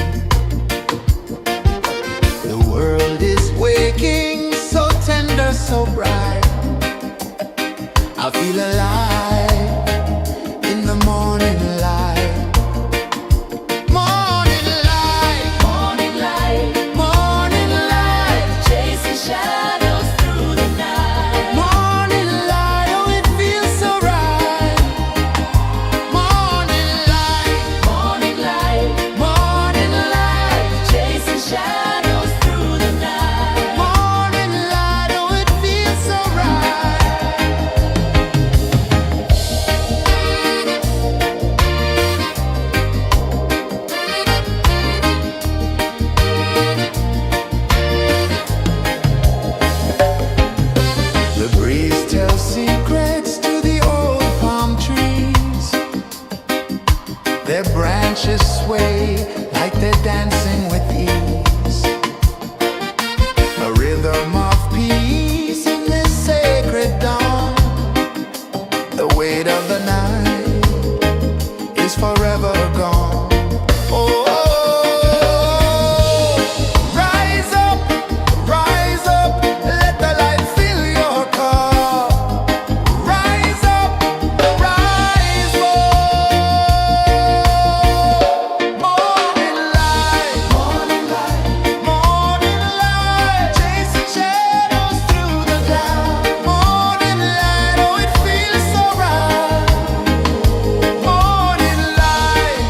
Speaker 1: The world is waking, so tender, so bright. I feel alive in the morning light. Morning light,
Speaker 2: Morning light,
Speaker 1: morning light,
Speaker 2: chasing shadows through the night.
Speaker 1: morning light. Oh, it feels so right. Morning light,
Speaker 2: Morning light,
Speaker 1: morning light,
Speaker 2: chasing shadows through the night.
Speaker 1: morning light. Oh, it feels so right. The breeze tells secrets to the old palm trees. Their branches sway like they're dancing with ease. A rhythm of peace in this sacred dawn. The weight of the night is forever gone. Oh, rise up, let the light fill your cup. Rise up, rise up. Morning light, morning light, chasing shadows through the cloud. Morning light, oh, it feels so right. Morning light,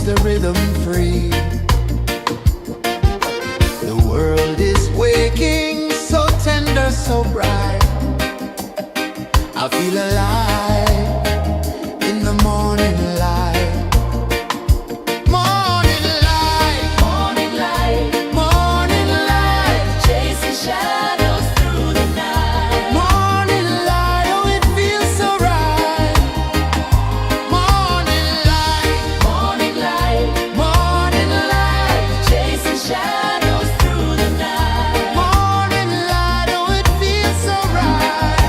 Speaker 1: the rhythm free. The world is waking, so tender, so bright. I feel alive in the morning light. Morning light,
Speaker 2: Morning light,
Speaker 1: morning light,
Speaker 2: chasing shadows through the night.
Speaker 1: morning light, oh it feels so right. Morning light,
Speaker 2: Morning light,
Speaker 1: morning light,
Speaker 2: chasing shadows through the night.
Speaker 1: morning light, oh it feels so right.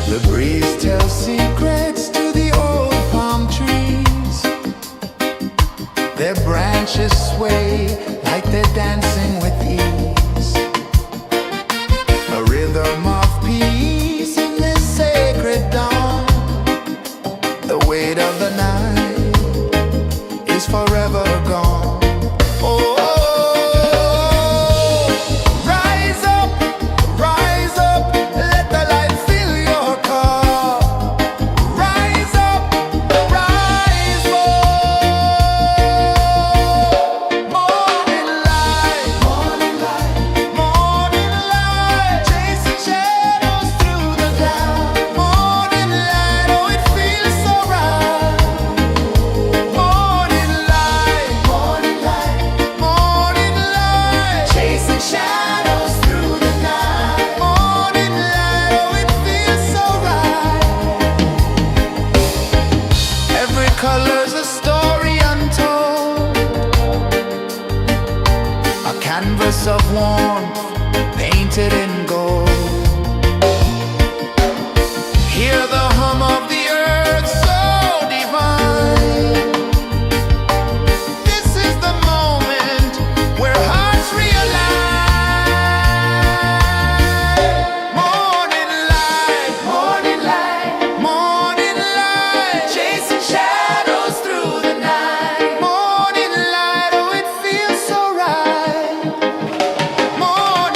Speaker 1: The breeze tells secrets to the old palm trees. Their branches sway like they're dancing with ease. A rhythm of peace in this sacred dawn. The weight of the night is forever gone. Oh, rise up, let the light fill your cup. Rise up, rise up. Morning light, morning light, morning light, chasing shadows through the cloud. Morning light, oh it feels so right. Morning light, morning light, morning light, chasing shadows through the night. Morning light, oh it feels so right. Every color's a story untold, a canvas of warmth painted in gold. Hear the hum of the earth so divine. This is the moment where hearts realign. Morning light, morning light, morning light, chasing shadows through the night. Morning light, oh it feels so right. Morning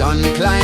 Speaker 1: sun climbs